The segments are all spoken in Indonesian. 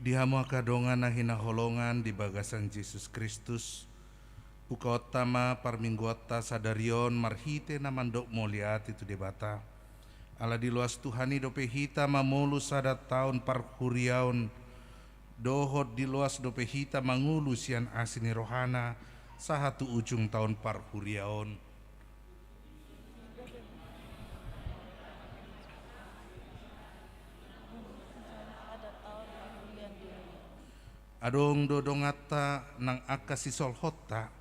Dihamu kadongan na hinaholongan di bagasan Jesus Kristus. Puka utama parminggota sadarion marhite na mandok moliat itu debata. Ala di luas Tuhani dope hita mamulu sada tahun parhuriaon. Dohot di luas dope hita mangulu sian asini rohana sahatu ujung tahun parhuriaon. Adong dodongata nang akasi solhota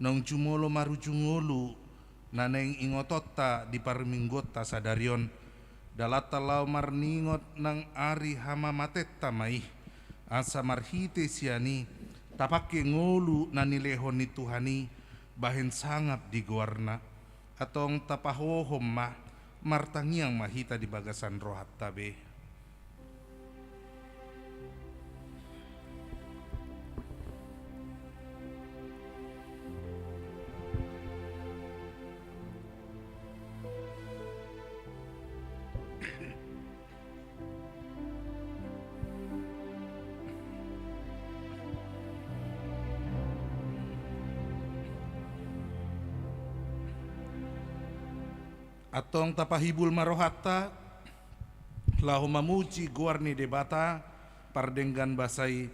nang jumolo marujungulu naneng ingotota di parminggota sadarion dalata lau marningot nang ari hama matetta mai asa marhite siani tapake ngolu nanilehon ni Tuhani bahen sangap di guarna atong tapahohom mah martangiang mahita di bagasan rohat tabe. Atong tapahibul marohata lahu mamuji guarni debata pardenggan basai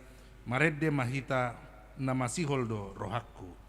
maredde mahita namasiholdo rohakku.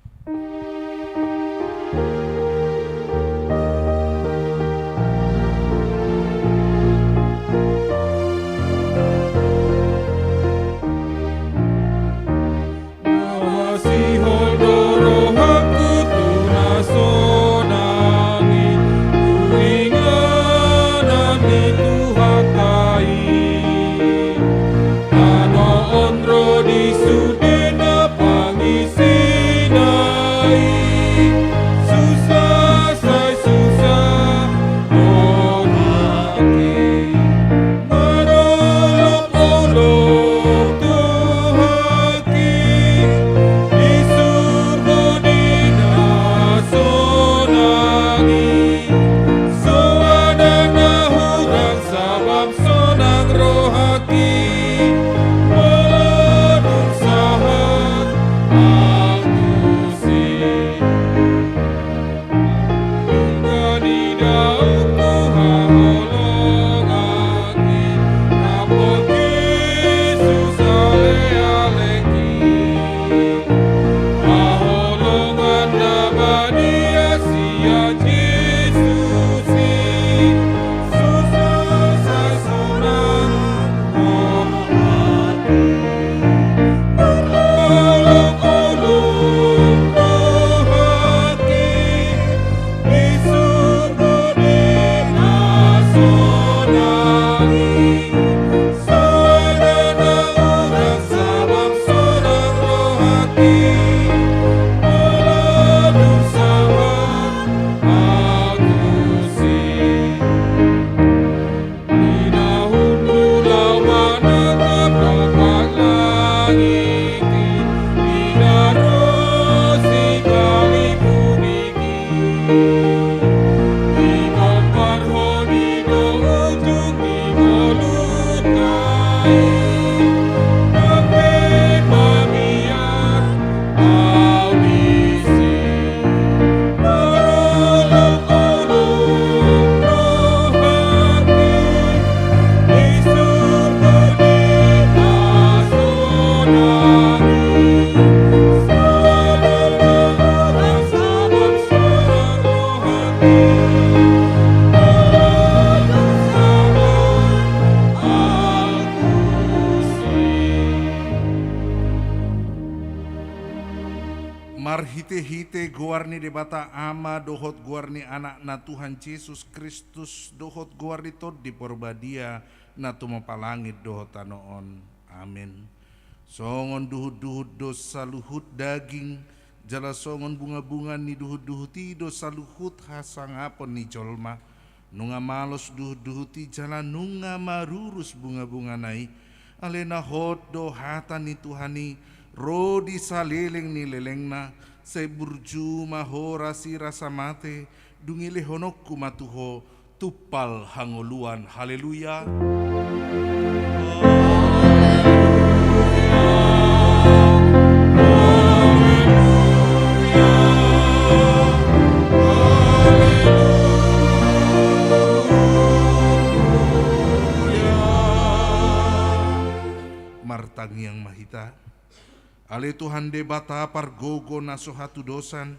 Marhite-hite guarni debata ama dohot guarni anak na Tuhan Yesus Kristus dohot guarni tod di porbadia na tumapalangit dohot anoon. Amin. Songon duhut-duhut dosa luhut daging jala songon bunga-bunga ni duhut-duhuti dosa luhut hasangapon ni jolma nunga malos duhut-duhuti jala nunga marurus bunga-bunga nai alena hot dohatan ni Tuhani rodi saleleng ni lelengna seburju mahorasi rasa mate dungile honokku matuho tupal hangoluan. Haleluya. Ale Tuhan debata pargogo na sohatu dosan,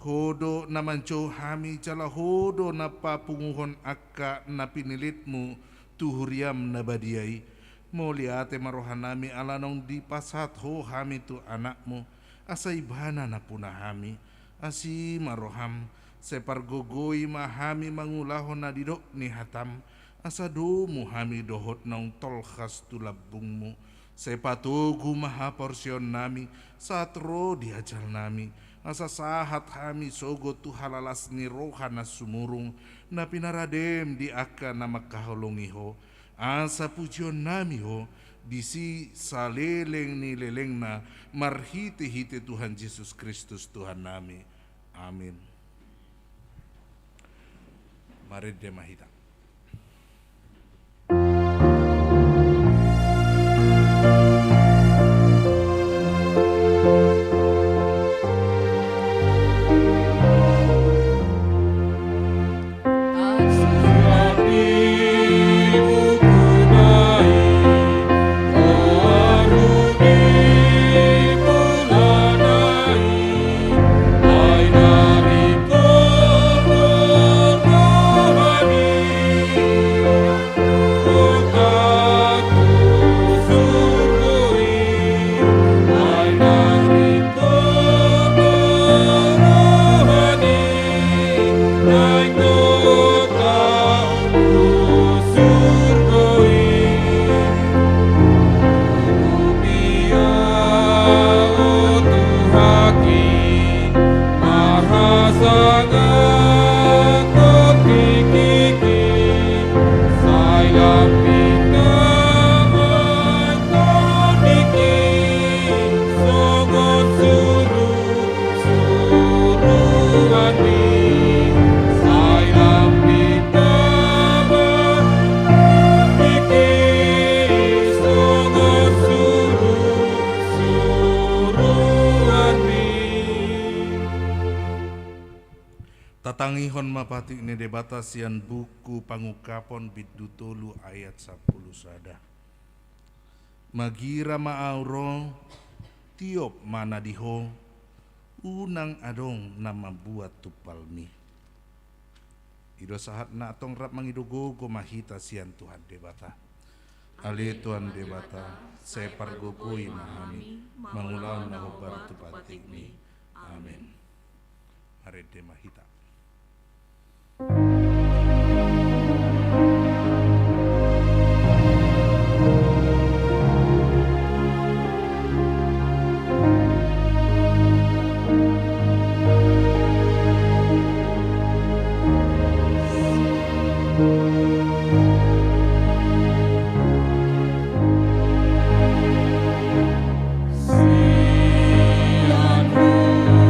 hodo na manco hami cala hodo na papunguhon akka na pinilitmu tuhuriam na badiay. Moliate marohanami alanong di pasat ho hami tu anakmu, asa ibana na puna hami, asi maroham, separgogoy mahami mangulahon na didok ni hatam, asa domu hami dohot nang tolkhas tulabungmu, sepatugu maha porsion nami, satro diajal nami, asa sahat hami sogo tu halalas ni rohana sumurung, na pinaradem di akka na makaholongiho, asa pujion nami ho, disi saleleng ni leleng na marhite-hite Tuhan Yesus Kristus Tuhan nami. Amin. Mari demahita. Tatangihon mapatik ni debata sian buku pangukapon bidutolu ayat 10 sada. Magira maauro tiop mana diho unang adong nama buat tupalmi. Ido sahat na atong rap mangidugogo mahita sian Tuhan debata. Ali Tuhan debata separgogoi mahami mangulaw na hubar tupatik ni. Amin. Mari demahita. Sian huruf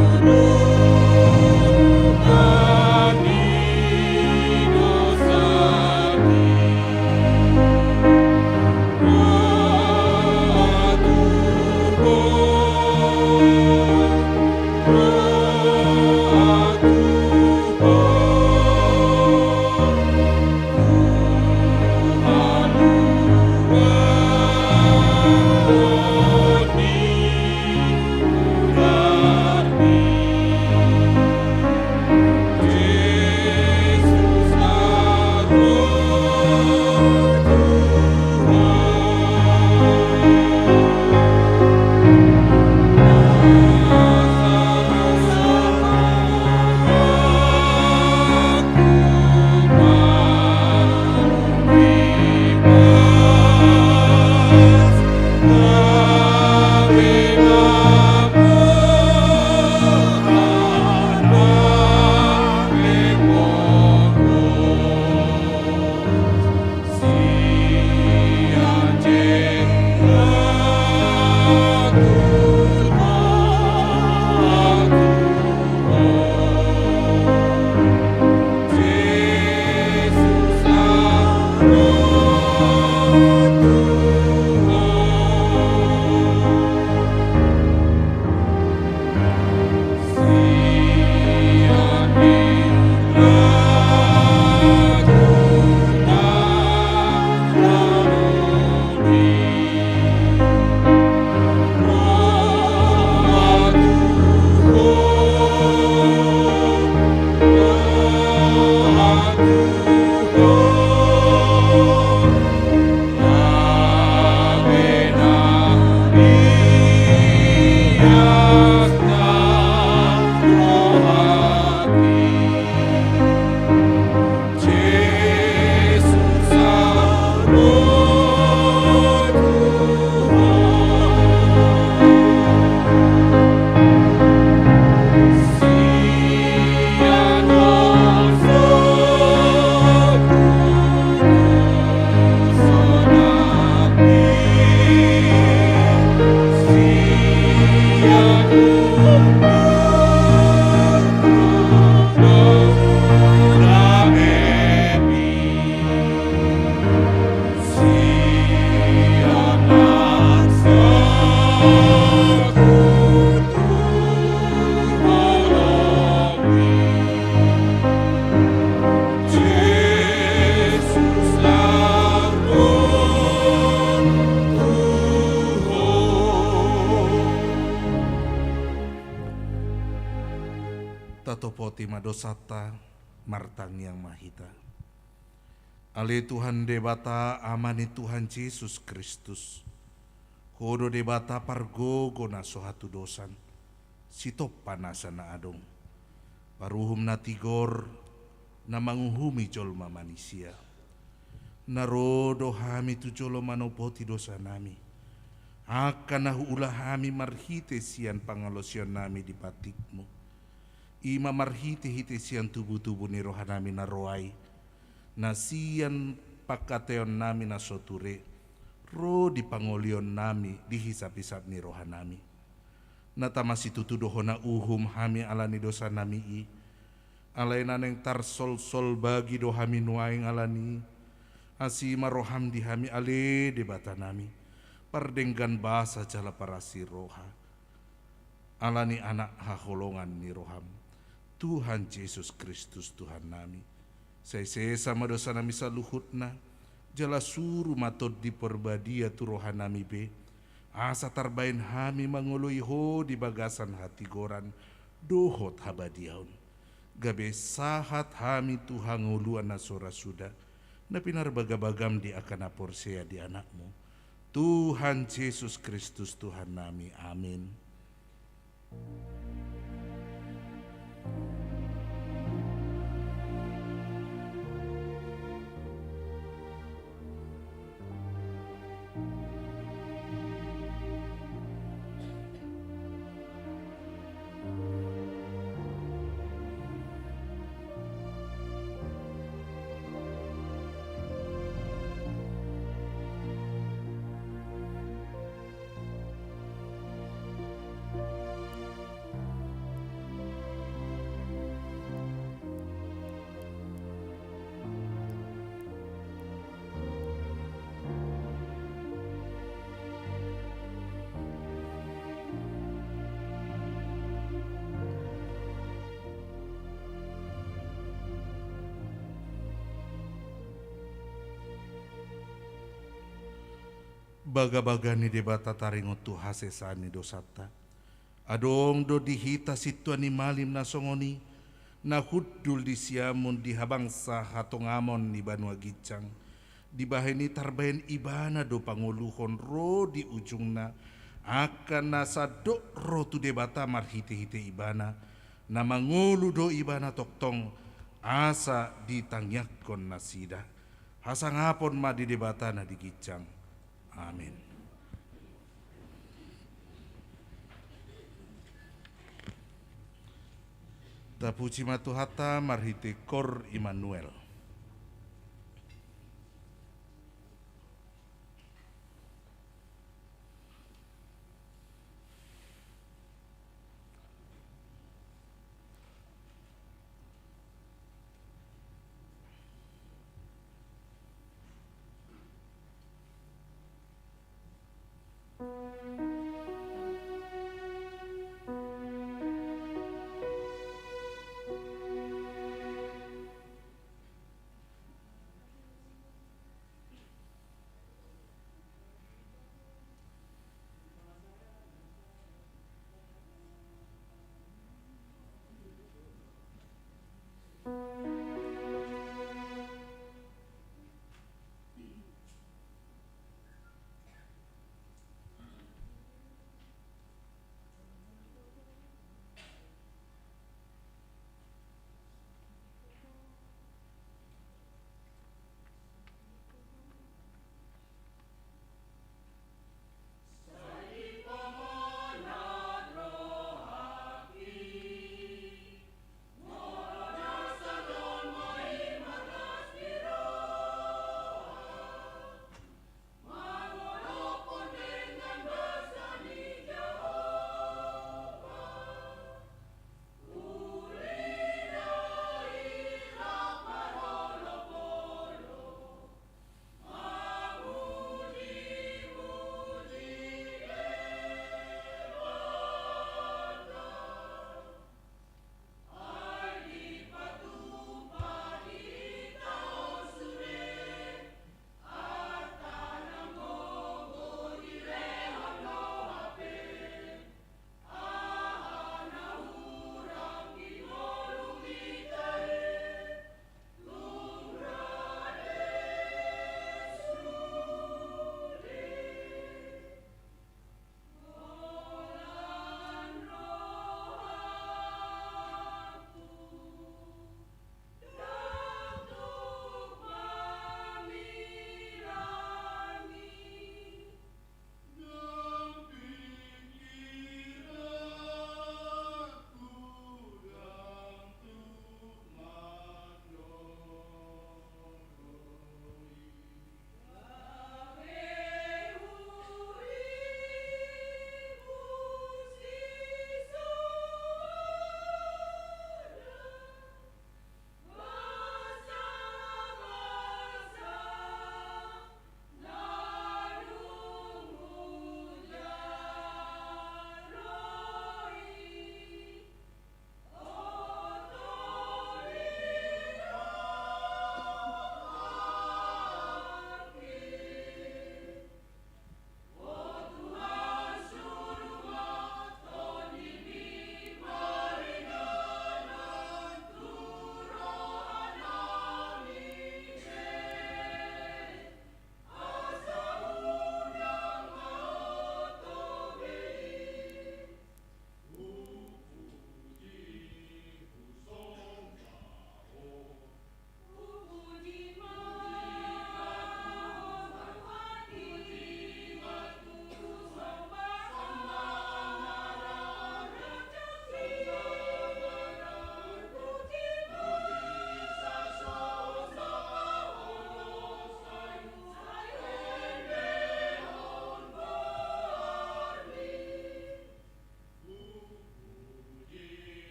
tatopoti madosata martang yang mahita. Ale Tuhan debata amani Tuhan Yesus Kristus. Hodo debata pargogo na sohatu dosan. Sitop panasan na adong. Paruhum na tigor na manguhumi jolma manusia. Narodo hami tu jolo manopoti dosa nami. Akan nahuulah hami marhite sian pangalosyon nami di patikmu. Ima marhite hite sian tubuh-tubuh ni rohanami na roai. Na sian pakateon nami na soture. Ro di pangolion nami dihisap-hisap ni rohanami. Na tamasi tutudoho na uhum hami alani dosa nami i. Alay naneng tarsol-sol bagi dohami nuaing alani. Asima roham di hami ale debata nami. Pardenggan bahasa jala parasi roha. Alani anak haholongan ni roham. Tuhan Yesus Kristus Tuhan nami. Saya sama dosa nami saluhutna. Jala suru matod di perbadia tu roha nami be. Asa tarbain hami mangului ho di bagasan hati goran. Dohot habadiaun. Gabe sahat hami Tuhan nguluan nasora sudah. Na pinarbagabagam di akan aporsea di anakmu. Tuhan Yesus Kristus Tuhan nami. Amin. Baga-bagani debata taringot tu hasesani dosata. Adong do dihita situa ni malim na songoni. Na huddul di siamun di habangsa hatong amon ni banua gicang. Di baheni tarbahen ibana do panguluhon ro di ujungna. Akan nasa do ro tu debata marhite-hite ibana. Na mangulu do ibana toktong. Asa ditangyakon nasida. Hasangapon ma di debata na di gicang. Amin. Tapuji matuhata marhite kor Immanuel.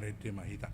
marede mahita.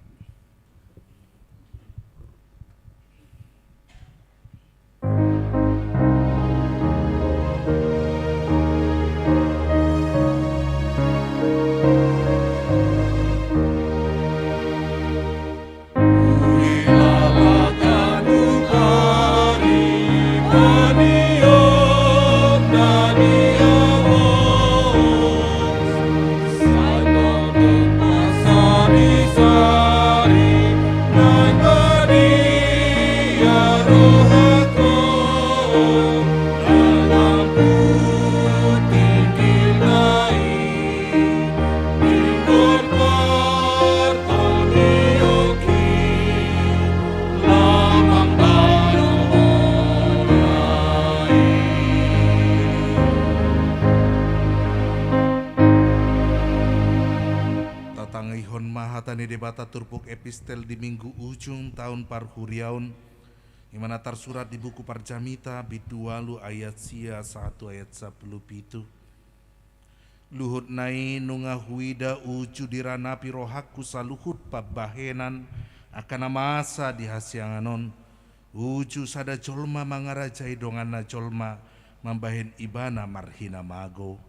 Tatangihon mahatani debata turpuk epistel di minggu ujung tahun parhuriaun imana tersurat di buku Parjamita bidualu ayat sia 1 ayat 10 luhut nai nunga huida uju diranapi rohaku saluhut pabahenan akan masa di hasianganon uju sada jolma mangarajai dongana jolma mambahen ibana marhina mago.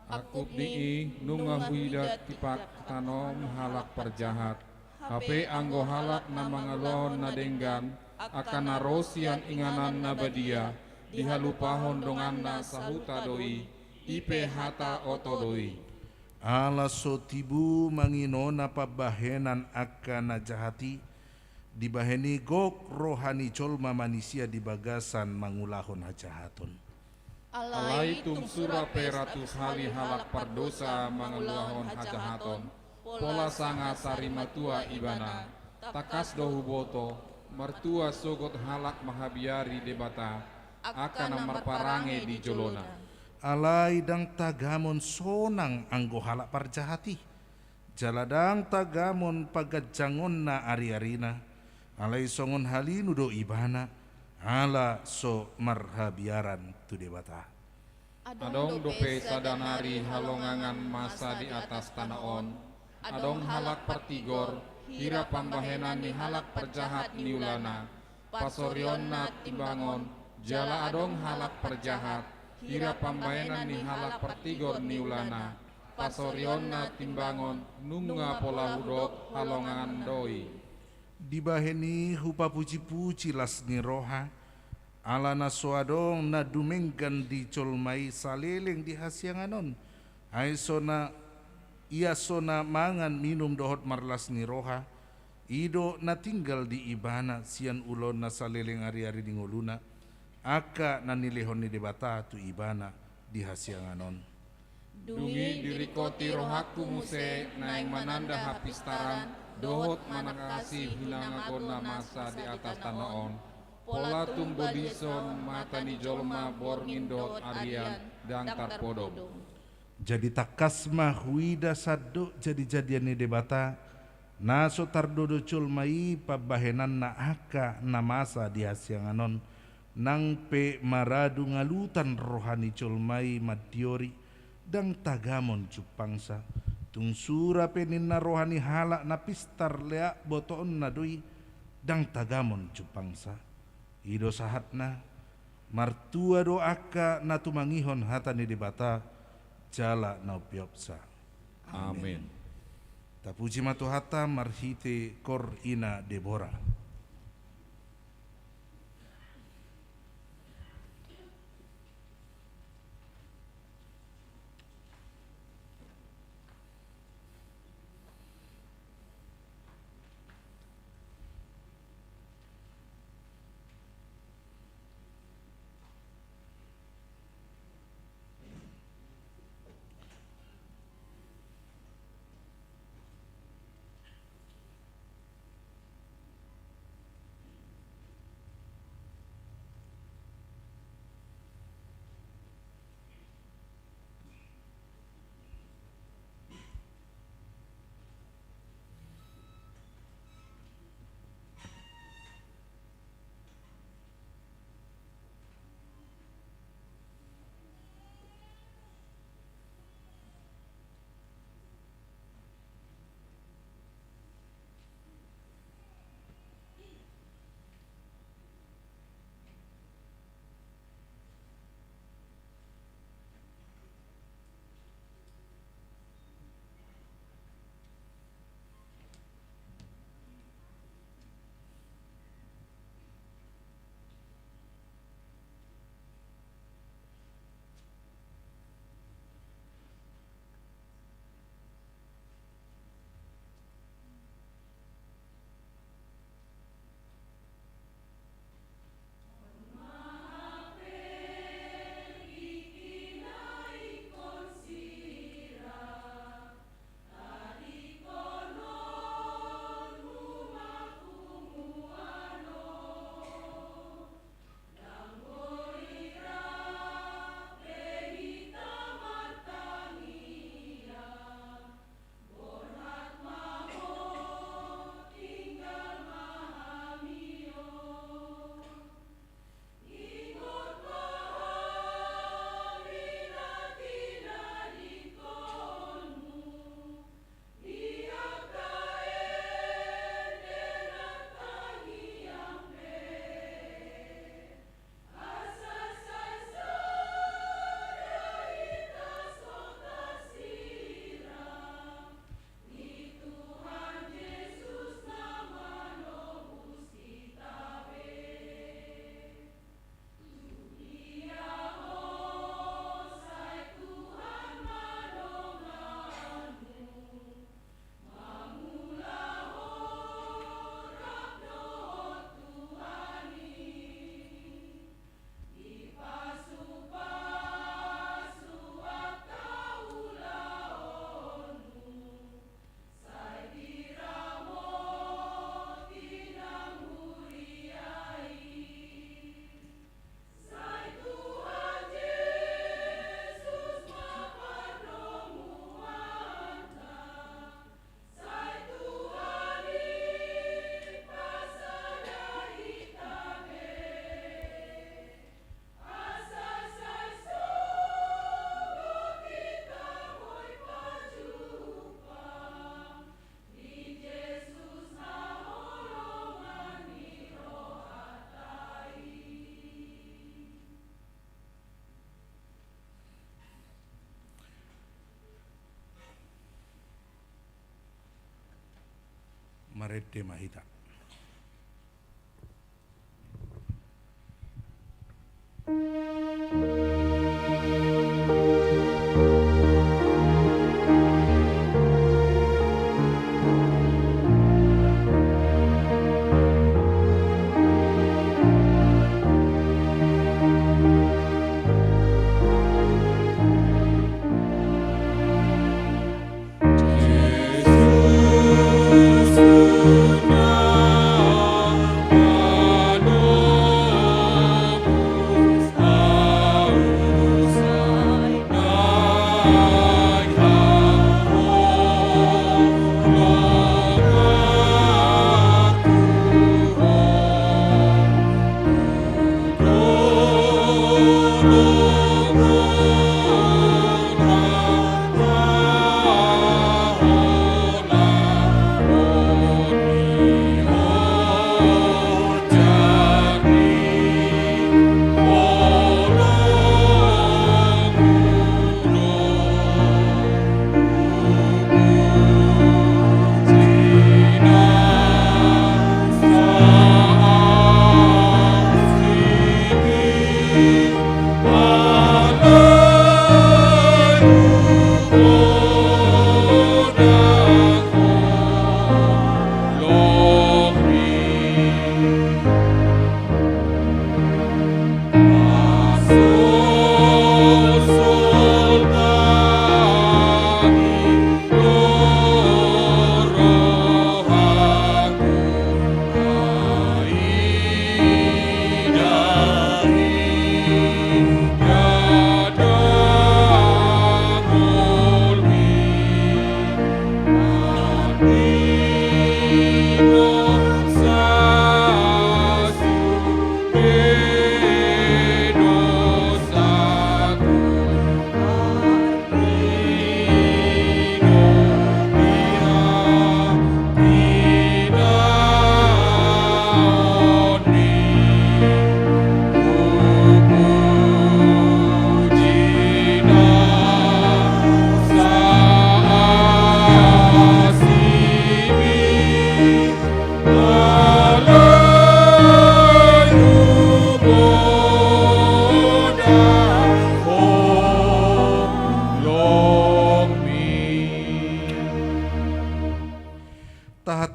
Aku dii nunga huidat tipak tanom halak perjahat. HP anggo halak na mangalon na denggan akan narosian inganan na badia dihalupahon dongan na sahuta doi ipe hata oto doi. Ala sotibu manginona pabahenan akan najahati dibaheni gok rohani colma manusia di bagasan mangulahon hajahaton. Alai tum sura peratus hali halak perdosa mangeluahon hajahaton pola sanga sari matua ibana takas dohu boto mertua sogot halak mahabiari debata akan marparange di jolona. Alai dang tagamon sonang anggo halak parjahati jaladang tagamon pagajangon na ari-arina alai songon halinu do ibana ala so marhabiaran tu debata. Adong dope sadanari halongangan masa di atas tanah on. Adong halak pertigor hira pambahenan ni halak perjahat niulana. Pasorion na timbangon jala adong halak perjahat hira pambahenan ni halak pertigor niulana. Pasorion na timbangon nunga pola hudok halongangan doi. Dibaheni hupa puji-puji lasni roha ala nasoadong na dumenggan di colmai saleleng di hasianganon ai sona ia sona mangan minum dohot marlasni roha ido na tinggal di ibana sian ulon na saleleng ari-ari di ngoluna aka na nilehon ni debata tu ibana di hasianganon. Dungi dirikoti rohaku muse naing mananda hapistaran dohot manakasi hinangagona masa di atas tanah on. Pola tumbo dison mata ni jolma borngin dohot arian dan tarpodom. Jadi takasma huida saddo jadi jadian ni debata naso tardodo colmai pabahenan na aka na masa di hasianganon nang pe maradu ngalutan rohani colmai madiori dang tagamon cupangsa tung sura penin na rohani halak na pistar lea botoon na doi dang tagamon cupangsa ido sahatna martua doaka na tumangihon hatani debata jala na upiopsa. Amin. Tapuji matuhata marhite kor ina Debora. marete mahita.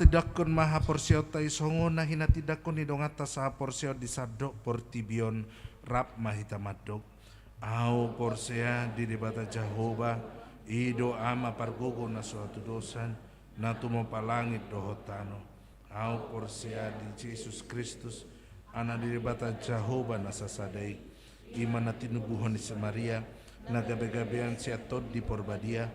Tidakon maha porsio tai songo na hina tidakon ni dongata saha porsio di sadok portibion rap mahita madok au porsea di debata Jehovah ido ama pargogo na suatu dosan na tumo palangit dohotano au porsea di Yesus Kristus ana di debata Jehovah na sasadai imana tinubuhon di Samaria na gabe-gabean siatot di porbadia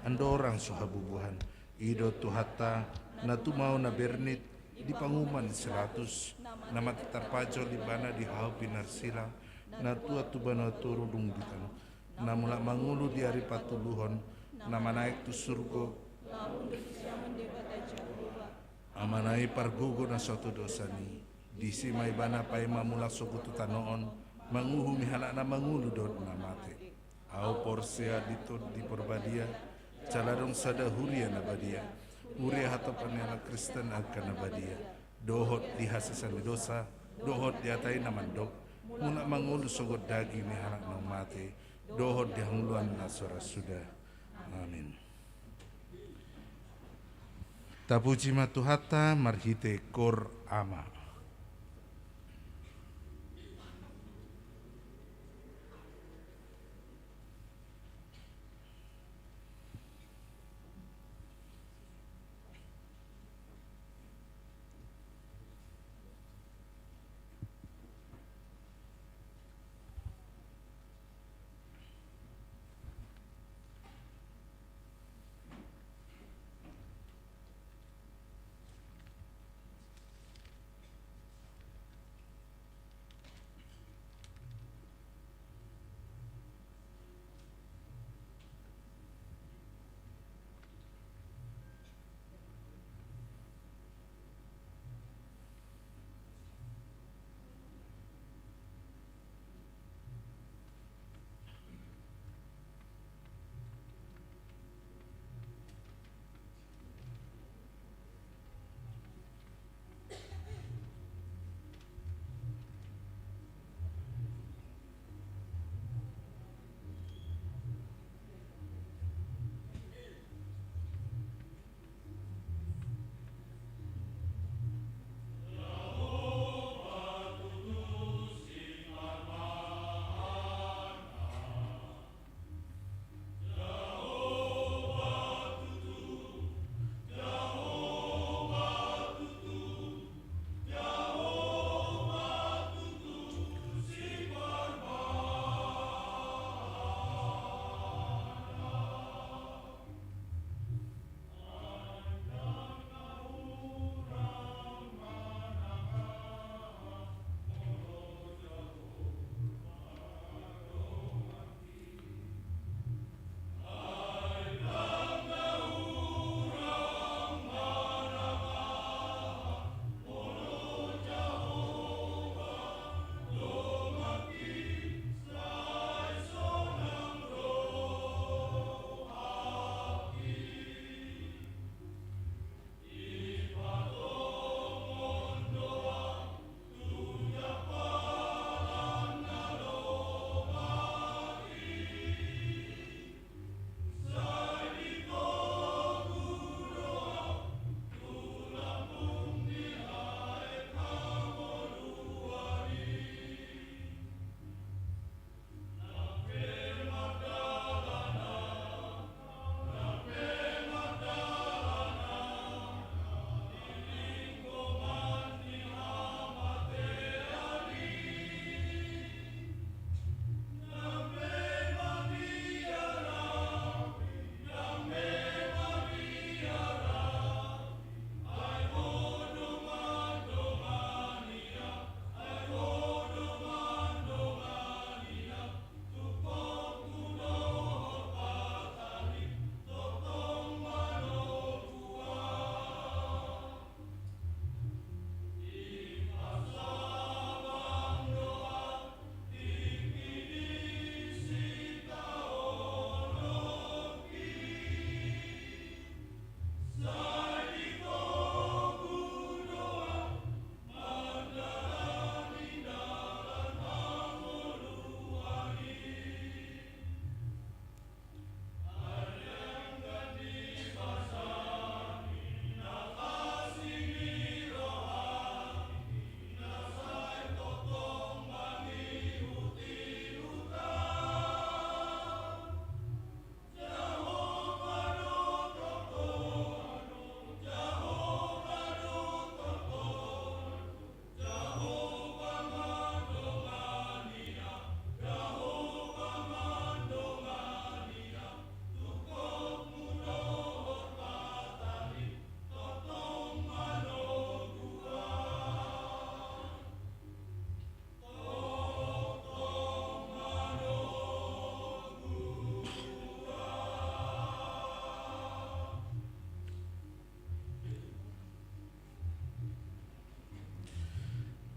ando orang suhabubuhan ido tuhata na tumau na bernit di panguman 100 na matitarpajo di bana di hau pinarsila na tua tubana turudung dukan na mula mangulu di hari patuluhon na manaik tu surgo amanai pargugo na suatu dosani di simai bana pai mamula sogutu tanoon manguhu mihala na mangulu dot na mate au porsea di porbadia caladong sada huria na badia Uria hatapan ala Kristen akan abadia dohot di hasasan dosa dohot di atai namandok mula mangulu sogot daging ni hanak nang mate dohot di hangluan na suara sudah amin. Tapuji matuhata marhite kor ama.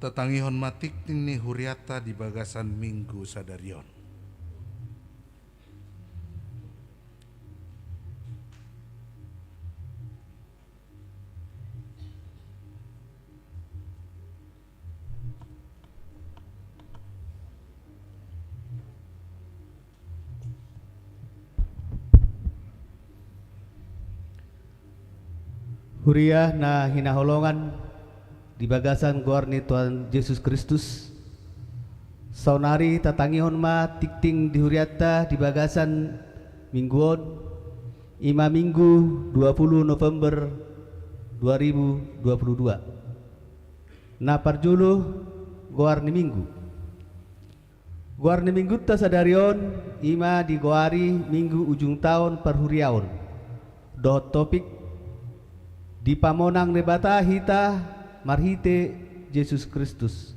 Tatangihon matik ni huriata di bagasan minggu sadarion. Huriah na hinaholongan di bagasan guarni Tuhan Yesus Kristus. Saunari tatangihon ma tikting di huriata di bagasan mingguon ima minggu 20 November 2022. Na parjulu guarni minggu. Guarni minggu ta sadarion ima di goari minggu ujung tahun perhuriaon. Dot topik di pamonang nebata hita marhite Yesus Kristus.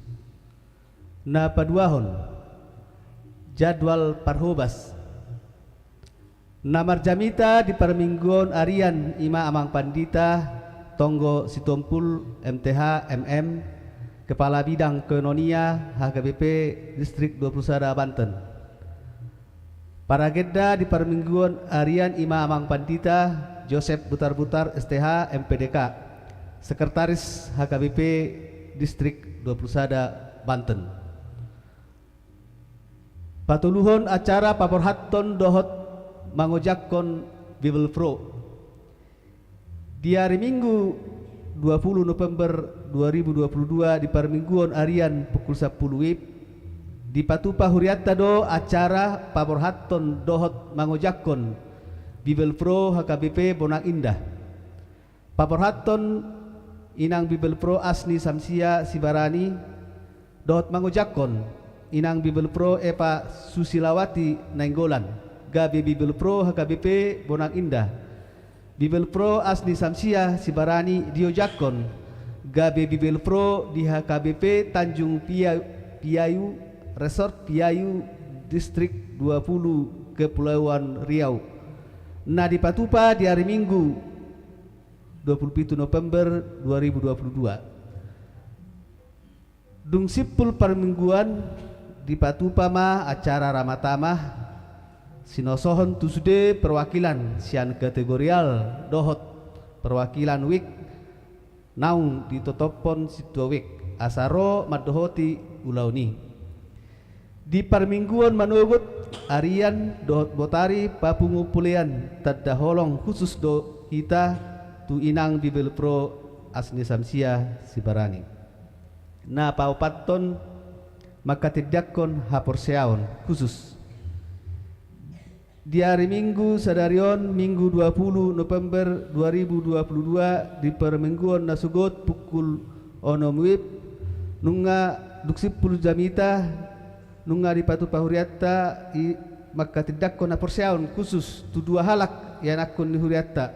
Na paduahon jadwal parhobas. Na marjamita di permingguan arian ima amang pandita tonggo sitompul MTH MM Kepala Bidang Koinonia HKBP Distrik 21 Banten. Para gedda di permingguan arian ima amang pandita Joseph Butar-Butar STH MPDK Sekretaris HKBP Distrik 21 Banten. Patuluhon acara paporhaton dohot mangojakkon Bible Pro di hari Minggu 20 November 2022 di permingguan arian pukul 10 WIB di Patupa Huriata do acara paporhaton dohot mangojakkon Bible Pro HKBP Bonang Indah. Paporhaton inang Bible Pro Asni Samsia Sibarani dohot mangojakon inang Bible Pro Epa Susilawati Nainggolan gabe Bible Pro HKBP Bonang Indah. Bible Pro Asni Samsia Sibarani diojakon gabe Bible Pro di HKBP Tanjung Piayu Resort Piayu Distrik 20 Kepulauan Riau. Na di Patupa di hari Minggu 27 November 2022. Dung sipul permingguan di Patupa ma acara ramatamah sinosohon tusude perwakilan sian kategorial dohot perwakilan wik naung ditotopon situa wik asaro madohoti ulauni. Di permingguan manugut arian dohot botari papungu pulean tadaholong khusus do kita tu inang Bible Pro Asni Samsia Sibarani. Na paupaton maka tidakkon haporseaon khusus. Di hari Minggu sadarion Minggu 20 November 2022 di permingguan nasugot pukul 6 WIB nunga duksipul jamita nunga di Patupa Huriata maka tidakkon na porseaon khusus tu dua halak yang akon di Huriata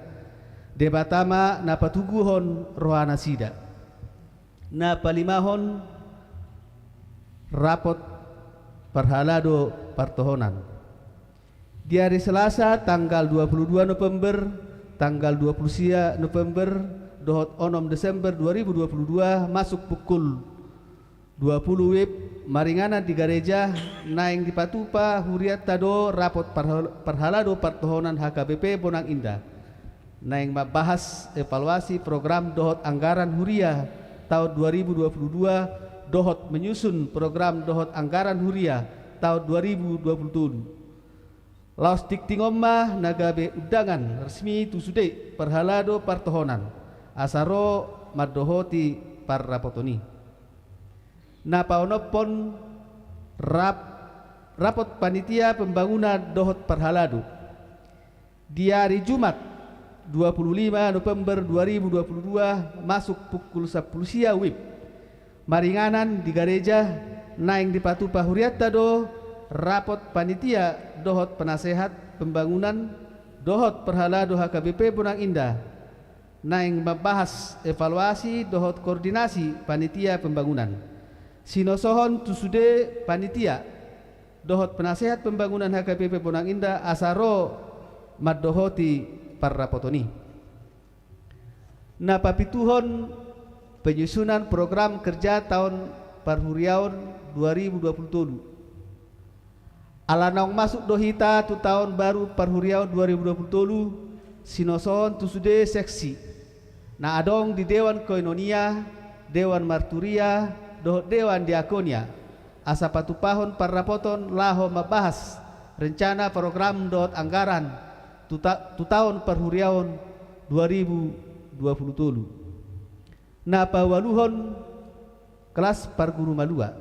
debatama na patuguhon rohana sida na palimahon rapot parhalado partohonan di hari Selasa tanggal 22 November tanggal 20 November dohot 6 Desember 2022 masuk pukul 20 WIB maringanan di gereja naing di Patupa Huriata do rapot parhalado partohonan HKBP Bonang Indah naing membahas evaluasi program dohot anggaran Huria tahun 2022 dohot menyusun program dohot anggaran Huria tahun 2027. Laos tiktingomma nagabe undangan resmi tusude parhalado partohonan asaro madohoti parrapotoni. Na paonopon rapot panitia pembangunan dohot parhalado di hari Jumat 25 November 2022 masuk pukul 10 siang WIB maringanan di gereja naing di Patupa Huriata do rapot panitia dohot penasehat pembangunan dohot parhalado HKBP Bonang Indah naing membahas evaluasi dohot koordinasi panitia pembangunan sinosohon tusude panitia dohot penasehat pembangunan HKBP Bonang Indah asaro maddohoti parrapotoni. Na papituhon penyusunan program kerja tahun perhuriaun 2027. Alanong masuk dohita tu tahun baru perhuriaun 2027 sinoson tu sude seksi. Na adong di Dewan Koinonia, Dewan Marturia, Dewan Diakonia. Asa patupahon parapoton laho mabahas rencana program anggaran tu tahun perhuriaun 2027. Na pawaluhon kelas parguru malua.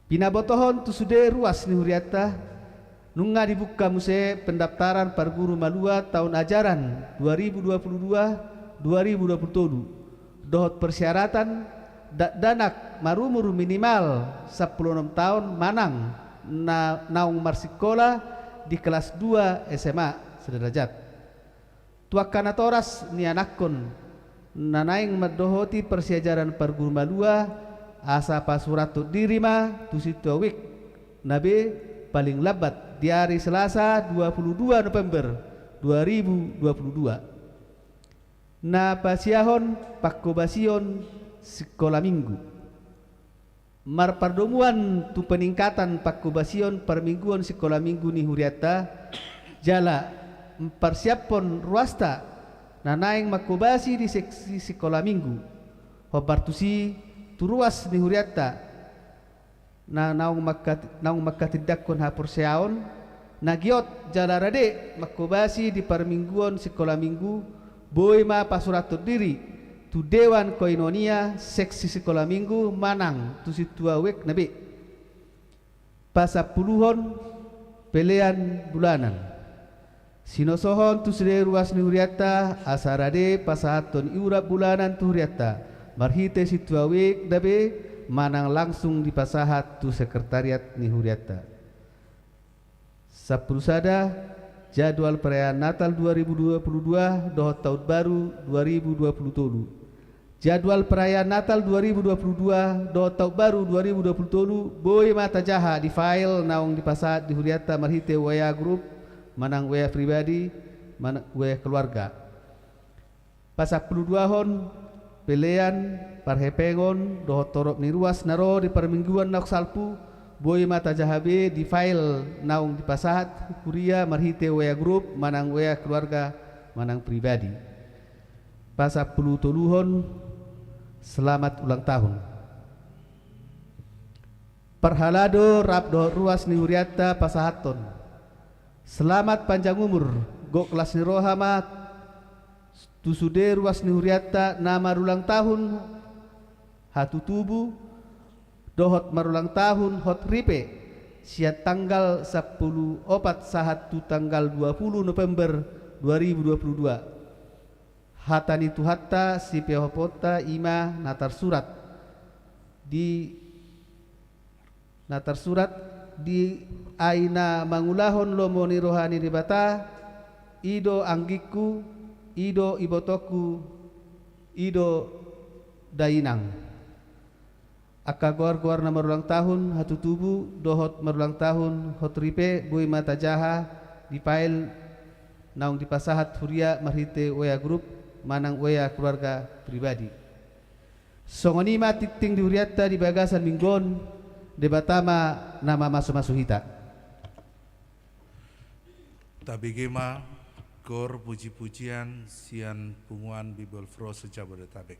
Pinabotohon tu sude ruas ni huriata nunga dibuka muse pendaftaran parguru malua tahun ajaran 2022-2027. Dohot persyaratan danak marumur minimal 16 tahun manang naung marsikola di kelas 2 SMA sederajat. Tuakana toras ni anakon nanaing madohoti persiajaran parguru malua asa pasurat tu dirima tu situawik nabe paling labat di hari Selasa 22 November 2022. Na pasiahon pakobasion sekolah minggu. Mar pardomuan tu peningkatan pakobasion permingguan sekolah minggu ni huriata jala mempersiapkan ruasta nanaing makobasi di seksi sekolah minggu hobartusi turuas ni huriata na naung makatidakkon hapurseaon nagiot jala rade makobasi di permingguan sekolah minggu boy ma pasuratur diri tu Dewan Koinonia seksi sekolah minggu manang tu situa wek nabi pasapuluhon pelean bulanan. Sinosohon tu sede ruas ni huriata asarade pasahaton iurap bulanan tu huriata marhite situawik dabe manang langsung dipasahat tu sekretariat ni huriata. Sapurusada jadwal perayaan Natal 2022 dohot tahun baru 2027. Jadwal perayaan Natal 2022 dohot tahun baru 2027 boy mata jaha di file naung dipasahat di huriata marhite waya grup manang wea pribadi, manang wea keluarga. Pasak 22 hon pelean parhepengon dohot torop ni ruas naro di permingguan nak salpu boy mata jahabe di file naung di pasahat kuria marhite wea grup manang wea keluarga manang pribadi. Pasak 10 hon selamat ulang tahun. Perhalado rap dohot ruas ni huriata pasahaton. Selamat panjang umur go kelas ni rohama tu sude ruas ni huriata nama ulang tahun hatu tubuh dohot marulang tahun hot ripe sia tanggal 10 opat sahat tu tanggal 20 November 2022 hatani tu hatta si pehopota ima natar surat di aina mangulahon lomoni rohani ribata ido anggiku ido ibotoku ido dainang aka gor na marulang tahun hatu tubuh dohot marulang tahun hot ripe bui mata jaha di file naung dipasahat huria marhite wea grup manang wea keluarga pribadi. Songonima titing di huriata di bagasan minggon debatama nama masu hita. Tabigema gor puji-pujian sian punguan Bible Fro sejabodetabek.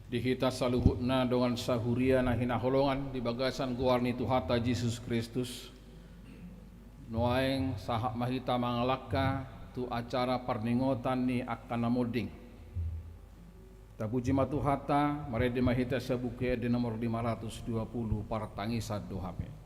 Dihita saluhutna dengan sahuria na hinaholongan di bagasan guarni Tuhata Yesus Kristus. Noaeng sahak mahita mangalaka tu acara perningotan ni akan namoding. Tapuji matuhata marede mahita sabuke di nomor 520 partangisad dohame.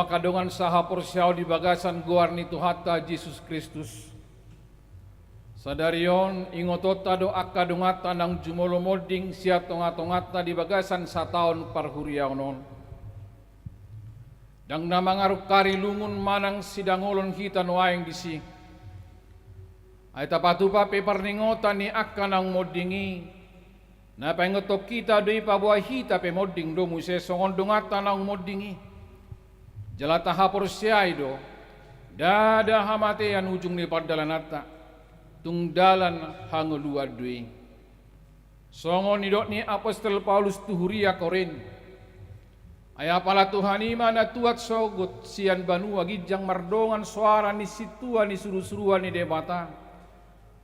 Kadongan saha porsiao di bagasan guarni Tuhata Yesus Kristus. Sadarion ingotota doa kadongata nang jumolo molding siap tonga-tongata di bagasan sataon parhuriaw non. Dang namangaruk kari lungun manang sidangolon kita noaeng disi. Ay tapatupa pe parningota ni akan ang moldingi. Na pengotok kita doi pabuay hita pe molding do muise songon dongata nang moldingi. Jalata hapor siay do, dada hamate yan ujung ni pardalanata, tungdalan hanguluad dui. Songon nidot ni Apostol Paulus tuhuria korin. Aya pala Tuhan ima na tuat sogut sian banua gijang mardongan suara ni situa ni suru-suruan ni debata.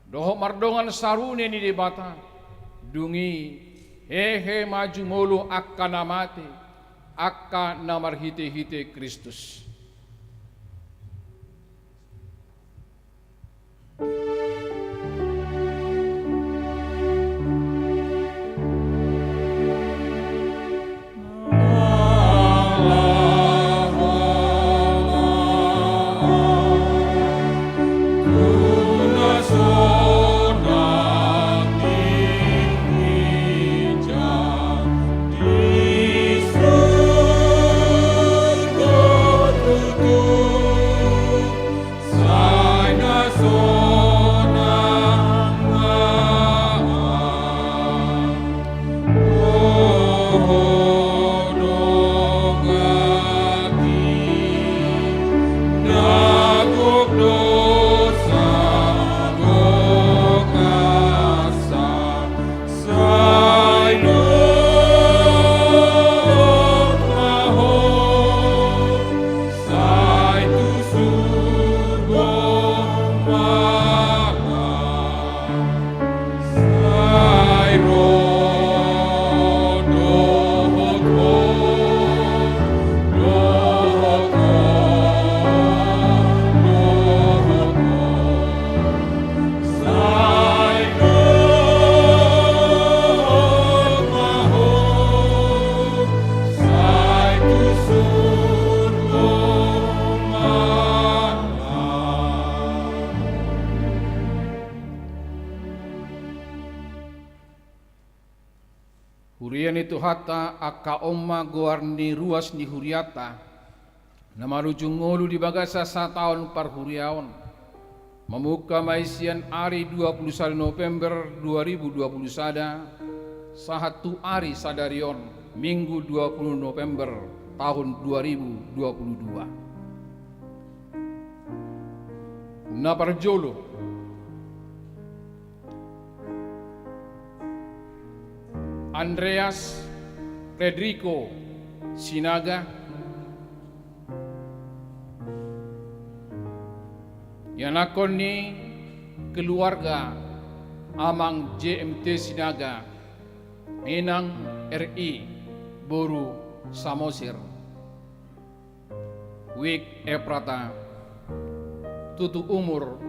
Doho mardongan sarune ni debata. Dungi hehe maju mulu akan amate. Akka namar hite-hite Kristus. Di surga Rian itu hata aka oma goarni ruas ni huriata nama rujung ngolu di bagasa satahun par huriaon memuka maisian hari 21 November 2020 sada sahatu hari sadarion minggu 20 November tahun 2022 na parjolo Andreas Federico Sinaga, yang nakon ni keluarga amang JMT Sinaga, Inang RI Boru Samosir, Wik Eprata, tutu umur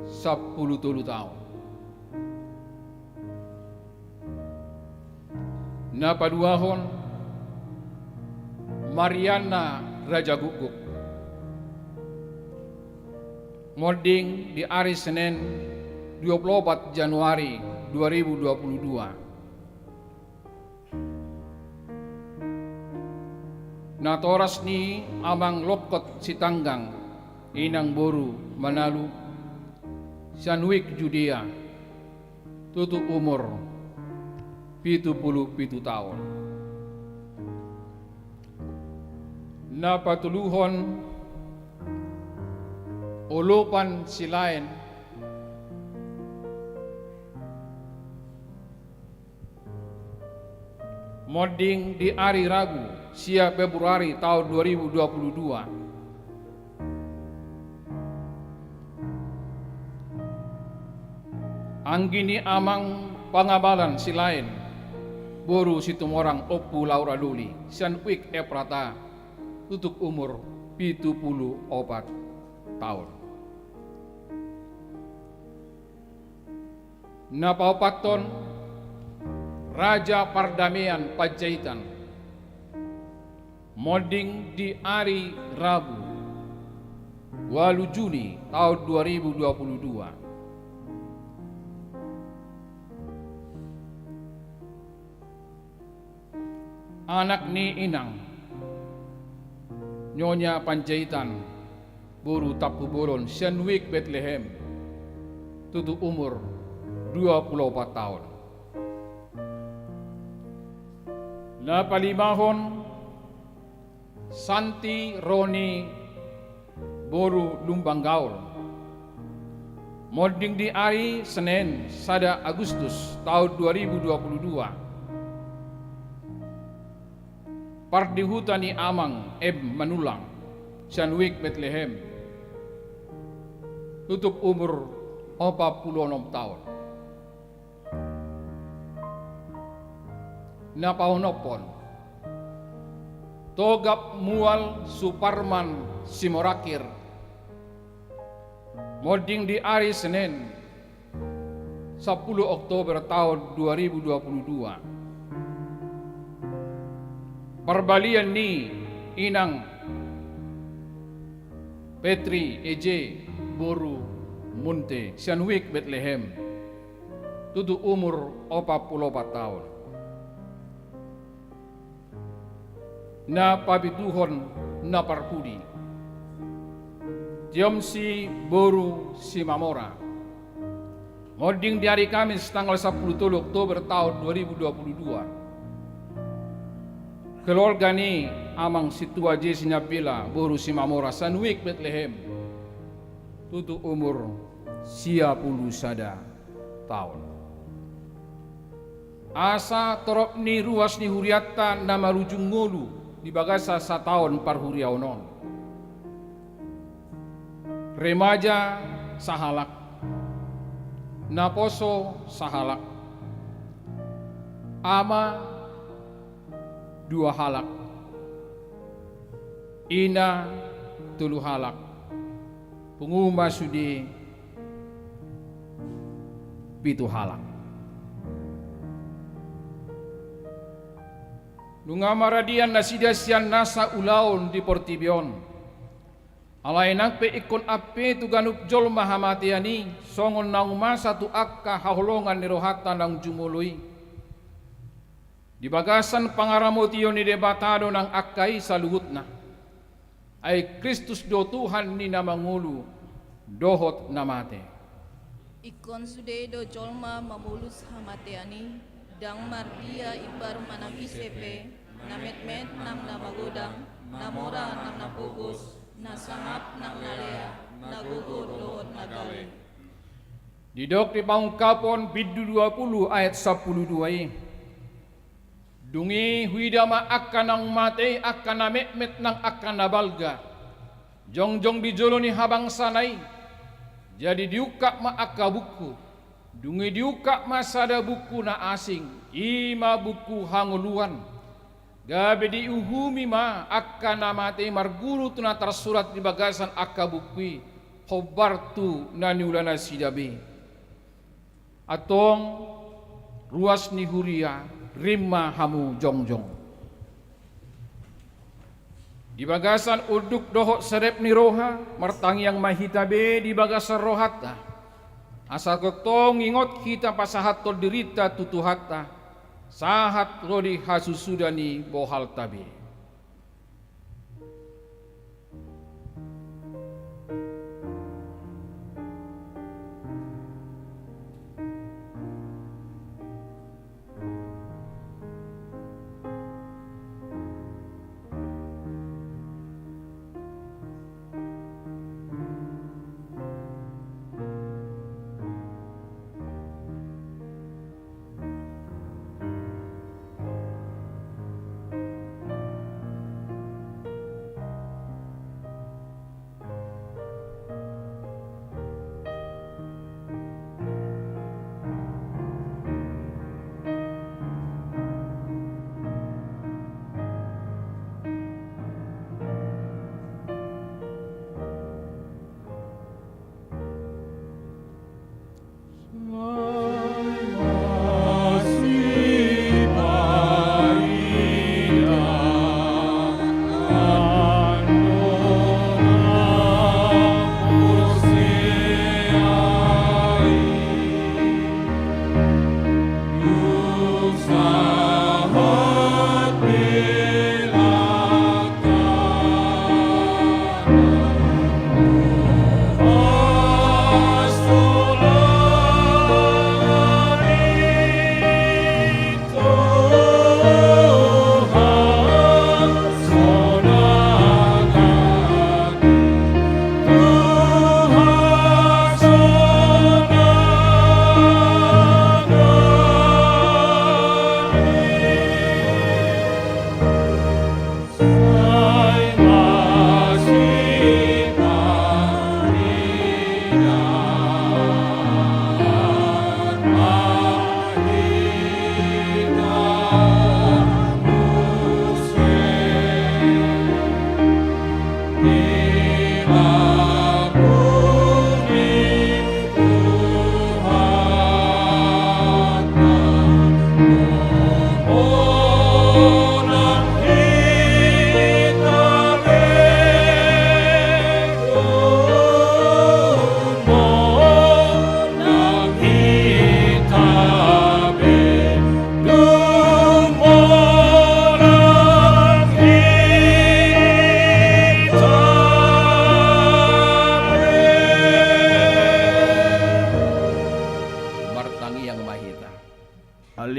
10 tahun. Na paduahon Mariana Raja Guguk modding di hari Senin 24 Januari 2022 na toras ni amang lokot si tanggang Inang Boru Manalu Sanwik Judea tutu umur 77 tahun. Na patuluhon ulupan silain modding di hari Rabu sia Februari tahun 2022 anggini amang pangabalan silain Boru Situmorang Opu Laura Luli Sanwik Eprata tutuk umur 74 tahun. Napaupaton Raja Pardamian Panjaitan modding di hari Rabu 8 Juni tahun 2022 anak ni Inang Nyonya Panjaitan Boru Tapuboron Sanwik Bethlehem tutu umur 24 tahun. Na palimahon Santi Roni Boru Lumbanggaul modding di hari Senin sada Agustus tahun 2022 Pardihutani amang Manulang Sanwik Bethlehem tutup umur 46 tahun. Napaunopon Togap Mual Suparman Simorakir modding di hari Senin 10 Oktober tahun 2022 Perbalian ni Inang Petri Eje Boru Munte Sanwik Bethlehem tutu umur 44 tahun. Na pabituhon na parpudi Tiomsi Boru Simamora modding di hari Kamis tanggal 10 Oktober tahun 2022 keluarga ni amang situa J. Sinyapila Boru Simamora Sanwik Bethlehem tutu umur 91 tahun. Asa torop ni ruas ni huriata nama rujung ngolu di bagasa satahun par huriaunon. Remaja sahalak naposo sahalak ama 2 halak, ina 3 halak, penguma sudi 7 halak. Nungamaradian nasidasian nasa ulaon di Portibion. Alainang pe ikon ape tu ganup jol mahamatiani songon nauma satu akka haholongan nirohata nang jumului. Di bagasan pangaramotio ni debatado ng akay sa luhut na, ay Kristus do Tuhan ni na mangulu, dohot na mate. Ikon sude do jolma mamulus hamateani, dang mardia ibar manang isepe, namet-met nam namagodang, namora nam napugus, nasangap nam nalea, nagugur dohot nagale. Didok di pangkapon biddu 20 ayat 12. Dungi huidama akan ang mate akan namet-met nang akan nabalga. Jongjong di jolo ni habang sanay. Jadi diuka ma akka buku. Dungi diuka ma sada buku na asing. Ima buku hanguluan. Gabe di uhumi ma akan namate marguru tuna tersurat di bagasan akka bukui. Hobartu na niulana sidabe. Atong ruas ni huria. Rimma hamu jongjong. Di bagasan uduk dohok serep ni roha, martang yang mahitabe di bagasan rohata. Asal ketong ingot kita pasahat tol derita tutuhata, sahat rodi hasusudani bohal tabe.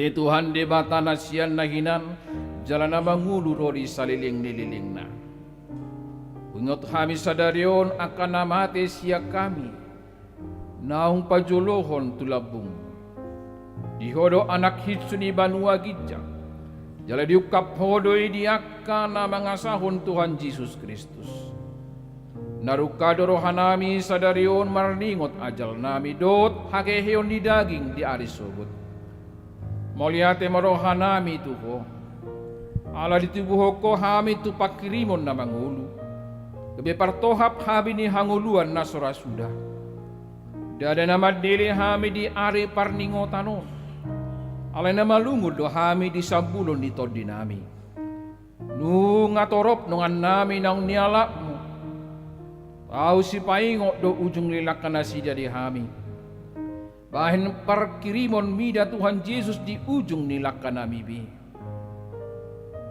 Tuhan de bata nasian nahinan jalan mangulu rori saliling nililing na. Ungot kami sadarion akan namate siya kami naung pajolohon tulabung. Dihodo anak hitsuni banua gijang. Jala diukap hodoi diaka na mangasahon Tuhan Yesus Kristus. Narukado rohanami sadarion marningot ajal nami dot hakeheon di daging di arisogot. Moliate marohanami tuho. Ala ditubuho ko hami tu pakirimon na mangulu. Kebe partohap habi ni hanguluan na sorasuda. Dada nama dili hami di ari parningotanon. Ala na malungod do hami di sabulon di todinami. Nung atorop nungan nami nang nialap mo. Tau si paingo do ujung lilakan na si jadi hami. Bahin parkirimon mida Tuhan Yesus di ujung nilakan nami bi.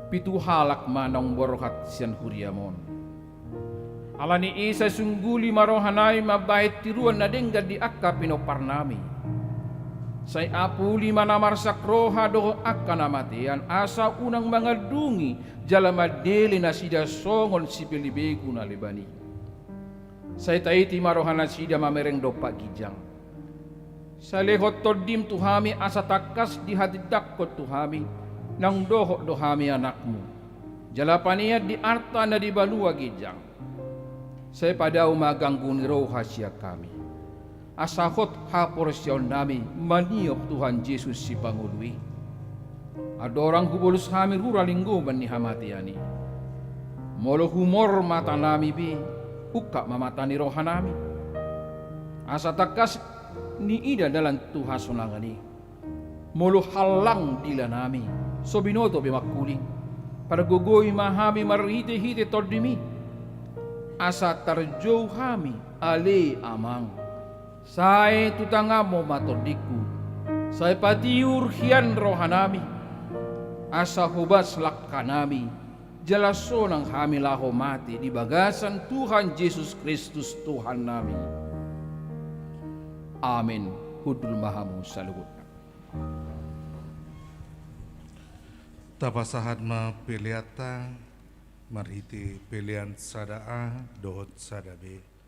pitu halak manong borohat sian huriamon. Alani isa sungguli marohanay mabait tiruan na dengga di akka pinoparnami. Say apuli manamarsak roha doho akka namatian asa unang mga dungi jala madeli na sida songon si pilibegu na libani. Say taiti marohana sida mamereng do pagijang. Sa lehot todim tuhami asa takas di hatidak ko tuhami nang doho dohami anakmu. Jala paniat di arta na di balua gijang. Say pada umaganggu ni roha siya kami. Asahot hapor siya nami maniok Tuhan Yesus si Pangului. Adorang hubulus kami ruralinggo man ni hamatiani. Molo humor mata nami bi, uka mamata ni roha nami. Asa takas ni ida dalam Tuhan sonangani. Molo halang dila nami, so binoto bimakuling. Para gugoy mahami marhite-hite tordimi. Asa tarjo hami ale amang. Say tutangamo matodiku. Say patiur hian rohanami. Asa hubas lakkanami. Jalaso ng hamilaho mati di bagasan Tuhan Yesus Kristus Tuhan nami. Amin. Hudul mahamu saluhut. Tapasahan ma peliata marhiti pelian sadaa dohot sadabe.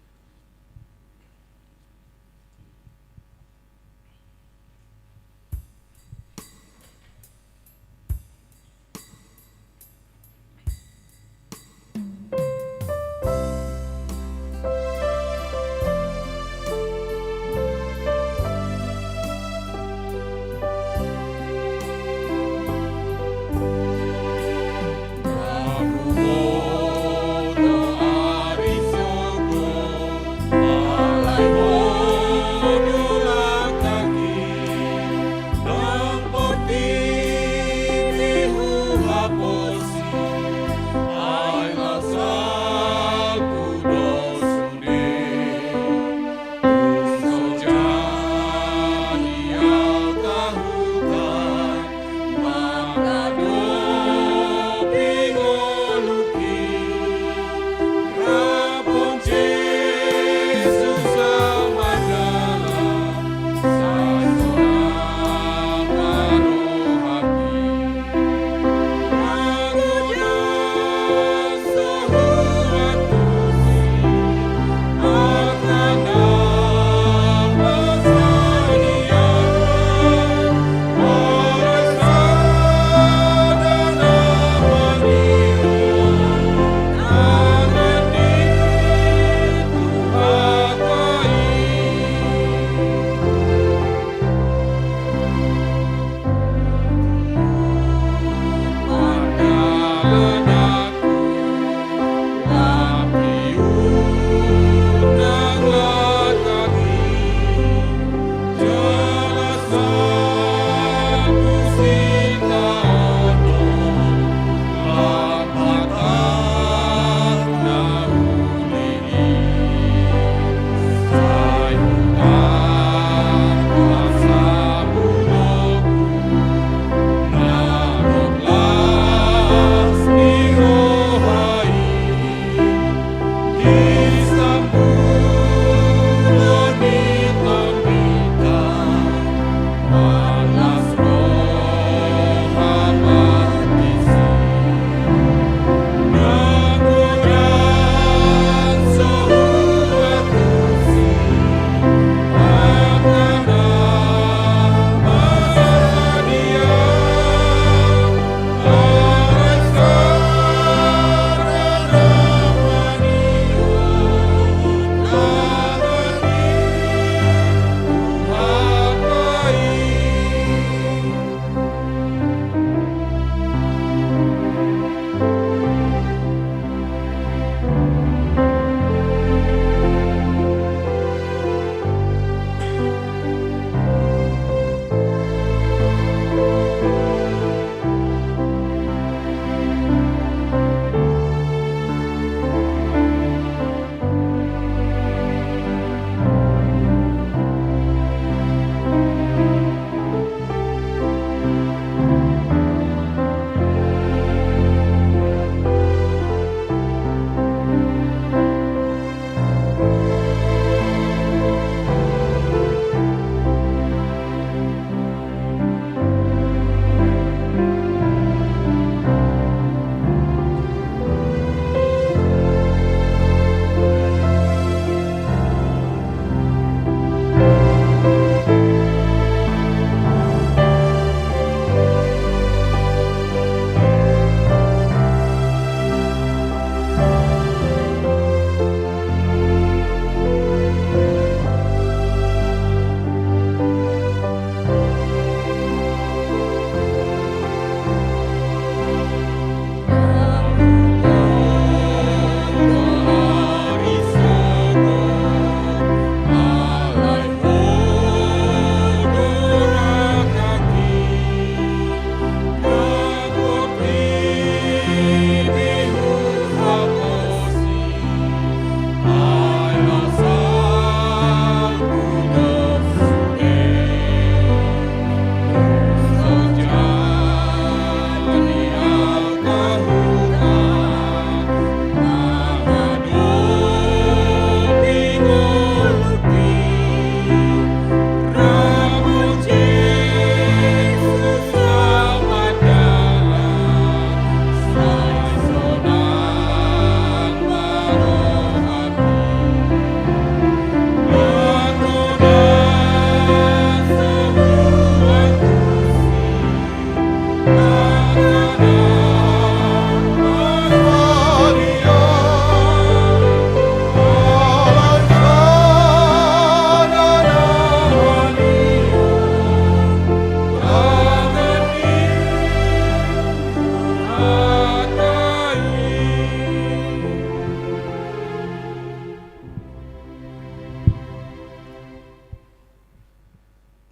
Ari sogo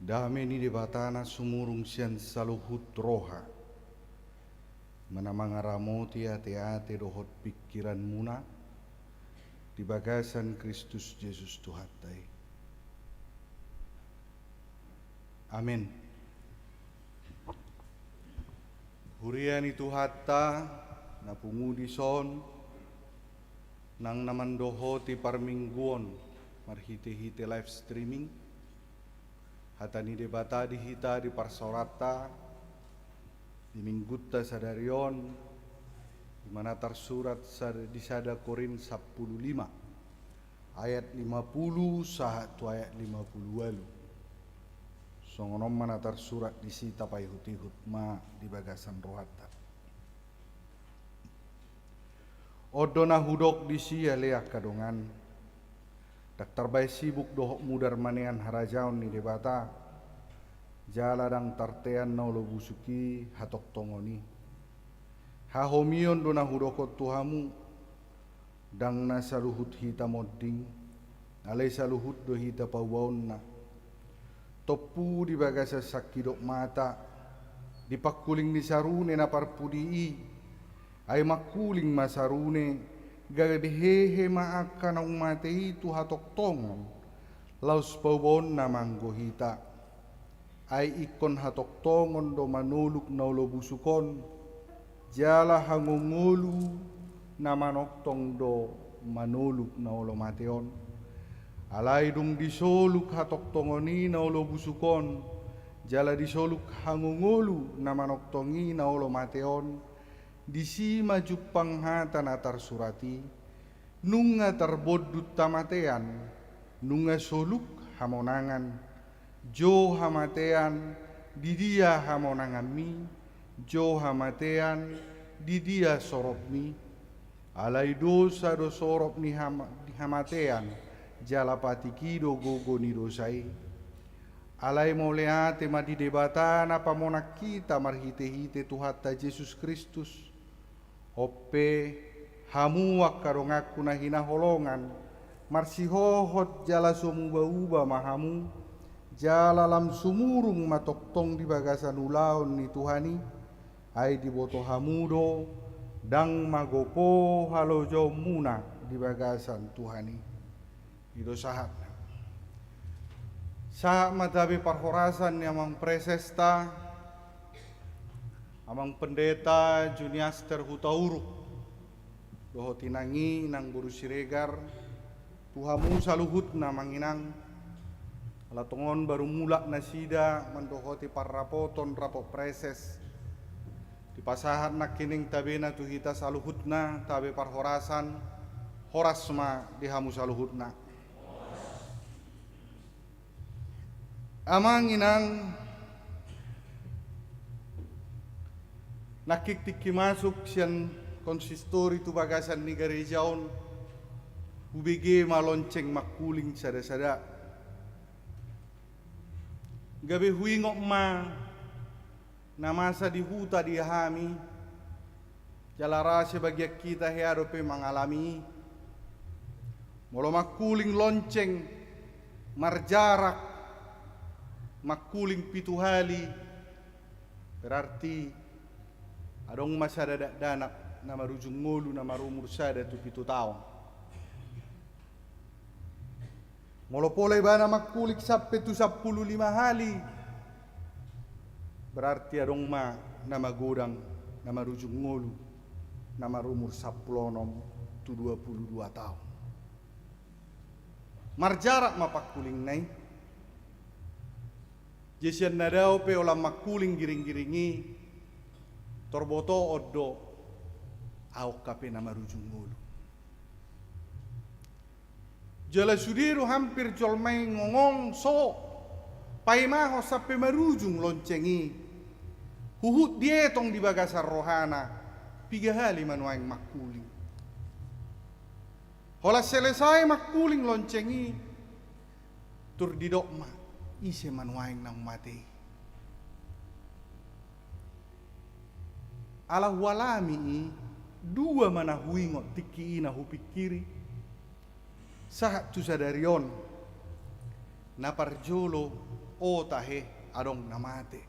Dame ni debatana sumurung sian saluhut roha. Mana mangaramoti ate-ate dohot pikiran muna di bagasan Kristus Yesus Tuhatai. Amin. Huriani Tuhatta na pungudi son nang naman dohoti parmingguon marhite-hite live streaming. Hatani debata di hita di parsorata di minggutta sadarion di mana tersurat di sada Korin 15 ayat 50 sahat tu ayat 50 songonom mana tersurat di sita payhut-hut ma di bagasan rohata odona hudok di sia leak kadongan Daktar bay sibuk dohok mudar manean harajaon ni debata jala dang tartean naulo busuki hatok tongoni hahomion dona hudokot tuhamu dang na saluhut hita modding alai saluhut do hita pawaonna topu di bagasa sakidok mata dipakuling ni sarune na parpudii ay makuling masarune gabehehe maaka na umate itu hatok tongon laus pawon na manggohita ay ikon hatok tongon do manuluk na ulobusukon jala hangungulu na manoktong do manuluk na ulomateon alay dung disoluk hatok tongoni na ulobusukon jala disoluk hangungulu na manoktongi na ulomateon disi maju panghata natar surati nunga terbodut tamatean nunga soluk hamonangan jo hamatean di dia hamonangan mi jo hamatean di dia sorop mi alai dosa do sorop ni hamatean jalapati kido gogo ni dosai alai moleate ma di debatana pamonak kita marhite-hite Tuhatta Yesus Kristus ope hamu akarongakku na hinaholongan marsihohot jala sumuba-uba mahamu jala lam sumurung matoktong di bagasan ulaon ni Tuhani ay diboto hamudo dang magopo halojo muna di bagasan Tuhani itu sahat sahat matabi parhorasan yang presesta amang pendeta Juniaster Hutauruk doho tinangi nang buru siregar tuhamu saluhut na manginang alatongon baru mulak nasida mendohoti parrapoton rapot preses di pasahan nakining tabena tuhita saluhutna tabe parhorasan horasma dihamu saluhutna amang inang nakik-tiki masuk sian konsistori tu bagasan ni gerejaon ubege malonceng makuling sada-sada gabe huingok ma namasa di huta dihami jalara sebagai kita headope mengalami molo makuling lonceng marjarak makuling pituhali berarti adong masa danak nama rujung ngolu nama rumur sada tu pitu taon molo pole bana makulik sampai tu 15 hali berarti adong ma nama godang nama rujung ngolu nama rumur saplonom tu 22 tahun marjarak mapakuling nai jesian nadao pe olam makuling giring-giringi torboto oddo au kape nama rujung ngulu jala sudiru hampir jolmai ngongong so paimaho sampai marujung loncengi huhut dietong di bagasar rohana 3 hali manuaing makuling hola selesai makuling loncengi tur didokma ise manuaing nang mati ala walami 2 mana huingot tiki ina hupikiri sahat tu sadarion na parjolo O tahe adong namate.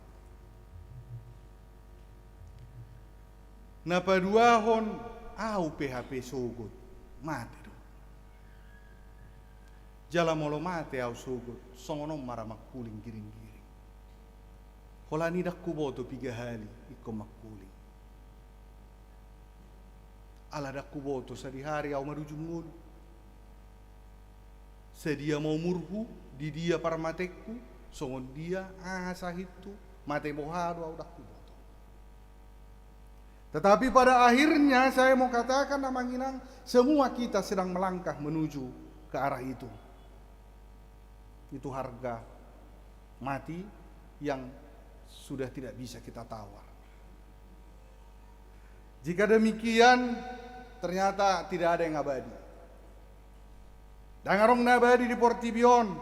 Napaduahon au PHP sugut mate do. Jala molo mate au sugut songono maramak kuling giring-giring. Holani dak kuboto 3 hali iko makuling. Ala dak kuboto sadi hari au marujung ngulu. Sedia mau murhu di dia parmatekku songon dia sahitu mate bohado au dak kuboto. Tetapi pada akhirnya saya mau katakan Manginang, semua kita sedang melangkah menuju ke arah itu. Itu harga mati yang sudah tidak bisa kita tawar. Jika demikian, ternyata tidak ada yang abadi. Dangarong nabadi di Portibion,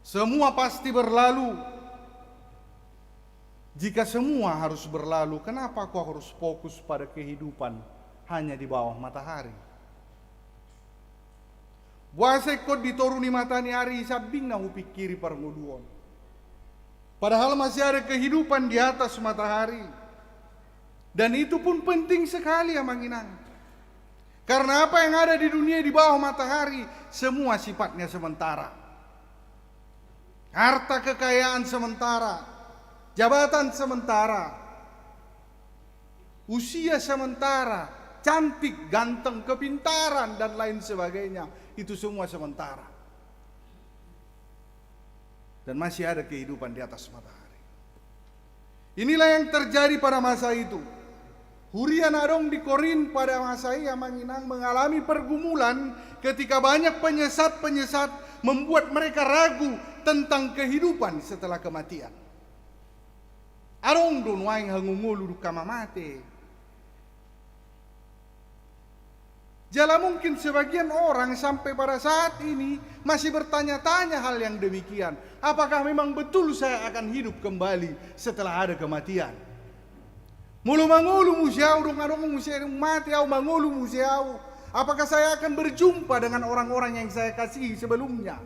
semua pasti berlalu. Jika semua harus berlalu, kenapa kau harus fokus pada kehidupan hanya di bawah matahari? Buase kau ditoruni matani hari sabing nahu pikiri parmuduon. Padahal masih ada kehidupan di atas matahari. Dan itu pun penting sekali ya Manginang. Karena apa yang ada di dunia di bawah matahari semua sifatnya sementara. Harta kekayaan sementara. Jabatan sementara, usia sementara, cantik, ganteng, kepintaran dan lain sebagainya, itu semua sementara. Dan masih ada kehidupan di atas matahari. Inilah yang terjadi pada masa itu. Hurian adong di Korin pada masa yang Manginang mengalami pergumulan ketika banyak penyesat-penyesat membuat mereka ragu tentang kehidupan setelah kematian. Arong don waing hangungulu duka mamate. Jala mungkin sebagian orang sampai pada saat ini masih bertanya-tanya hal yang demikian. Apakah memang betul saya akan hidup kembali setelah ada kematian? Mulu mangulu musiau dong arong musiau mati au mangulu musiau. Apakah saya akan berjumpa dengan orang-orang yang saya kasihi sebelumnya?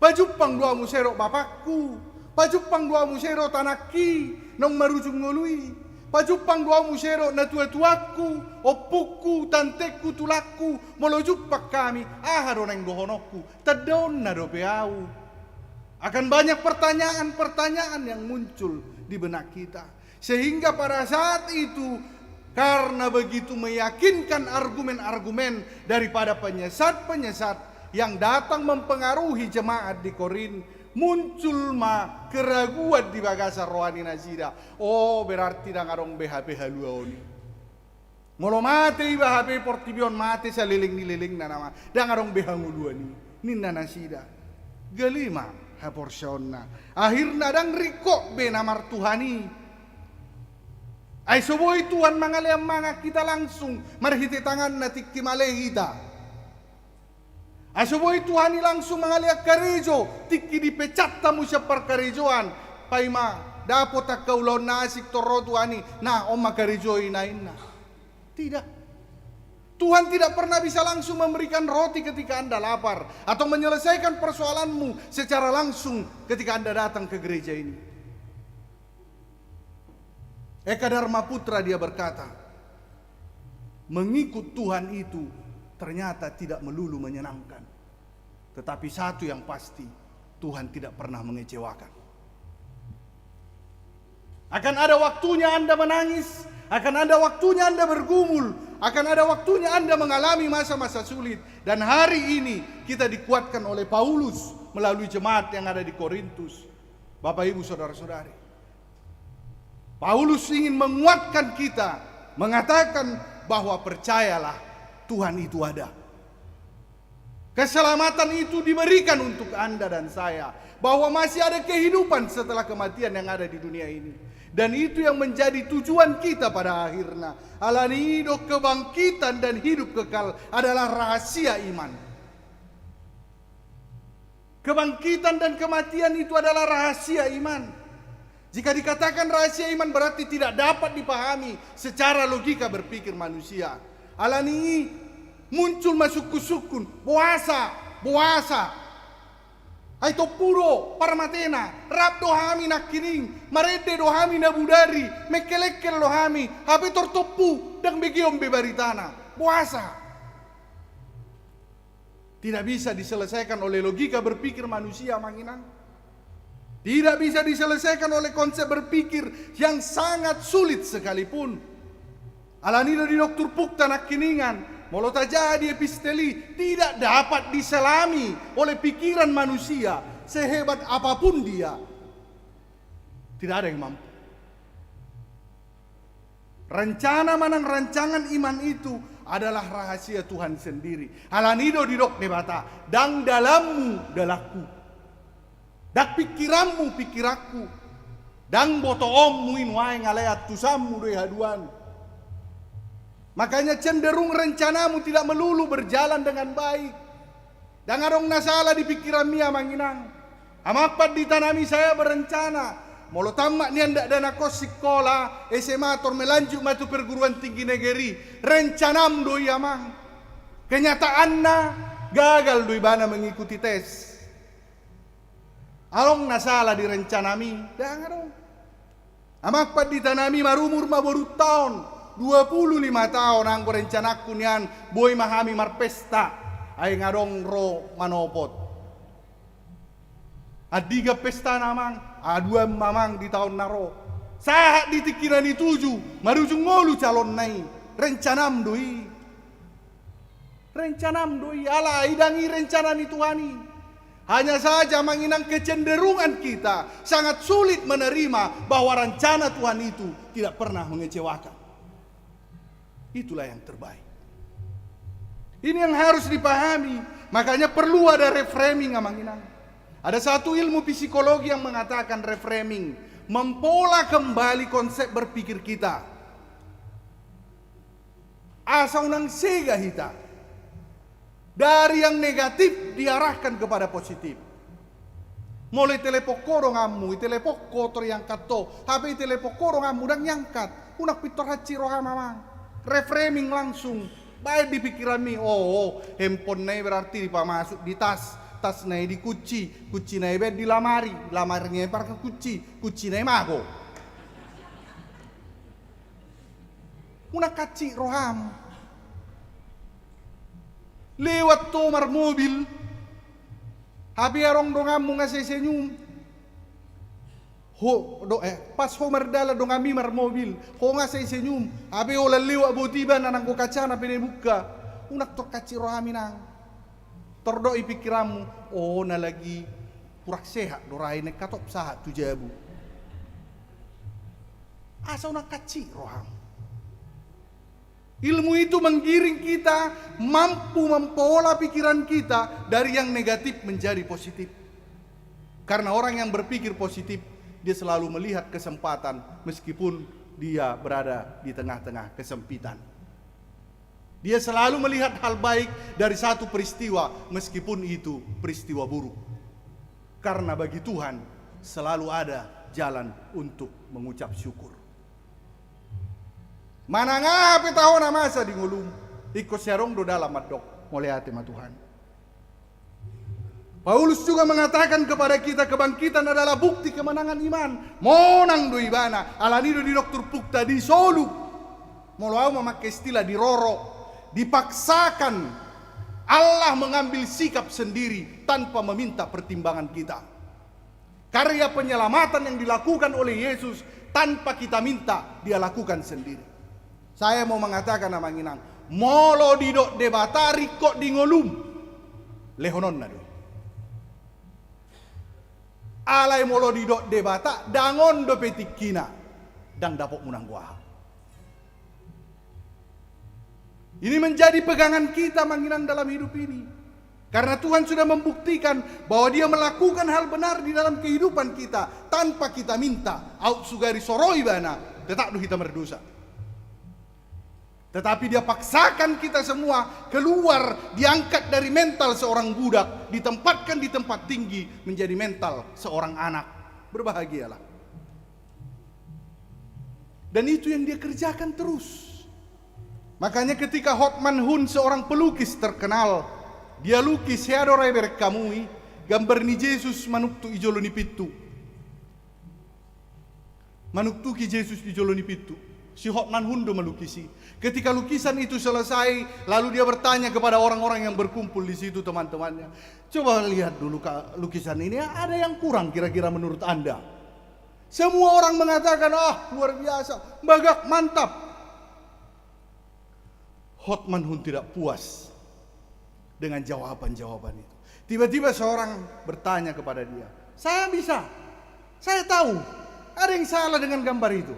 Pajupang dua muserok bapakku. Pajupang dua musero tanaki nong marujung ngului. Pajupang dua musero na tua-tuaku, opuku, tanteku, tulaku, molojupak kami, aharoneng dohonokku, tadon na dopeau. Akan banyak pertanyaan-pertanyaan yang muncul di benak kita. Sehingga pada saat itu, karena begitu meyakinkan argumen-argumen daripada penyesat-penyesat yang datang mempengaruhi jemaat di Korin, muncul keraguan di bagasa rohani Nazida. Oh, berarti dangarong BHP haluaoni. Ngolo mate BHP Portibion mate saliling-liling na nama. Dangarong behanguluani. Ninna Nazida. Gelima haporsyonna. Akhirna dang riko be namar Tuhani. Ay suboy Tuhan mangaliam mga kita langsung marhiti tangan na tikki malehita. Asuboy Tuhani langsung mengaliak karejo, tiki dipecat tamu siapa karejoan, paima dapot akaulaw nasik toro Tuhani, nah oma karejo inaina. Tidak. Tuhan tidak pernah bisa langsung memberikan roti ketika Anda lapar atau menyelesaikan persoalanmu secara langsung ketika Anda datang ke gereja ini. Eka Dharma Putra dia berkata, mengikut Tuhan itu ternyata tidak melulu menyenangkan. Tetapi satu yang pasti, Tuhan tidak pernah mengecewakan. Akan ada waktunya Anda menangis, akan ada waktunya Anda bergumul, akan ada waktunya Anda mengalami masa-masa sulit. Dan hari ini kita dikuatkan oleh Paulus melalui jemaat yang ada di Korintus. Bapak Ibu Saudara-saudari, Paulus ingin menguatkan kita, mengatakan bahwa percayalah Tuhan itu ada. Keselamatan itu diberikan untuk Anda dan saya. Bahwa masih ada kehidupan setelah kematian yang ada di dunia ini. Dan itu yang menjadi tujuan kita pada akhirnya. Alanido kebangkitan dan hidup kekal adalah rahasia iman. Kebangkitan dan kematian itu adalah rahasia iman. Jika dikatakan rahasia iman berarti tidak dapat dipahami secara logika berpikir manusia. Alani muncul masuk kusukun, puasa. Ai topuro parmatena, rap dohami nakining, marede dohami nabudari, mekelekkel dohami, hape tortopu dan begiom bebaritana. Puasa. Tidak bisa diselesaikan oleh logika berpikir manusia, manginang. Tidak bisa diselesaikan oleh konsep berpikir yang sangat sulit sekalipun. Alanido di dokter pukta nakiningan, molota jadi episteli tidak dapat diselami oleh pikiran manusia sehebat apapun dia. Tidak ada yang mampu. Rencana manang rancangan iman itu adalah rahasia Tuhan sendiri. Alanido di dok debata, dang dalammu dalaku, dak pikiranmu pikirakku, dang botoommu inwae ngaleat tusammu doi haduan. Makanya cenderung rencanamu tidak melulu berjalan dengan baik. Dan adong nasalah di pikiran mia manginang. Amapat ditanami saya berencana. Molo tamak ni anda dana kos sekolah SMA tor melanjut matu perguruan tinggi negeri. Rencanam doi amang. Kenyataanna gagal doi bana mengikuti tes. Along nasalah di rencanami. Dan adong. Amapat ditanami marumur maboru tahun. 25 tahun angko rencanaku nian boy mahami marpesta ay ngadong ro manopot. Adiga pesta namang, adua mamang di tahun naro. Saat ditikiran dituju, marujung ngolu calon nai. Rencanam doi. Rencanam doi ala idangi rencana ni Tuhani. Hanya saja menginang kecenderungan kita sangat sulit menerima bahwa rencana Tuhan itu tidak pernah mengecewakan. Itulah yang terbaik. Ini yang harus dipahami. Makanya perlu ada reframing amanginang. Ada satu ilmu psikologi yang mengatakan reframing, mempola kembali konsep berpikir kita. Asal nang sega hita. Dari yang negatif diarahkan kepada positif. Mulai telepokoro ngamu, telepokoro yang kato, HP telepokoro ngamu dan nyangkat. Unak pitor haci roha mamang. Reframing langsung. Baik di pikiran mi, handphone nai berarti dipamasuk di tas nai di kuci nai bed di lamari nai parkir kuci nai mago. Una kaci roham. Lewat tomar mobil, habi arong dongamu ngasih senyum. Pas homer dala dong kami mar mobil, ho nga say senyum, abe ola liwa botiban anang ko kacana pinebuka, unak tor kaci rohami nang, tordo ipikiramu, na lagi purak sehat, dorai nek katop sahat tujabu, asa unak kaci roham. Ilmu itu menggiring kita, mampu mempola pikiran kita dari yang negatif menjadi positif. Karena orang yang berpikir positif, dia selalu melihat kesempatan meskipun dia berada di tengah-tengah kesempitan. Dia selalu melihat hal baik dari satu peristiwa meskipun itu peristiwa buruk. Karena bagi Tuhan selalu ada jalan untuk mengucap syukur. Mana ngape tahun masa di ngulum ikut serong do dalam madok mulai hati ma Tuhan. Paulus juga mengatakan kepada kita kebangkitan adalah bukti kemenangan iman. Monang do ibana, alanido di dokter pukta di solu. Moloau memakai istilah diroro, dipaksakan Allah mengambil sikap sendiri tanpa meminta pertimbangan kita. Karya penyelamatan yang dilakukan oleh Yesus tanpa kita minta dia lakukan sendiri. Saya mau mengatakan nama nginang, molo di dok debatari kok di ngolum, lehonon nado. Alai molo di dok debata dangon do petikina dang dapok munang gua. Ini menjadi pegangan kita manginang dalam hidup ini. Karena Tuhan sudah membuktikan bahwa dia melakukan hal benar di dalam kehidupan kita tanpa kita minta. Out sugari soroi bana, tetap kita berdosa. Tetapi dia paksakan kita semua keluar, diangkat dari mental seorang budak, ditempatkan di tempat tinggi menjadi mental seorang anak. Berbahagialah. Dan itu yang dia kerjakan terus. Makanya ketika Hotman Hun, seorang pelukis terkenal, dia lukis Theodore Berkamui, gambar ni Yesus manuk tu ijolo ni pitu. Manuk tu ki Yesus ijolo ni pitu. Si Hotman Hundo melukisi. Ketika lukisan itu selesai, lalu dia bertanya kepada orang-orang yang berkumpul di situ, teman-temannya. Coba lihat dulu lukisan ini, ada yang kurang kira-kira menurut Anda? Semua orang mengatakan, luar biasa, bagak, mantap. Hotman Hun tidak puas dengan jawaban-jawaban itu. Tiba-tiba seorang bertanya kepada dia, saya tahu, ada yang salah dengan gambar itu.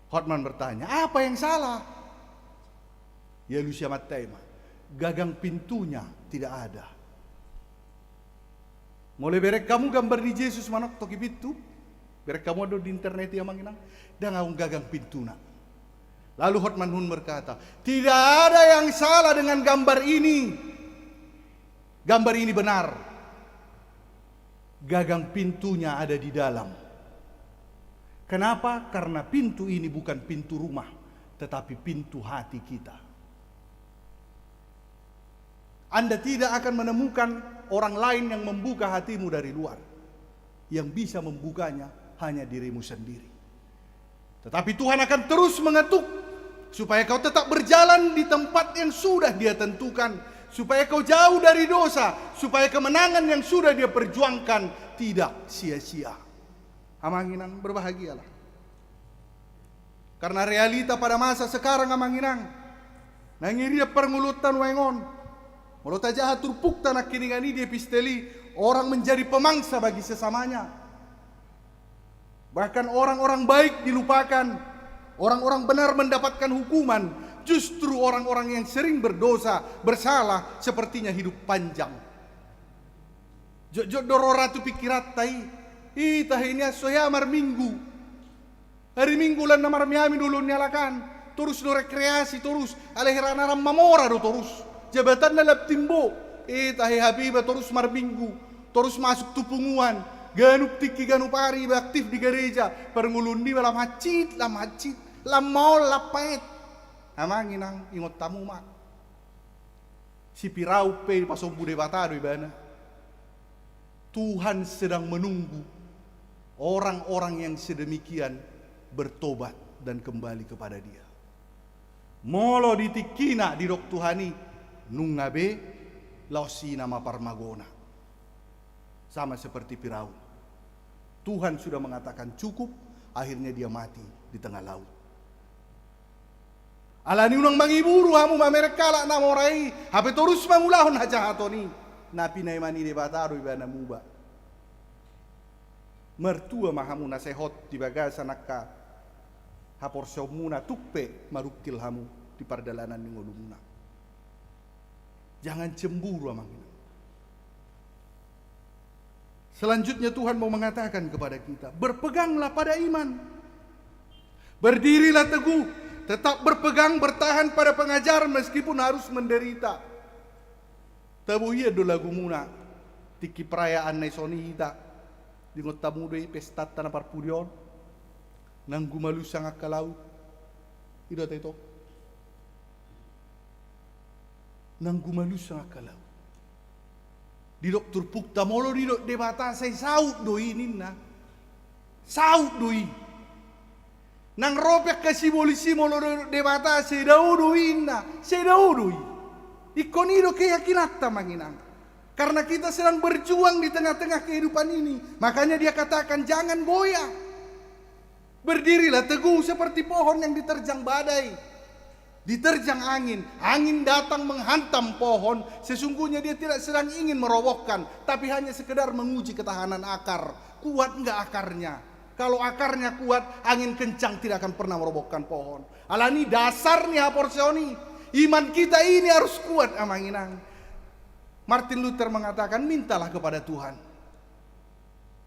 Hotman bertanya, apa yang salah? Ya Lucia Matema, gagang pintunya tidak ada. Mulai berek kamu gambar di Yesus manok toki pintu, berek kamu ada di internet yang manginang, dan aku gagang pintu nak. Lalu Hotman Hun berkata, tidak ada yang salah dengan gambar ini. Gambar ini benar. Gagang pintunya ada di dalam. Kenapa? Karena pintu ini bukan pintu rumah, tetapi pintu hati kita. Anda tidak akan menemukan orang lain yang membuka hatimu dari luar. Yang bisa membukanya hanya dirimu sendiri. Tetapi Tuhan akan terus mengetuk supaya kau tetap berjalan di tempat yang sudah Dia tentukan, supaya kau jauh dari dosa, supaya kemenangan yang sudah Dia perjuangkan tidak sia-sia. Amanginang, berbahagialah. Karena realita pada masa sekarang amanginang, nangiria perngulutan wengon, mulut aja turpuk tanah kiningani di episteli, orang menjadi pemangsa bagi sesamanya. Bahkan orang-orang baik dilupakan, orang-orang benar mendapatkan hukuman, justru orang-orang yang sering berdosa, bersalah, sepertinya hidup panjang. Jok dororatu pikirat tai, tahinya soya minggu. Hari Minggu lan namar miami dulu nyalakan. Terus do rekreasi terus. Alehirana ram mamora do terus. Jabatan lalap timbo. Tahi Habibah terus Minggu. Terus masuk tupunguan. Ganup tiki ganup hari aktif di gereja. Perngulundi lam hacit. Lam maul lapait. Amanginang ingot tamu mak. Si pirau pe pasombu de batado ibana. Tuhan sedang menunggu orang-orang yang sedemikian bertobat dan kembali kepada Dia. Molo ditikina di dok Tuhani nungabe lausi nama parmagona. Sama seperti Firaun. Tuhan sudah mengatakan cukup, akhirnya dia mati di tengah laut. Alani unang mangiburu hamu mamerekala namorai, hape terus mangulahon hajahatoni. Napi naimani de bataro ibana muba. Mertua mahamu nasehot di bagasa nakka hapor muna tukpe maruktil hamu di pardalanan ni ngolumuna. Jangan cemburu amangina. Selanjutnya Tuhan mau mengatakan kepada kita, berpeganglah pada iman. Berdirilah teguh, tetap berpegang bertahan pada pengajaran meskipun harus menderita. Tabuhia do lagu muna tiki perayaan nesoni hita. Di ngota muda pesta tanah parpurion nanggu malu sangat kalau itu itu nanggu malu sangat kalau di dokter pukta molo di dok debata saya saut doi ninna saut doi nang ropek kasih polisi molo debata saya doi ikonido keyakinan tamanginang. Karena kita sedang berjuang di tengah-tengah kehidupan ini. Makanya dia katakan jangan goyah. Berdirilah teguh seperti pohon yang diterjang badai. Diterjang angin. Angin datang menghantam pohon. Sesungguhnya dia tidak sedang ingin merobohkan. Tapi hanya sekedar menguji ketahanan akar. Kuat enggak akarnya? Kalau akarnya kuat, angin kencang tidak akan pernah merobohkan pohon. Alani dasarnya porsioni. Iman kita ini harus kuat amanginang. Martin Luther mengatakan, mintalah kepada Tuhan.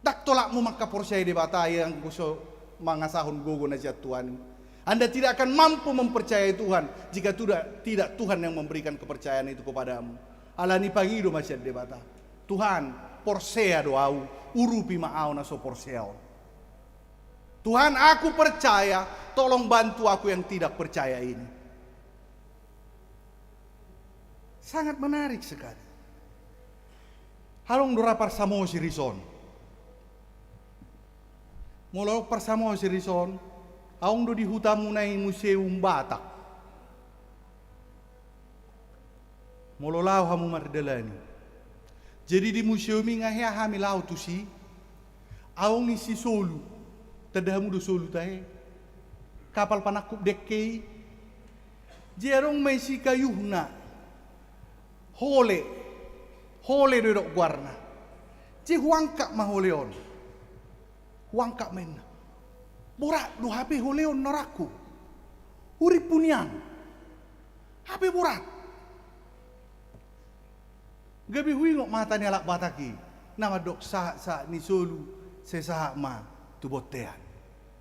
Tak tolakmu maka percaya di bataya yang kuso mangasahun gogo najat Tuhan. Anda tidak akan mampu mempercayai Tuhan jika tidak Tuhan yang memberikan kepercayaan itu kepadamu. Alani pangido masih di bata. Tuhan, porsea doau, urupi maau naso porseao. Tuhan, aku percaya, tolong bantu aku yang tidak percaya ini. Sangat menarik sekali. Halong dora parsamo si Rison. Molo parsamo si Rison, aong do di hutamu nai museum Batak. Molo lau hamu mardalani. Jadi di museum ngahe hami lau tu si, aong isi solu, tadahamu do solu tahe. Kapal panakup dekkei, jerong mai si kayuhna, hole dodok guarna. Ci huangka maholeon. Huangka men. Borat do HP holeon naraku. Urip puniang. HP borat. Gabi huingok mata ni alak bataki. Nama dok sa ni solu sesaha ma tu botean.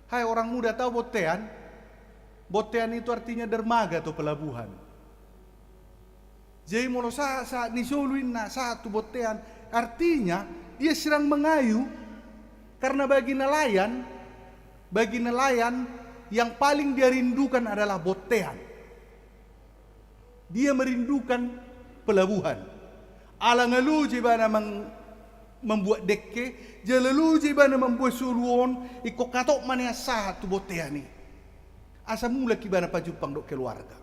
Hai orang muda tahu botean? Botean itu artinya dermaga atau pelabuhan. Jadi molo saat nisoluin na satu botean, artinya dia sedang mengayu karena bagi nelayan yang paling dia rindukan adalah botean. Dia merindukan pelabuhan. Alangalu jibana membuat dekke, jalalu jibana membuat suluon, iko katok mana satu botean ni. Asa mula kibana pajupang dok keluarga.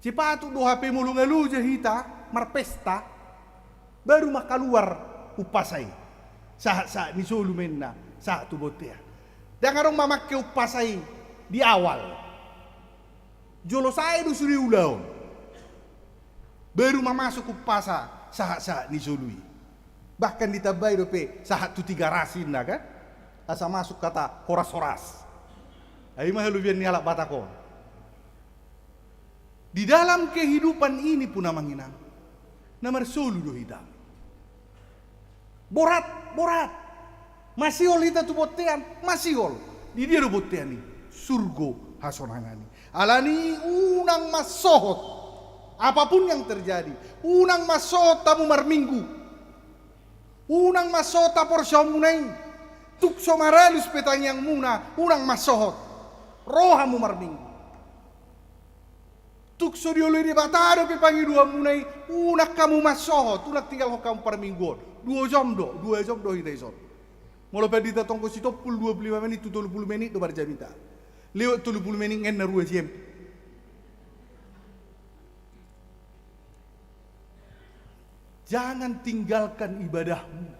Cipatu do HP mulungalu jahita marpesta baru makaluar upasai saat ni solu menna saat tu botea dan karong mamakke upasai di awal jolo saya do suri ulau baru mamasuk upasa saat ni solui bahkan ditabai dope saat tu 3 rasin na kan asa masuk kata horas-horas ai mah lubian ni alak batakon. Di dalam kehidupan ini pun namanginang namar solu do hitam. Borat. Masiol hita tu botean, masiol. Di dia do botean ni surgo hasonangani. Alani unang masohot. Apapun yang terjadi, unang masohot tamu marminggu. Unang masohot tapor syamunai. Tuk somaralus petang yang muna, unang masohot. Rohamu marminggu. Tuk sodiolo di batado pe pangi 2 munai unak kamu masohot unak tinggal ho kamu per minggu 2 jam do hita ison molo pedita tongko si topul 25 menit 30 menit do barjamita lewat 30 menit ngen na rua siem jangan tinggalkan ibadahmu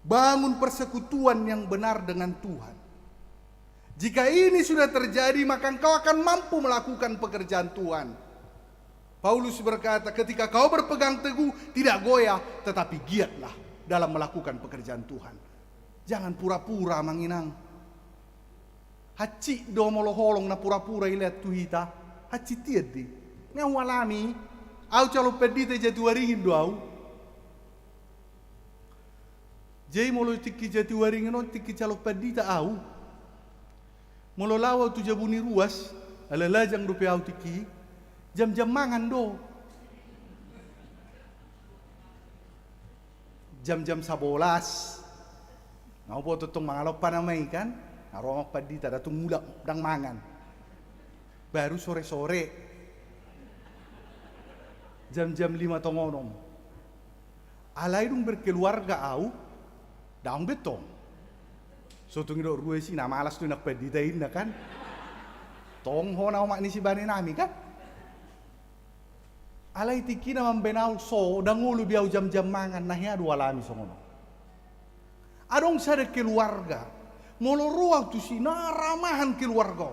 bangun persekutuan yang benar dengan Tuhan. Jika ini sudah terjadi, maka engkau akan mampu melakukan pekerjaan Tuhan. Paulus berkata, ketika kau berpegang teguh, tidak goyah, tetapi giatlah dalam melakukan pekerjaan Tuhan. Jangan pura-pura manginang. Haci do moloholong na pura-pura ilet tuhita. Haci tiadi. Nga walami, au calo pedite jati waringin do au. Jai molo tiki jati waringin on tiki calo pedita au. Molo lawa tu jabuni ruas, ala lajang do pe au tiki, jam-jam mangan do. Jam-jam 11. Ngau po totong mangalop panamay kan? Aromak padita datung mulak dang mangan. Baru sore-sore. Jam-jam 5 tongonom. Alay dong berkeluarga au, daang betong. So tung do ruwe si na malas tu nak peditain na kan. Tong ho na umak ni si bani nami kan. Alay tiki na mambenau so dangulu biau jam-jam mangan nahya dua lami songono. Adong sada keluarga molo ruang tu si na ramahan keluarga.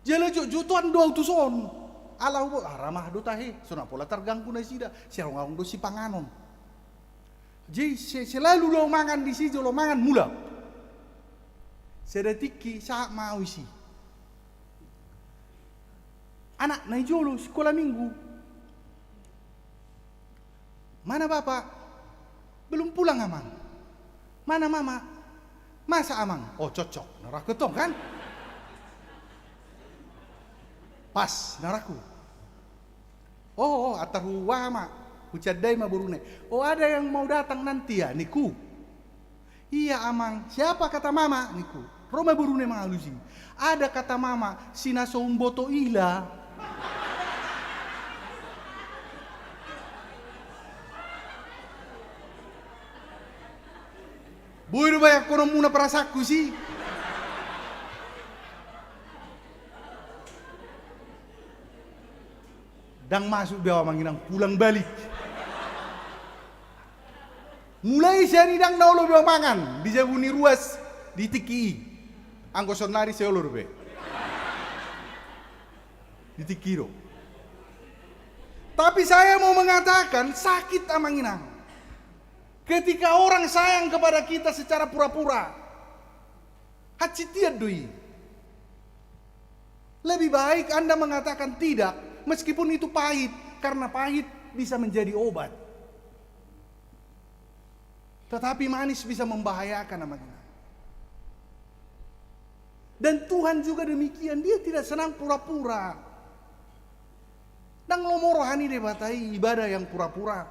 Jele jutuan do tu son. Ala bo ramah do tahe sona pola terganggu na sida siang ngong do si panganon. Jadi selalu lo mangan di si lo mangan mula. Sedetiki saat mau isi. Anak naik jolo sekolah minggu. Mana bapak? Belum pulang amang. Mana mama? Masa amang? Oh cocok, narak ketong kan? Pas, naraku. Oh ataru wama, ucadai ma burune. Oh ada yang mau datang nanti ya, niku. Iya amang, siapa kata mama? Niku. Roma burune mangalusi. Ada kata mama, sinaso umboto ila. Boy do banyak kono muna perasaku sih. Dan masuk bawa manginang pulang balik. Mulai siani dang naulo bawa mangan di jabuni ruas di tiki. Angko sonari seolor be. Di tiki do. Tapi saya mau mengatakan sakit amanginang. Ketika orang sayang kepada kita secara pura-pura. Hacitiad doi. Lebih baik Anda mengatakan tidak. Meskipun itu pahit, karena pahit bisa menjadi obat. Tetapi manis bisa membahayakan namanya. Dan Tuhan juga demikian, dia tidak senang pura-pura. Dan lomo rohani debatai ibadah yang pura-pura.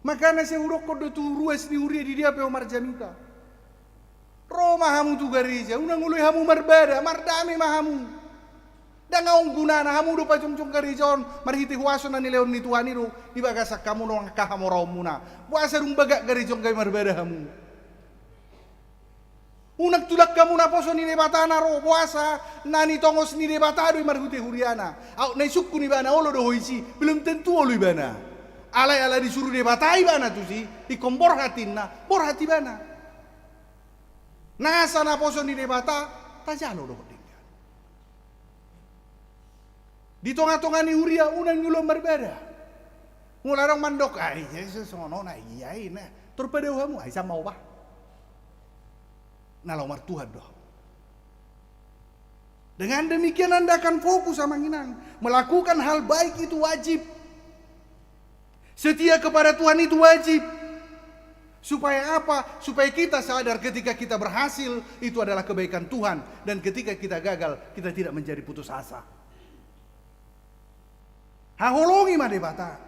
Makanya saya urok kodo tu ruas ni uria di dia pe Omar Janita. Roma hamu tu gereja, unang ului hamu marbada, mardame mahamu. Dan ngaung gunana hamu do pacung-cung gereja marhiti huaso na nileon ni Tuhan itu di bagasak kamu no kahamu raw muna. Puasa dong bagak gereja kay marbada hamu. Unak tulak kamu na poso ni debata na ro puasa nani tongos ni debata do marhuti huriana. Au na isukku ni bana olo do hoisi belum tentu olo ibana. Alay-alay disuruh debatai bana tu si ikombor hatinna bor hati bana. Nasa na poso ni debata tajalo do. Di tengah-tengah ni huria unang nyulom berbeda. Ngularang mandok ay sono na iyai na. Torpedo kamu ay sama ba? Nalomar Tuhan doh. Dengan demikian Anda akan fokus sama nginang. Melakukan hal baik itu wajib. Setia kepada Tuhan itu wajib. Supaya apa? Supaya kita sadar ketika kita berhasil itu adalah kebaikan Tuhan. Dan ketika kita gagal kita tidak menjadi putus asa. Haholongi madebata.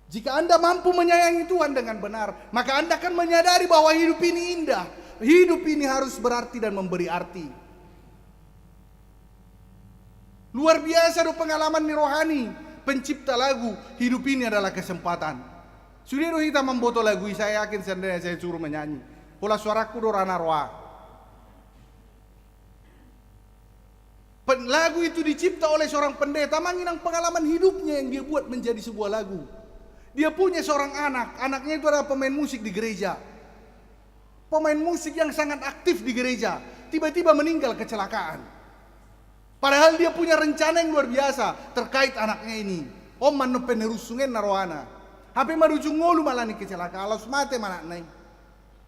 Jika Anda mampu menyayangi Tuhan dengan benar, maka Anda akan menyadari bahwa hidup ini indah. Hidup ini harus berarti dan memberi arti. Luar biasa do pengalaman ni rohani. Pencipta lagu, hidup ini adalah kesempatan. Sudah kita memboto lagu, saya yakin sendiri saya suruh menyanyi. Pola suaraku do rana roa. Lagu itu dicipta oleh seorang pendeta, manginang pengalaman hidupnya yang dia buat menjadi sebuah lagu. Dia punya seorang anak, anaknya itu adalah pemain musik di gereja. Pemain musik yang sangat aktif di gereja, tiba-tiba meninggal kecelakaan. Padahal dia punya rencana yang luar biasa terkait anaknya ini. Om manu penerusungen naroana. Hape marujung ngolu malani kecelakaan, alas mate manaknai.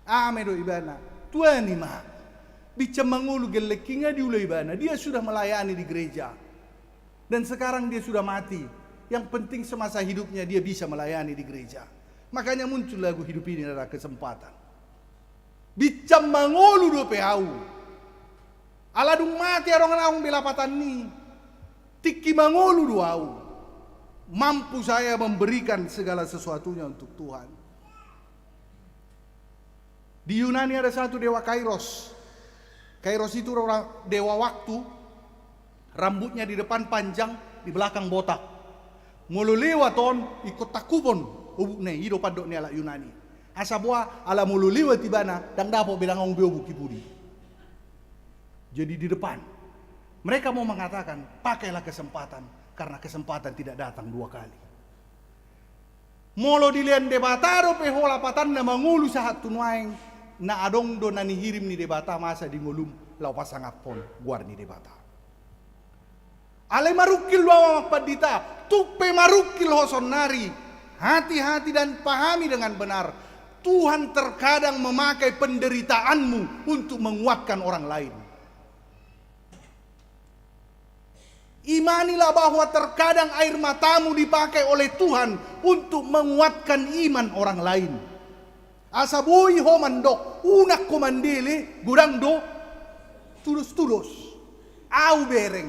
Amedo ibana, Tuhan ima. Bica mangulu gelekinga di ulai bana. Dia sudah melayani di gereja. Dan sekarang dia sudah mati. Yang penting semasa hidupnya dia bisa melayani di gereja. Makanya muncul lagu hidup ini adalah kesempatan. Bica mangulu do pehau. Aladung mati arongan belapatan ni. Tiki mangulu do au. Mampu saya memberikan segala sesuatunya untuk Tuhan. Di Yunani ada satu dewa Kairos. Kairos itu orang dewa waktu, rambutnya di depan panjang, di belakang botak. Mulu lewat ton ikut takupon, ubuk ne hidup padok ni ala Yunani. Asabwa ala mulu lewat di bana, dan dapo bilang ong beobuk kipuri. Jadi di depan, mereka mau mengatakan pakailah kesempatan, karena kesempatan tidak datang dua kali. Molo dilian debataro pehola patan na mangulu sahat tunuaing. Na adong do nani hirim ni debata masa di ngolum lau pasangap pon guar ni debata. Ale marukil bawa makpadita, tupe marukil hoson nari. Hati-hati dan pahami dengan benar. Tuhan terkadang memakai penderitaanmu untuk menguatkan orang lain. Imanilah bahwa terkadang air matamu dipakai oleh Tuhan untuk menguatkan iman orang lain. Asaboy ho mandok, unak ko mandili, gurang do, tulus-tulus, au bereng,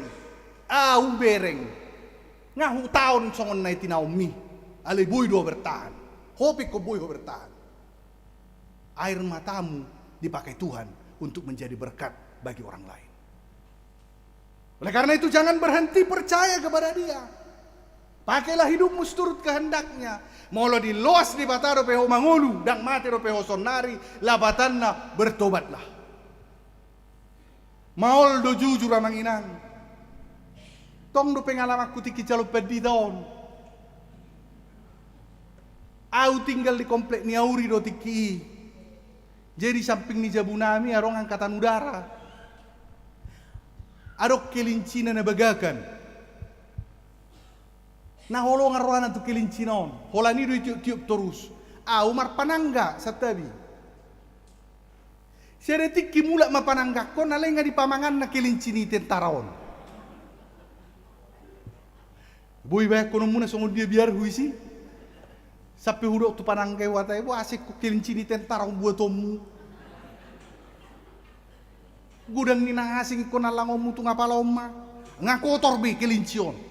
ngahu taon songon na itinaumi, ale boy do bertahan, hopi ko boy ho bertahan. Air matamu dipakai Tuhan untuk menjadi berkat bagi orang lain. Oleh karena itu jangan berhenti percaya kepada Dia. Pakailah hidupmu seturut kehendaknya. Molo di loas di bataro peho mangulu dang mati ro peho sonari labatanna bertobatlah. Maol do jujur amang inang. Tong do pengalaman aku tiki calo pedi tahun. Au tinggal di komplek ni auri do tiki. Jadi samping ni Jabunami arong angkatan udara. Adok kelincina na bagakan. Nah holong arwana tu kelincinon. Holani do tiup-tiup terus. Umar panangga satabi. Seretik kimula mapanangga ko nalenga di pamangan na kelincini tentaraon. Boy bayak kono muna songon dia biar huisi. Sampai hudok tu panangga watai bo asik ko kelincini tentaraon buat tomu. Gudang ni nang asing ko nalango mu tu ngapala omma. Ngakotor be kelincion.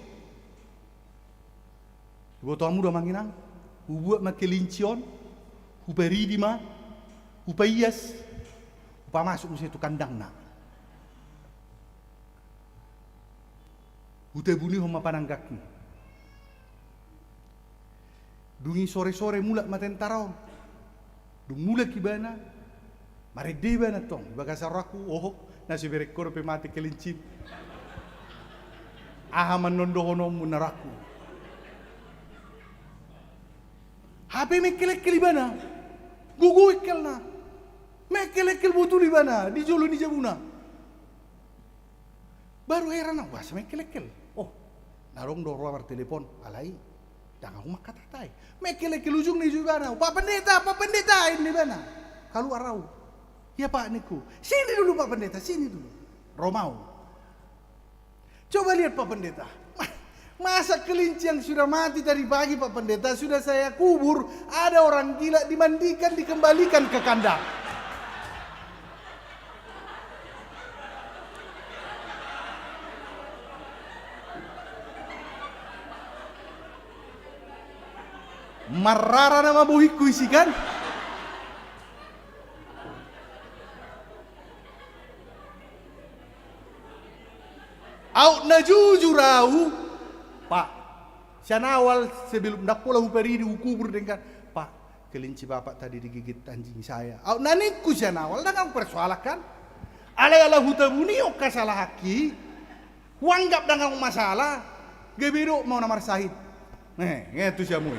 Buat tamu do manginang. Ubuat ma kelincion. Upari di ma. Upaias. Upa masuk musim tu kandang na. Ute buni homa pananggakni. Dungi sore-sore mulak matentaraon. Dung mulak ibana. Marede bana tong. Bagasar aku. Nasi berekor pe mati kelincin. Ahaman nondohono munaraku. HP mekelekkel ibana. Gugu ikel na. Mekelekkel butuh ibana. Di jolo di Jabuna. Baru heran aku. Wah mekelekkel. Narong do ruang telepon. Alai. Jangan aku makatatai. Mekelekkel ujung ni ibana. Pak pendeta ini ibana. Kalau arau. Ya Pak Niku. Sini dulu Pak Pendeta. Sini dulu. Romau. Coba lihat Pak Pendeta. Masa kelinci yang sudah mati tadi pagi Pak Pendeta sudah saya kubur, ada orang gila dimandikan dikembalikan ke kandang. Marara nama bohiku isi kan? Out na jujur au. Pak, sian awal sebelum dapola hupari dikubur dengan Pak, kelinci bapak tadi digigit anjing saya. Out naniku sian awal dengan persoalakan. Ala hutabuni oka salah haki. Wanggap dengan masalah. Gebiro mau namar sahid. Itu siamu.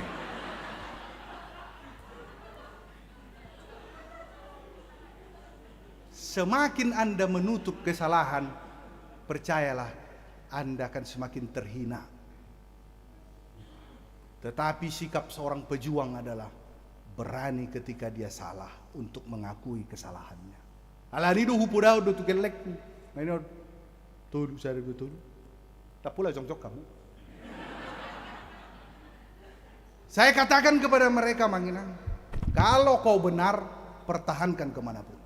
Semakin Anda menutup kesalahan, percayalah Anda akan semakin terhina. Tetapi sikap seorang pejuang adalah berani ketika dia salah untuk mengakui kesalahannya. Alani do hupudau do tukelekku. Mainor tuh saya betul. Tak pula jongcok kamu. Saya katakan kepada mereka Manginang, kalau kau benar pertahankan kemanapun.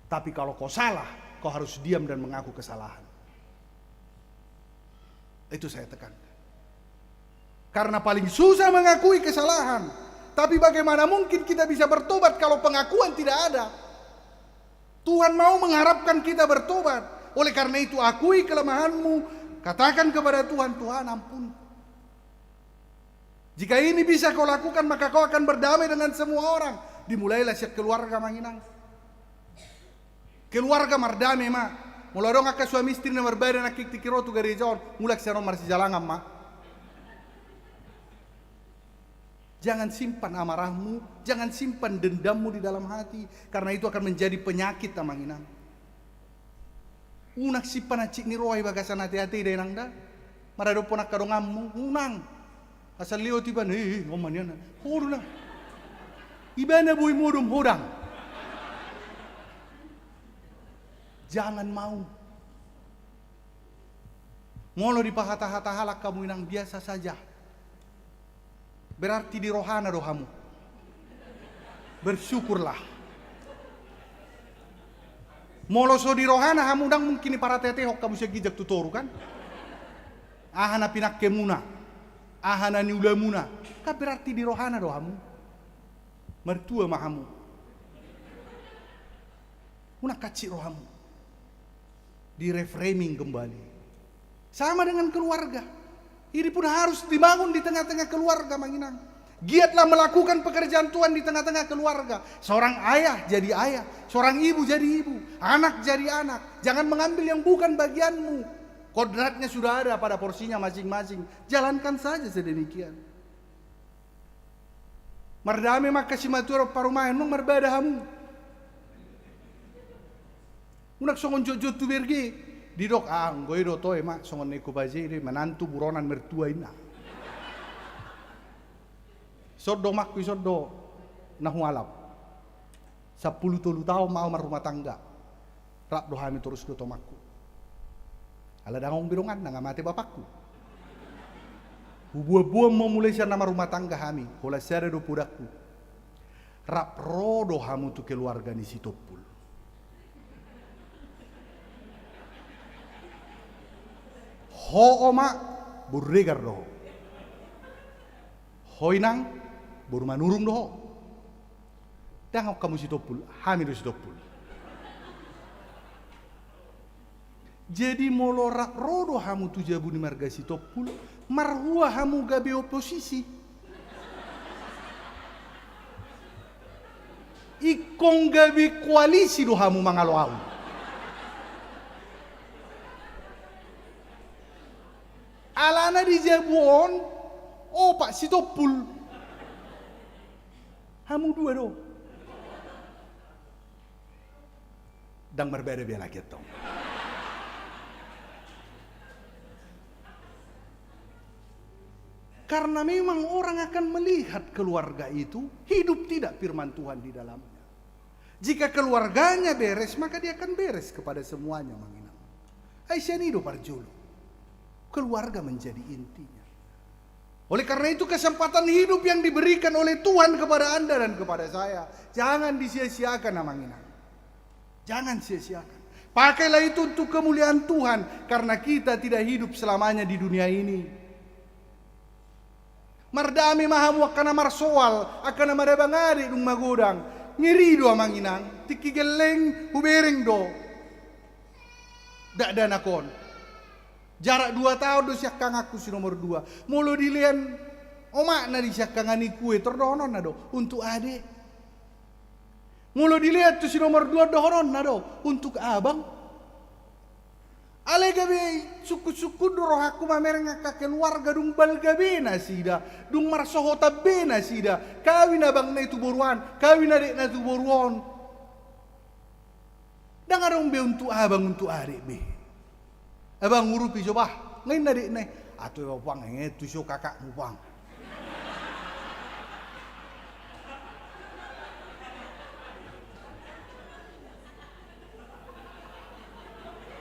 Tapi kalau kau salah, kau harus diam dan mengaku kesalahan. Itu saya tekankan. Karena paling susah mengakui kesalahan. Tapi bagaimana mungkin kita bisa bertobat kalau pengakuan tidak ada? Tuhan mau mengharapkan kita bertobat. Oleh karena itu akui kelemahanmu. Katakan kepada Tuhan, Tuhan ampun. Jika ini bisa kau lakukan maka kau akan berdamai dengan semua orang. Dimulailah sejak keluarga Manginang. Keluarga mardame mak. Mulai dong akak suami istri na berbeda na kik tikiro tu gerejaon. Mulai kesana marsi jalangan mak. Jangan simpan amarahmu, jangan simpan dendammu di dalam hati, karena itu akan menjadi penyakit Manginang. Unak simpan acik ni roai bagasan hati-hati deh nang dah. Marado ponak kadongammu, unang. Asal liot iban, ngoman yan. Hodong. Ibana boy modum hodang. Jangan mau. Ngolo di pahata-hata halak kamu inang biasa saja. Berarti di rohana dohamu. Bersyukurlah. Moloso di rohana hamu dang mungkin ni para tetehok kamu segijak tutoru kan? Ahana pinak kemuna. Ahana niulamuna. Ka berarti di rohana dohamu. Mertua mahamu. Una kacik rohamu. Di reframing kembali. Sama dengan keluarga. Ini pun harus dibangun di tengah-tengah keluarga, Manginang. Giatlah melakukan pekerjaan Tuhan di tengah-tengah keluarga. Seorang ayah jadi ayah, seorang ibu jadi ibu, anak jadi anak. Jangan mengambil yang bukan bagianmu. Kodratnya sudah ada pada porsinya masing-masing. Jalankan saja sedemikian. Mardame makasih maturo parumahan nung marbada hamu. Unak songon jojo tu berge didok anggoy do to emak songon neko baje de menantu buronan mertua ina. Sodo makku sodo nahualap. 10 tahun mau rumah tangga. Rak dohami terus do tomakku. Ala dangong birongan nang mati bapakku. Buah-buah mau mulai siya nama rumah tangga kami. Kola siya do pudakku. Rap rodo hamu tu keluarga ni si Topul. Ho oma burregar doho. Hoinang burmanurung doho. Dangok kamu si Topul, kami do si Topul. Jadi molorak rodo hamu tu jabu ni marga si Topul, marhua hamu gabe oposisi. Ikong gabe koalisi do hamu mangaloau. Alana di jabuon, oh Pak si Topul. Hamu dua do. Dang berbeda-beda lagi tong. Karena memang orang akan melihat keluarga itu hidup tidak firman Tuhan di dalamnya. Jika keluarganya beres, maka dia akan beres kepada semuanya, Manginang. Aisyah nido parjolo. Keluarga menjadi intinya. Oleh karena itu kesempatan hidup yang diberikan oleh Tuhan kepada Anda dan kepada saya, jangan disia-siakan, Manginang. Jangan sia-siakan. Pakailah itu untuk kemuliaan Tuhan, karena kita tidak hidup selamanya di dunia ini. Mardami mahamu akana marsoal, akana marabangari dung magudang. Ngiri do Manginang, tiki geleng hubereng do. Dak danakon. Jarak 2 tahun do siak kang aku si nomor 2. Mulu dilian omak na di siak kang ani kue terdonon na do untuk adik. Mulu dilihat tu si nomor 2 dohoron na do untuk abang. Ale gabe suku-suku doroh aku mamereng ka keluarga dung bal gabe na sida, dung marsohota be na sida. Kawin abang na itu boruan, kawin adik na itu boruan. Dangarong be untuk abang untuk adik be. Abang ngurupi coba, ngain adik na. Atu ya bang, itu so kakakmu bang.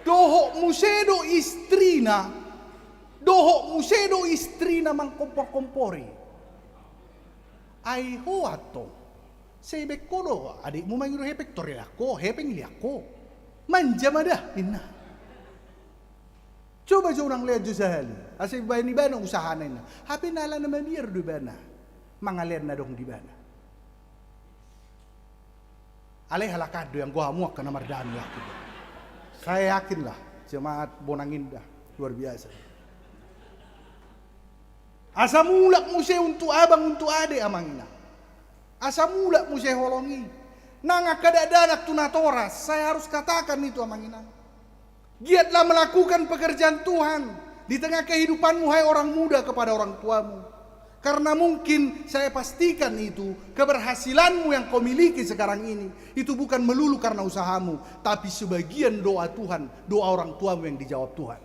Dohok musedo istrina mangkompor-kompori. Ai hoato. Sebek kodo adikmu mangiru hepek toriako, hepeng liako. Manja madah inna. Coba orang lihat jusahali. Asal bani bana usahanan na. Hapi nala na mamir do bana. Mangalian na dong di bana. Alay halakado yang gua muak kana mardani aku. Saya yakinlah jemaat Bonang Indah luar biasa. Asa mulak muse untuk abang untuk adik amangina. Asa mulak muse holongi. Nang kadadanak tunatoras, saya harus katakan itu amangina. Giatlah melakukan pekerjaan Tuhan di tengah kehidupanmu hai orang muda kepada orang tuamu. Karena mungkin saya pastikan itu keberhasilanmu yang kau miliki sekarang ini itu bukan melulu karena usahamu, tapi sebagian doa Tuhan, doa orang tuamu yang dijawab Tuhan.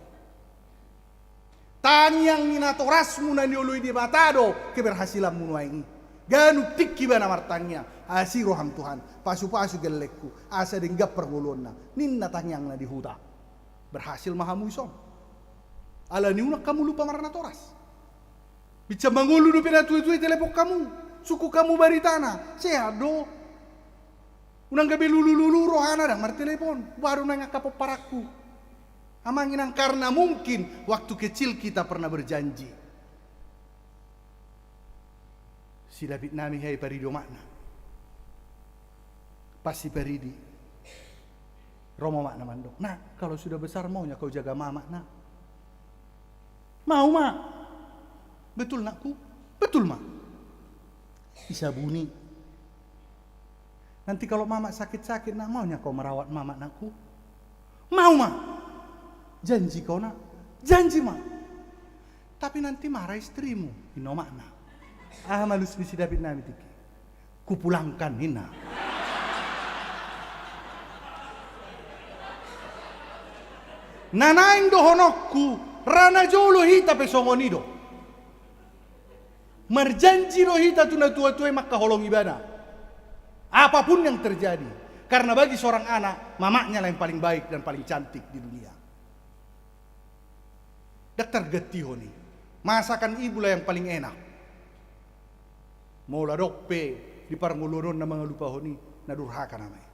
Tanyang minatorasmu na niului di batado keberhasilanmu nuaingi. Ganu tikki bana martanya asiroham Tuhan, pasu-pasu gelekku, asa denggap pergolonna, ninna tanyang na di huta. Berhasil mahamu isom. Ala niunak kamu lupa marana toras. Bica mangulu do pena tuai-tuai telepok kamu. Suku kamu baritana. Sehat do. Unang gabe lulu-lulu rohana dang mar telepon. Baru nang kapok parakku. Amanginang karena mungkin waktu kecil kita pernah berjanji. Si David nami hai parido makna. Pasti paridi. Romo makna mandok. Nah, kalau sudah besar maunya kau jaga mama, nak. Mau mak. Betul nakku? Betul mak. Isabuni. Nanti kalau mama sakit-sakit nak maunya kau merawat mama nakku? Mau mak. Janji kau nak. Janji mak. Tapi nanti marah istrimu. Ino makna. Malus bisi David nami tiki. Kupulangkan hina. Nanaing dohonokku rana jolo hita pesongonido. Merjanji roh hita tuna tua-tua maka holong ibadah. Apapun yang terjadi. Karena bagi seorang anak, mamanya lah yang paling baik dan paling cantik di dunia. Dokter getiho nih. Masakan ibu lah yang paling enak. Mau ladokpe di parngulurun na mga lupa honi na durhaka namanya.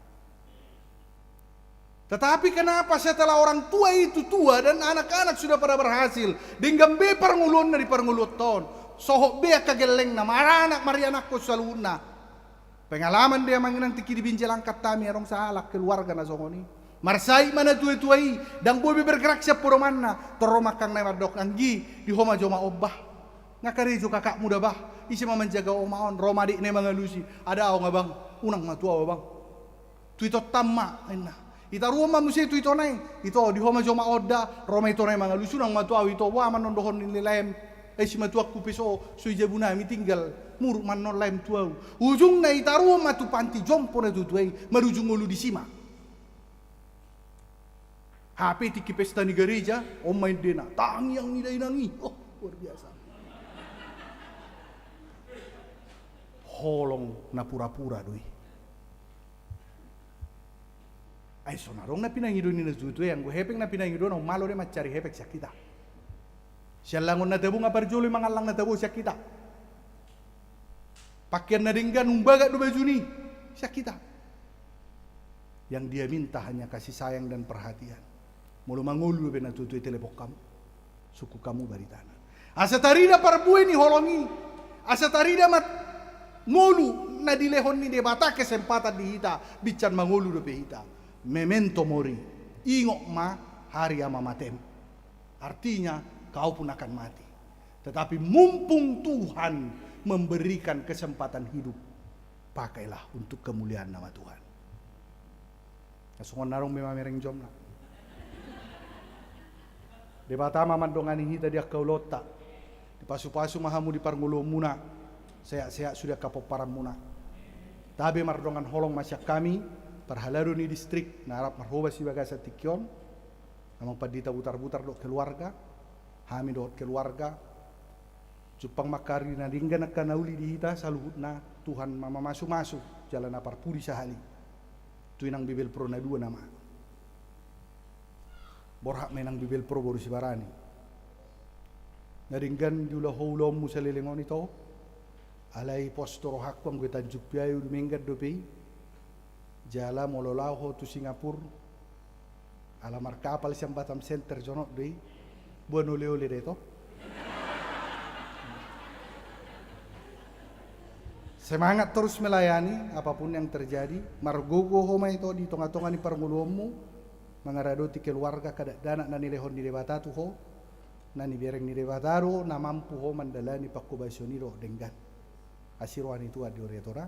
Tetapi kenapa setelah orang tua itu tua dan anak-anak sudah pada berhasil, dengan be parngulun na di parngulut ton, sohok be kageleng na maranak marianak ko saluna. Pengalaman dia manginang tiki di binjel angkat tami arong salak keluarga na songoni. Marsai mana tuai-tuai dan bobi bergerak siap puro manna toromakang na madok anggi di homa joma obah. Ngakarejo kakak muda bah isi menjaga omaon Roma dik ne mangalusi ada aw nga bang unang matua bang. Tuito tama ina. Ita rumah musi tuito nai ito di homa joma oda Roma ito nai mangalusi unang matua ito wa man nondohon nilem. Si matua kupiso sui jabuna mi tinggal muruk man non lem tuau. Ujung na ita rumah tu panti jompo na tutuai marujung ulu di sima. HP tiki pesta ni gereja, main dena, tang yang nilai nangi, luar biasa. Holong na pura-pura doi. Ay sonarong na pinangido ni nazuto yang gue hepeng na pinangido na malo de macari hepek sakita. Sialangon na tabu nga parjolo mangalang na tabu sakita. Pakaian na dinggan umbaga do baju ni sakita. Yang dia minta hanya kasih sayang dan perhatian. Mulu mangulu bena tutui telepok kamu. Suku kamu baritana. Asa tarida parbuai ni holongi. Asa tarida mat ngolu na dilehon ni debata kesempatan di hita. Bican mangulu do hita. Memento mori. Ingok ma hari ama matem. Artinya kau pun akan mati. Tetapi mumpung Tuhan memberikan kesempatan hidup. Pakailah untuk kemuliaan nama Tuhan. Kasungan narong memamereng jom na. Debata mamandongani hita dia kaulota. Di pasu-pasu mahamu di parngulo muna. Seak-seak sudah kapoparan muna. Tabe mardongan holong masyak kami. Parhalado ni distrik. Narap marhoba si bagasa tikyon. Namang padita butar-butar do keluarga. Hami do keluarga. Jupang makari na dingga nakanauli di hita. Saluhut na Tuhan mama masuk-masuk. Jalan apar puri sahali. Tuinang bibel pro na dua nama. Borhak menang bibel pro baru si barani. Naringgan jula hulom musa lelengon ito. Alai postoro hakwang gue tanjuk piayu duminggat dopi. Jala mololaw ho tu Singapura. Alamar kapal siyang Batam Center jonot doi. Buwan uli-uli dito. Semangat terus melayani apapun yang terjadi. Margogo homa ito di tonga-tonga ni parngulommu. Mengaradoti keluarga kadak danak nani lehon di debatatu ho. Nani bereng ni debataro na mampu ho mandalani pakubasyoniro denggan. Asiruan itu adi oriatora.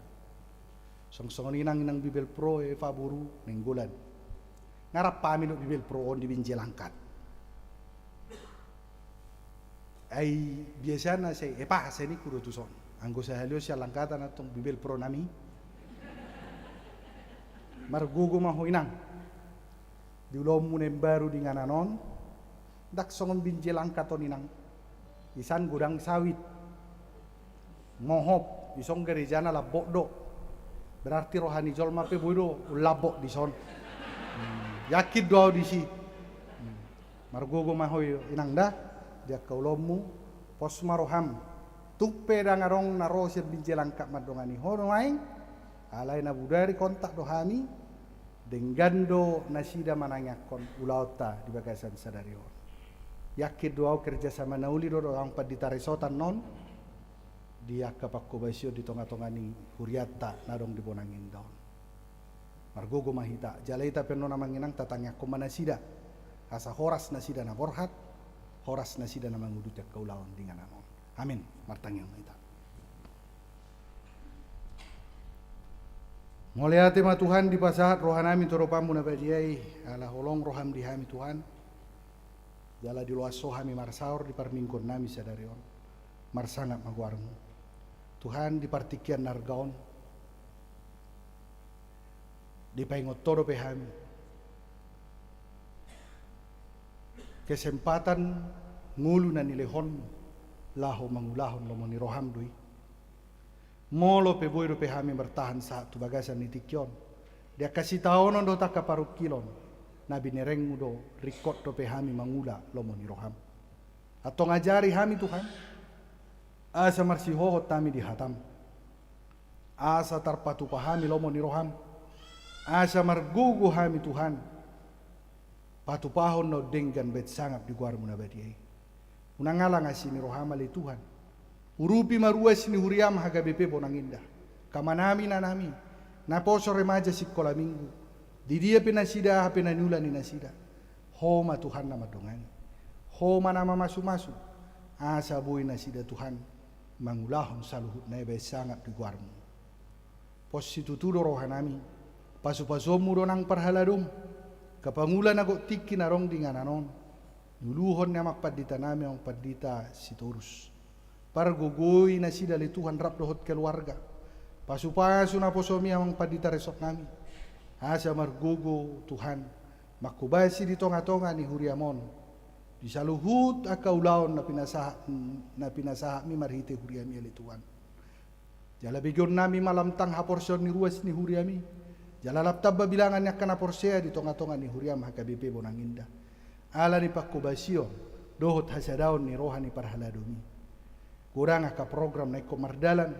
Song-songon inang bibel pro faburu nenggulan. Ngarap pamino bibel pro on di binjelangkat. Ay biasanya saya seni kudu tuson. Anggo sa halio siya langkatan atong bibel pro nami. Margugo maho inang. Di ulom munem baru di ngananon. Dak songon binjelang katon inang. Isan gudang sawit. Mohop. Isong gerejana labok do. Berarti rohani jolma pe bodo labok di son. Yakit doa di si. Margogo mahoy inang dah. Dia kaulommu. Pos maroham. Tupe dangarong naro sir binjelang kak madongani hono aing. Alai na budari kontak dohani. Denggando nasida manangakon ulauta di bagasan sadarion. Yakit doa kerjasama nauli do orang padita resotan non. Dia kapakko basyo di tonga-tongani huriata nadong di bonangin daun. Margogo mahita. Jalaita penon namanginang tatangya ko manasida. Asa horas nasida na borhat. Horas nasida na mangudut yak kaulaon dengan anon. Amin. Martang yang maita. Mulia tema Tuhan di pasahat rohanami toropamu na badiai ala holong roham dihami Tuhan. Jala di luas sohami marsaur di parmingkon nami sadarion. Marsangat maguarmu. Tuhan di partikian nargaon. Di paingot todo pehami. Kesempatan ngulu na nilehon laho mangulahon lomoni roham dui. Molo pe boiro pe hami bertahan saat tu bagasan nitikyon. Dia kasih taonon do tak kaparuk kilon. Nabi nereng do rikot do pe hami mangula lomo ni roham. Atau ngajari hami Tuhan. Asa marsi hohot tami di hatam. Asa tarpatu pahami lomo ni roham. Asa margugu hami Tuhan. Patu pahon no denggan bet sangap di guar munabadiai. Unangala ngasi ni roham ali Tuhan. Urupi maruas ni huriam haga BP bonang indah. Kamanami na nami. Naposo remaja sikola minggu. Di dia pinasida pinanula ni nasida. Homa Tuhan nama dongani. Homa nama masu-masu. Asa boy nasida Tuhan. Mangulahon saluhut na iba sangat di guarmu. Pos situtudo rohanami. Pasu-pasomu donang parhaladum. Kapangulan ako tiki narong dingananon. Nuluhon na makpadita nami ang padita sitorus. Pargogoy na sida li Tuhan rap dohot keluarga. Pasu-pasu na po somi ang padita resok nami. Asa margogo Tuhan. Makubasi di tonga-tonga ni huriamon. Di saluhut akaulaon na pinasaha mi marhite huriami ali Tuhan. Jala bigyon nami malamtang haporsyon ni ruas ni huriami. Jala laptab babilangan niya kanaporsea di tonga-tonga ni huriam hakabipe bonang indah. Ala ni pakubasyon dohot hasadaon ni rohani parhaladumi. Kurang aka program na ikomardalan.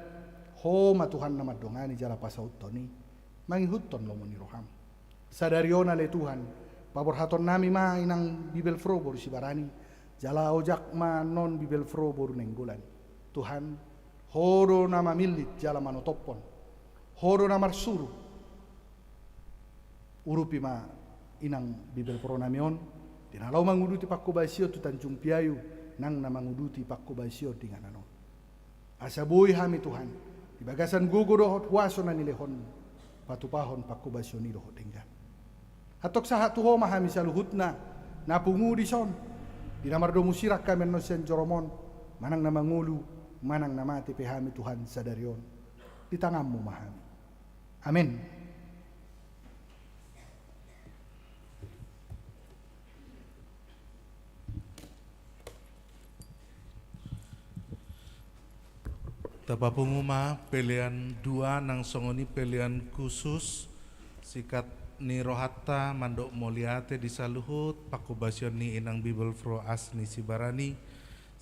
Homa Tuhan na madongani jala pasaut toni. Mangihuton lomo ni roham. Sadariona le Tuhan. Paborhaton nami ma inang bibel frobor si barani. Jala ojak ma non bibel frobor nenggulan. Tuhan. Horo nama milit jala manotopon. Horo na marsuru. Urupi ma inang bibel pro namion. Dinalaw manguduti pakubasyo tu Tanjung Piayu. Nang namanguduti pakubasyo dengan anon. Asabuhi hami Tuhan. Di bagasan gugu dohot waso na nilehon. Patupahon pakubasyo ni dohot tinggal. Hatok sahat tuho mahami saluhut na. Napungu di son. Di namardo musirak kami no sen joromon. Manang namangulu. Manang namati pehami Tuhan sadarion. Di tanganmu mahami. Amin. Tapa penguma pilihan dua nang songoni pilihan khusus sikat ni rohata mandok moliate di saluhut pakubasion ni inang bibel fro asni sibarani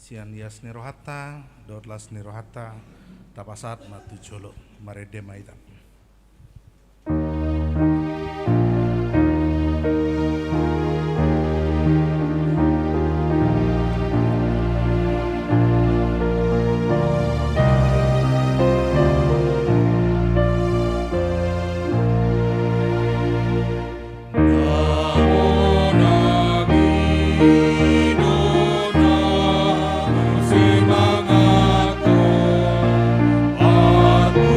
sian yas ni rohata dotlas ni rohata tapasat matu jolo marede maitan. Semangat, aku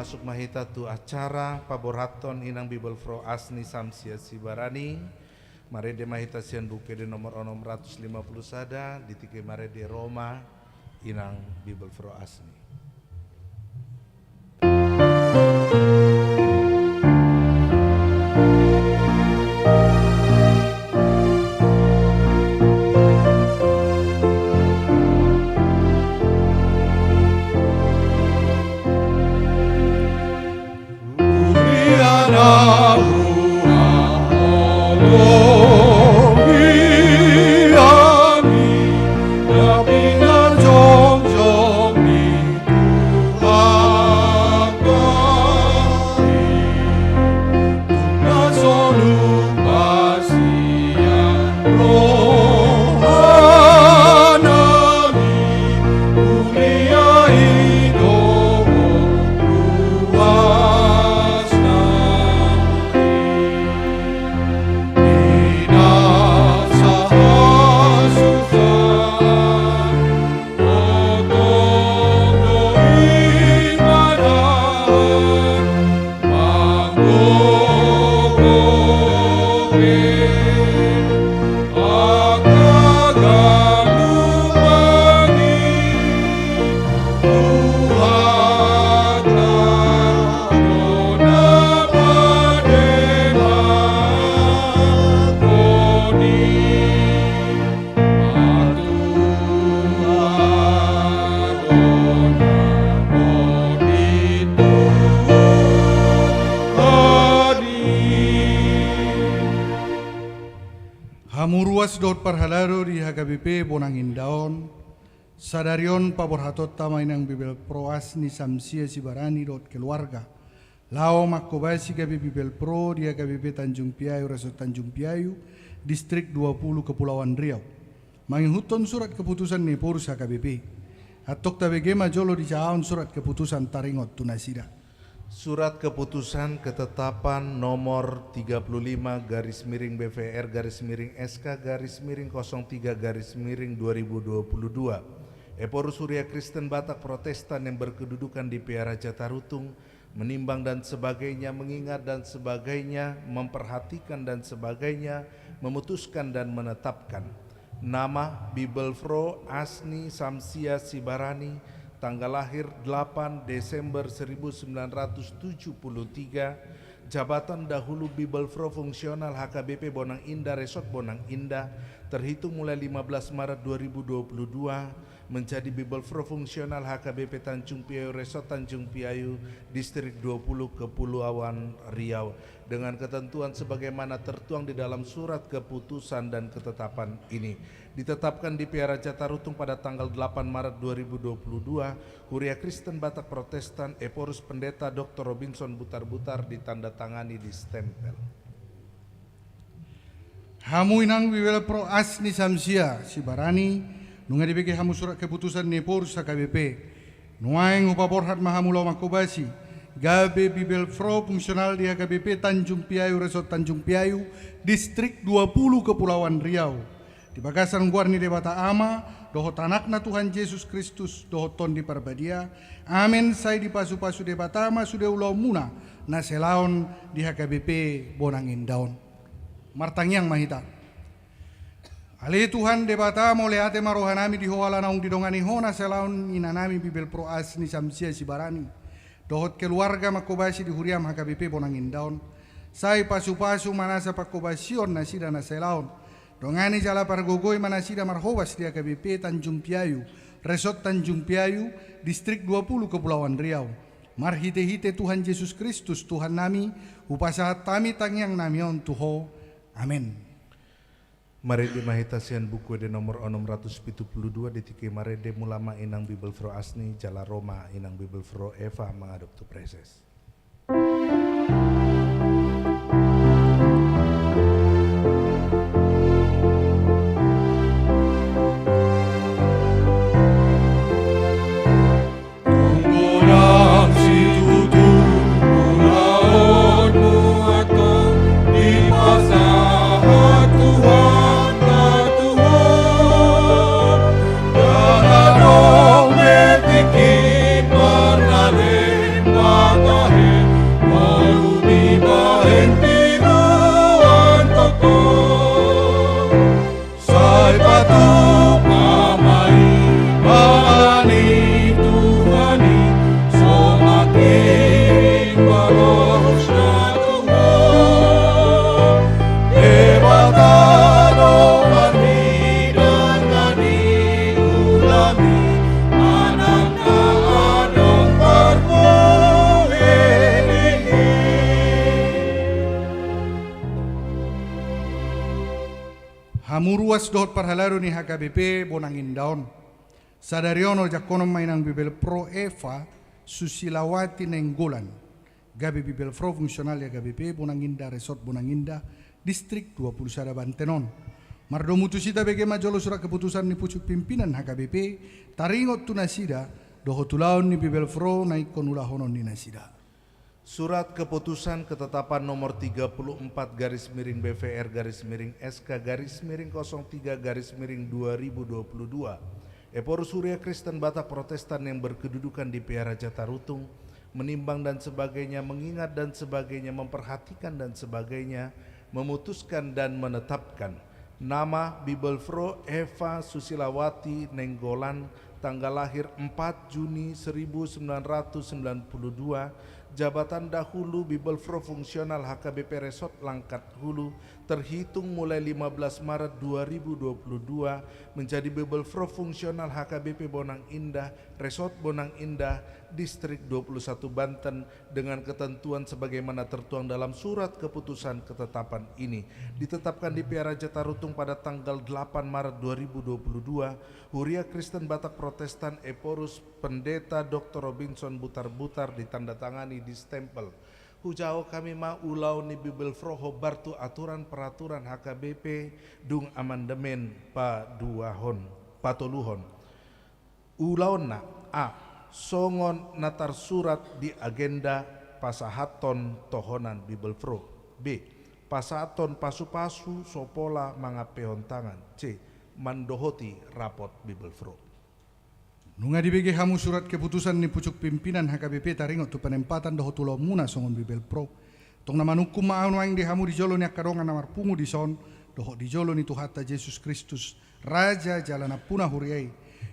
masuk mahita tu acara paboraton inang Bibel Fro Asni Samsia Sibarani marede mahita sian buke de nomor 650 sada ditike marede Roma inang Bibel Fro Asni. Hamuruas dot parhalaro di HKBP Bonangindaon sadarion paborhatot tama inang Bibel Pro Asni Samsia Sibarani dot keluarga lao makobasi KB Bibel Pro di HKBP Tanjung Piayu Resort Tanjung Piayu Distrik 20 Kepulauan Riau manghuton surat keputusan ni Porus HKBP atok tabege majolo di caon surat keputusan taringot tunasida. Surat keputusan ketetapan nomor 35 garis miring BVR garis miring SK garis miring 03 garis miring 2022 Eporus Surya Kristen Batak Protestan yang berkedudukan di PA Raja Tarutung menimbang dan sebagainya, mengingat dan sebagainya, memperhatikan dan sebagainya, memutuskan dan menetapkan nama Bibel Fro Asni Samsia Sibarani tanggal lahir 8 Desember 1973, jabatan dahulu Bibel Fro fungsional HKBP Bonang Indah Resort Bonang Indah terhitung mulai 15 Maret 2022 menjadi Bible Pro fungsional HKBP Tanjung Piayu Resort Tanjung Piayu Distrik 20 Kepulauan Riau dengan ketentuan sebagaimana tertuang di dalam surat keputusan dan ketetapan ini. Ditetapkan di Piara Jatarutung pada tanggal 8 Maret 2022, Huria Kristen Batak Protestan Eporus Pendeta Dr. Robinson Butar-Butar ditandatangani di stempel. Hamu inang Bibel Pro Asni Samsia Sibarani nunga dibagi hamu surat keputusan Eporus HKBP nuaing upaborhat mahamulau makobasi Gabe Bibel Pro fungsional di HKBP Tanjung Piayu Resort Tanjung Piayu Distrik 20 Kepulauan Riau di bagasan guarni debata ama dohot anakna Tuhan Yesus Kristus dohot ton di parbadia amin say di pasu-pasu debata ama sude ulau muna na selaon di HKBP Bonangin daun martangyang mahita ali Tuhan debata mo leate marohanami di hoala naung didongani hona selaon inanami Bibel Pro Asni Samsia Sibarani dohot keluarga makobasi di huriam HKBP Bonangin daun say pasu-pasu manasa pakobasion na sida na selaon dongani jala pargogoy manasida marhobas di HKBP Tanjung Piayu Resort Tanjung Piayu Distrik 20 Kepulauan Riau marhite-hite Tuhan Yesus Kristus Tuhan nami upasahat tami tangyang namion tuho amin. Marede mahitasian buku de nomor 672 ditiki marede mulama inang Bibel Pro Asni jala Roma inang Bibel Pro Eva mengadop tu preses. Hamuruas dohot parhalaro ni HKBP Bonangin daun sadariono jakonom mainang Bibel Pro Eva Susilawati Nenggolan Gabe Bibel Pro fungsional ya HKBP Bonanginda Resort Bonanginda Distrik 20 Sada Bantenon mardo mutusita bege majolo surat keputusan ni pucuk pimpinan HKBP taringot tunasida dohot tulaon ni Bibel Pro naik konulahonon ni nasida. Surat keputusan ketetapan nomor 34 garis miring BVR garis miring SK garis miring 03 garis miring 2022 Eporus Huria Kristen Batak Protestan yang berkedudukan di Piara Jatarutung menimbang dan sebagainya, mengingat dan sebagainya, memperhatikan dan sebagainya, memutuskan dan menetapkan nama Bibel Pro Eva Susilawati Nenggolan tanggal lahir 4 Juni 1992 jabatan dahulu Bibel Pro fungsional HKBP Resort Langkat Hulu terhitung mulai 15 Maret 2022 menjadi Bibel Pro fungsional HKBP Bonang Indah Resort Bonang Indah Distrik 21 Banten dengan ketentuan sebagaimana tertuang dalam surat keputusan ketetapan ini ditetapkan di Piara Jatarutung pada tanggal 8 Maret 2022 Huria Kristen Batak Protestan Eporus Pendeta Dr. Robinson Butar-Butar ditandatangani di stempel hujau kami ma ulau ni Bibel Pro hobartu aturan peraturan HKBP dung amandemen paduahon patoluhon ulauna a songon natar surat di agenda pasahaton tohonan Bibel Pro b pasahaton pasu-pasu sopola mangapehon tangan c mandohoti rapot Bibel Pro. Nunga dibagi hamu surat keputusan ni pucuk pimpinan HKBP taringot tu penempatan doho tulau muna songon Bibel Pro. Tong nama nukum maanu aing di hamu di jolo ni akadongan namar pungu di son doho di jolo ni Tuhata Yesus Kristus Raja jalana punah huriai.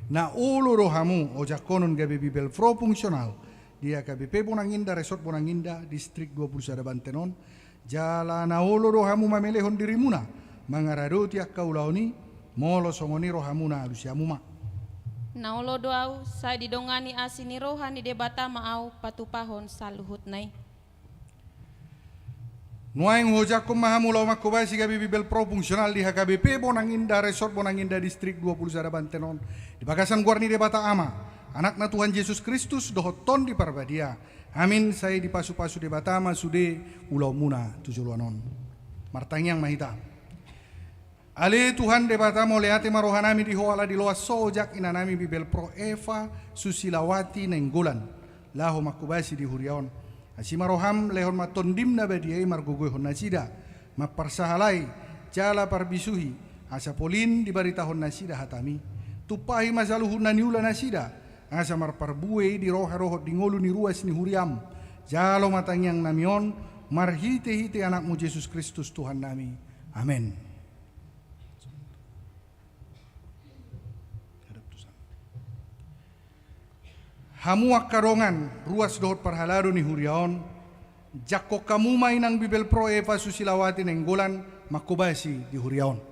Na ulo rohamu o jakonon gabe Bibel Pro fungsional di HKBP Bonanginda Resort Bonanginda Distrik 20 Sada Bantenon jalana ulo rohamu mamelehon dirimuna mangarado tiak kaulaoni molo songoni rohamuna alusiamuma. Naulo doau sa didongani asini rohani debata maau patupahon saluhut nai. Nuaing hojak mahamulaw makubay si gabi bibel pro fungsional di HKBP Bonang Indah Resort Bonang Indah Distrik 20 Sada Bantenon di Bagasan Guarni Debata Ama anak na Tuhan Yesus Kristus dohoton di Parbadia. Amin. Saya di pasu-pasu debata ama sude ulau muna tujuluanon martangyang mahita ale Tuhan debata moleate marohanami di hoala di loas sojak inanami bibel pro Eva Susilawati Nenggolan laho makubasi di huriaon asima roham lehon matondim na badiai margogoy hon nasida maparsahalai jala parbisuhi asa polin di barita hon nasida hatami tupahi masaluhun naniula nasida asa marparbue di roha-rohot di ngolu ni ruas ni huriam jalo matangyang namion marhite-hite anakmu Yesus Kristus Tuhan nami. Amin. Hamuak karongan ruas dohot parhalado ni huriaon jako kamu mainang bibel pro Eva Susilawati Nenggolan makubasi di huriaon.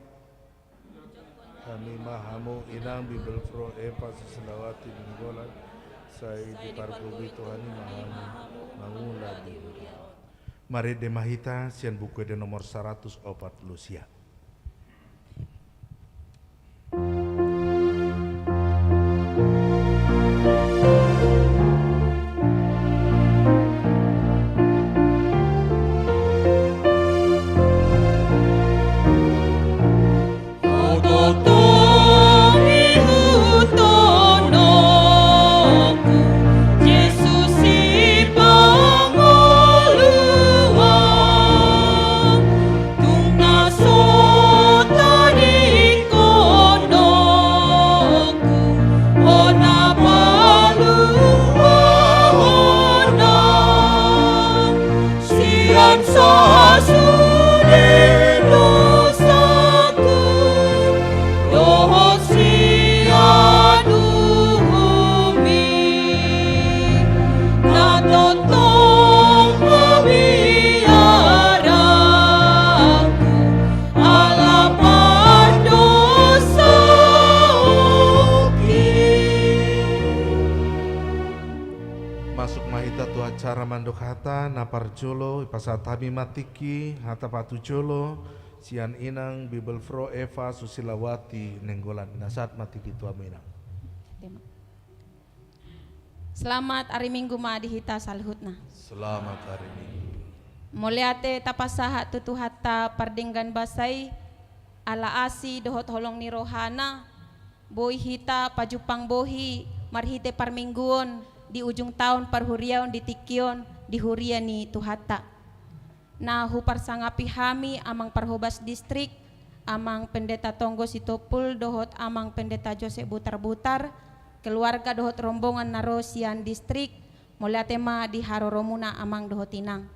Kami mahamu inang bibel pro Eva Susilawati Nenggolan saya di parbubi Tuhan mahamu mangula di huriaon. Mari demahita sian buku de nomor 140 sia. Hata naparjolo ipasatami matiki hata patujolo sian inang bibel pro Eva Susilawati Nenggolan nasat matiki tua minang. Selamat hari Minggu ma dihita salhutna. Selamat hari Minggu. Moleate tapasaha tutu hatta pardinggan basai ala asi dohot holong ni rohana boy hita pajupang bohi marhite parmingguon di ujung tahun parhuriaon di tikion di huria ni tuhata. Na hupar sangapi hami amang parhobas distrik, amang pendeta Tonggo Sitopul dohot amang pendeta Jose Butar-Butar, keluarga dohot rombongan narosian distrik, molatema di haroromuna amang dohot inang.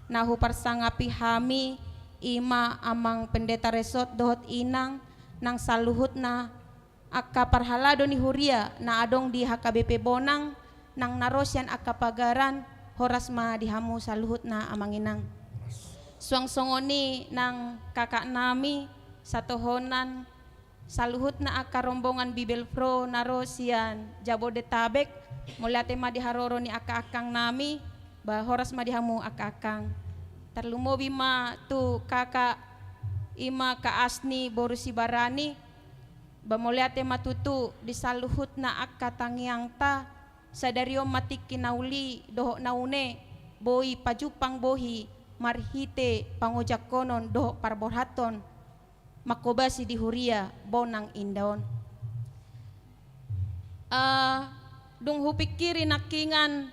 Na hupar sangapi hami ima amang pendeta resort dohot inang nang saluhut na akka parhalado ni huria na adong di HKBP Bonang nang narosian akka pagaran horas ma dihamu saluhut na amanginang. Suang songoni nang kakak nami satohonan saluhut na aka rombongan bibel pro narosian Jabodetabek mulate ma diharoro ni aka-akang nami ba horas ma dihamu aka-akang. Terlumobi ma tu kakak ima ka asni borusi barani ba mulate matutu disaluhut na aka tangiang ta sadario matik kinauli doho naune boy pajupang bohi marhite pangojak konon doho parborhaton makobasi di huria Bonang Indaon. Dung hupikiri nakingan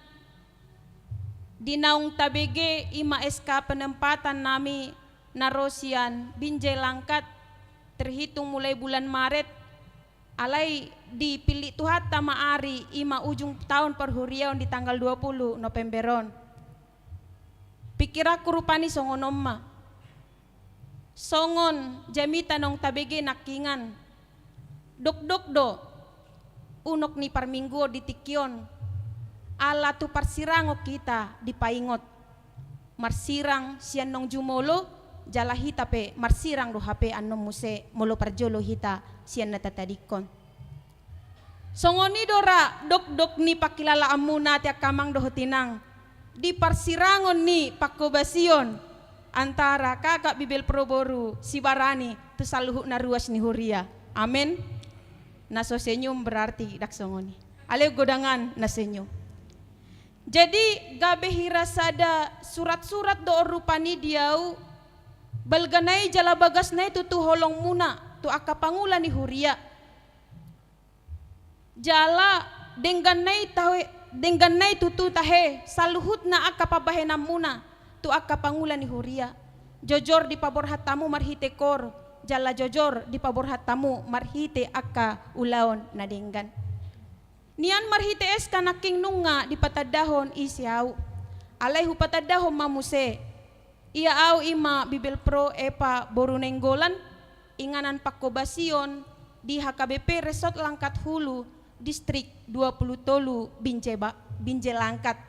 dinaung tabege ima SK penempatan nami narosian Binjai Langkat terhitung mulai bulan Maret alai dipilih tuhata maari ima ujung tahun perhuriaon di tanggal 20 Novemberon. Pikiraku rupani songonomma. Songon jamita nong tabege nakingan. Dok do unok ni parminggo di tikyon. Ala tu parsirango kita di paingot. Marsirang sian nong jumolo jala hita pe marsirang do hape anom muse molo parjolo hita sian natatadikon. Songoni dora dok ni pakilala amuna ti akamang dohotinang di parsirangon ni pakobasion antara kakak Bibel Proboru si Barani tu saluhu na ruas ni Huria. Amin. Naso senyum berarti dak songoni. Ale godangan na senyum. Jadi gabe hirasada surat-surat do rupani diau balganai jala bagas nai tu holong muna tu akapangula ni Huria. Jala dengganai tutu tahe saluhut na akapabahenam muna tu akapangula ni Huria. Jojor di pabor hatamu marhite kor, jala jojor di pabor hatamu marhite akka ulaon na denggan. Nian marhite es kanaking nunga di patadahon isiaw. Alay hu patadahon mamuse. Ia au ima Bibel Pro epa borunenggolan inganan pakobasion di HKBP Resort Langkat Hulu Distrik 20 Tolu Binje Langkat.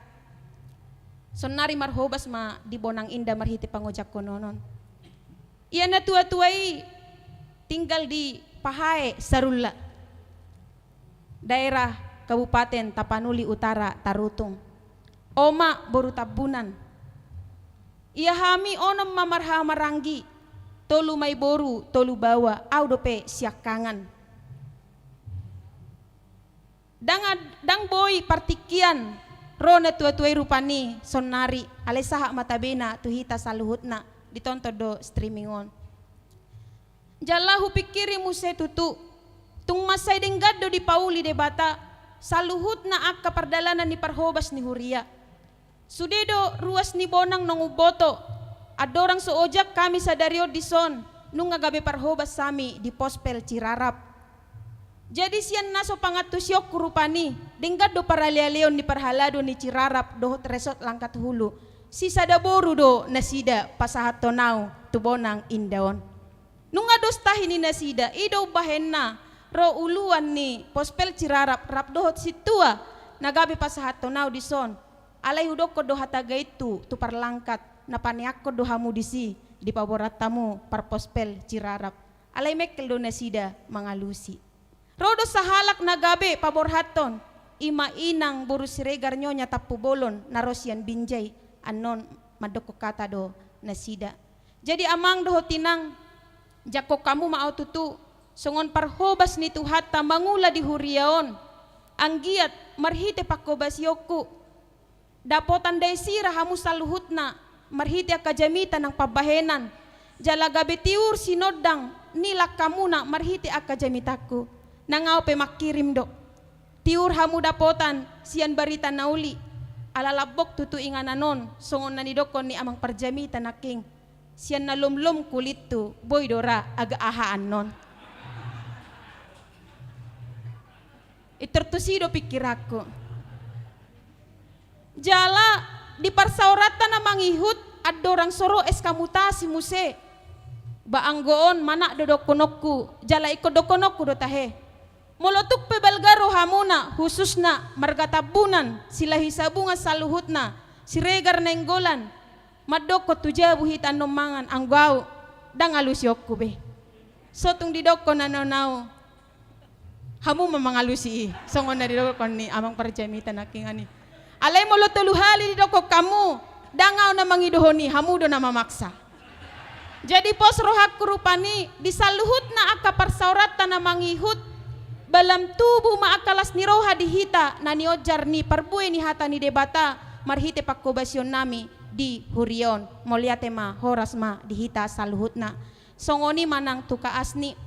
Sonari marhobas ma di Bonang Indah marhite pangojak kononon. Ia na tua-tuai tinggal di Pahae Sarulla. Daerah Kabupaten Tapanuli Utara Tarutung. Oma boru tabunan. Ia hami onom mamarha maranggi. Tolu mai boru, tolu bawa, au dope siak kangan. Dang boy partikian rona tua-tuai rupani sonari alesaha matabena tuhita saluhutna ditonton do streaming on. Jalahu pikiri muse tutu tung masay denggado di pauli debata saluhut na akka pardalanan ni parhobas ni Huria. Sudedo ruas ni Bonang nonguboto. Adorang soojak kami sa Dario Dison nung agabe parhobas sami di Pospel Cirarap. Jadi siyan naso pangatusyok kurupani denggad do paralialeon ni parhalado ni Cirarap dohot Resort Langkat Hulu. Si sadaboru do nasida pasahat tonau tu Bonang Indaon. Nung ados tahi ni nasida ido bahenna ro uluan ni Pospel Cirarap rap dohot situa nagabi pasahat tonau dison alay hudok ko do hataga itu tu parlangkat na paniak ko do hamu disi di paborat tamu par Pospel Cirarap alay mekel do nasida mangalusi rodo sahalak nagabi paborhaton ima inang buru siregar nyonya tapu bolon na Rosian Binjay anon madoko kata do nasida. Jadi amang do tinang jako kamu mau tutu songon parhobas ni tuhata mangula di Huriaon anggiat marhite pakobasyoku dapotan daisira hamu saluhutna marhite akajamita ng pabahenan jala gabi tiur sinodang nila kamuna marhite akajamitaku nangau pe makirim do tiur hamu dapotan sian barita nauli alalabok tutu ingananon songon nanidokon ni amang parjamita naking sian nalumlum kulit tu boy dora aga ahaan non. Itertusido pikir aku. Jala di parsauratan na mangihut adorang soro eskamutasi muse. Baanggoon mana dodokonokku jala iko dokonokku do tahe. Molotuk pebalgaro hamuna khususna margatabunan sila hisabunga saluhutna siregar nenggolan madoko tujabu hitan nomangan anggau dang alusyokku be. Sotung didoko nanonau. Hamu memangalusi songon na didokon ni amang parjamita naking ani. Alay mo lotuluhali didoko kamu dangaw na mangidohoni hamu do na mamaksa. Jadi pos rohak kurupani disaluhut na akka parsauratan na mangihut balam tubuh maakalas ni roha dihita na niojar ni parbuay ni hata ni debata marhite pakobasyon nami di Hurion moliate ma horas ma dihita saluhut na songoni manang tuka asni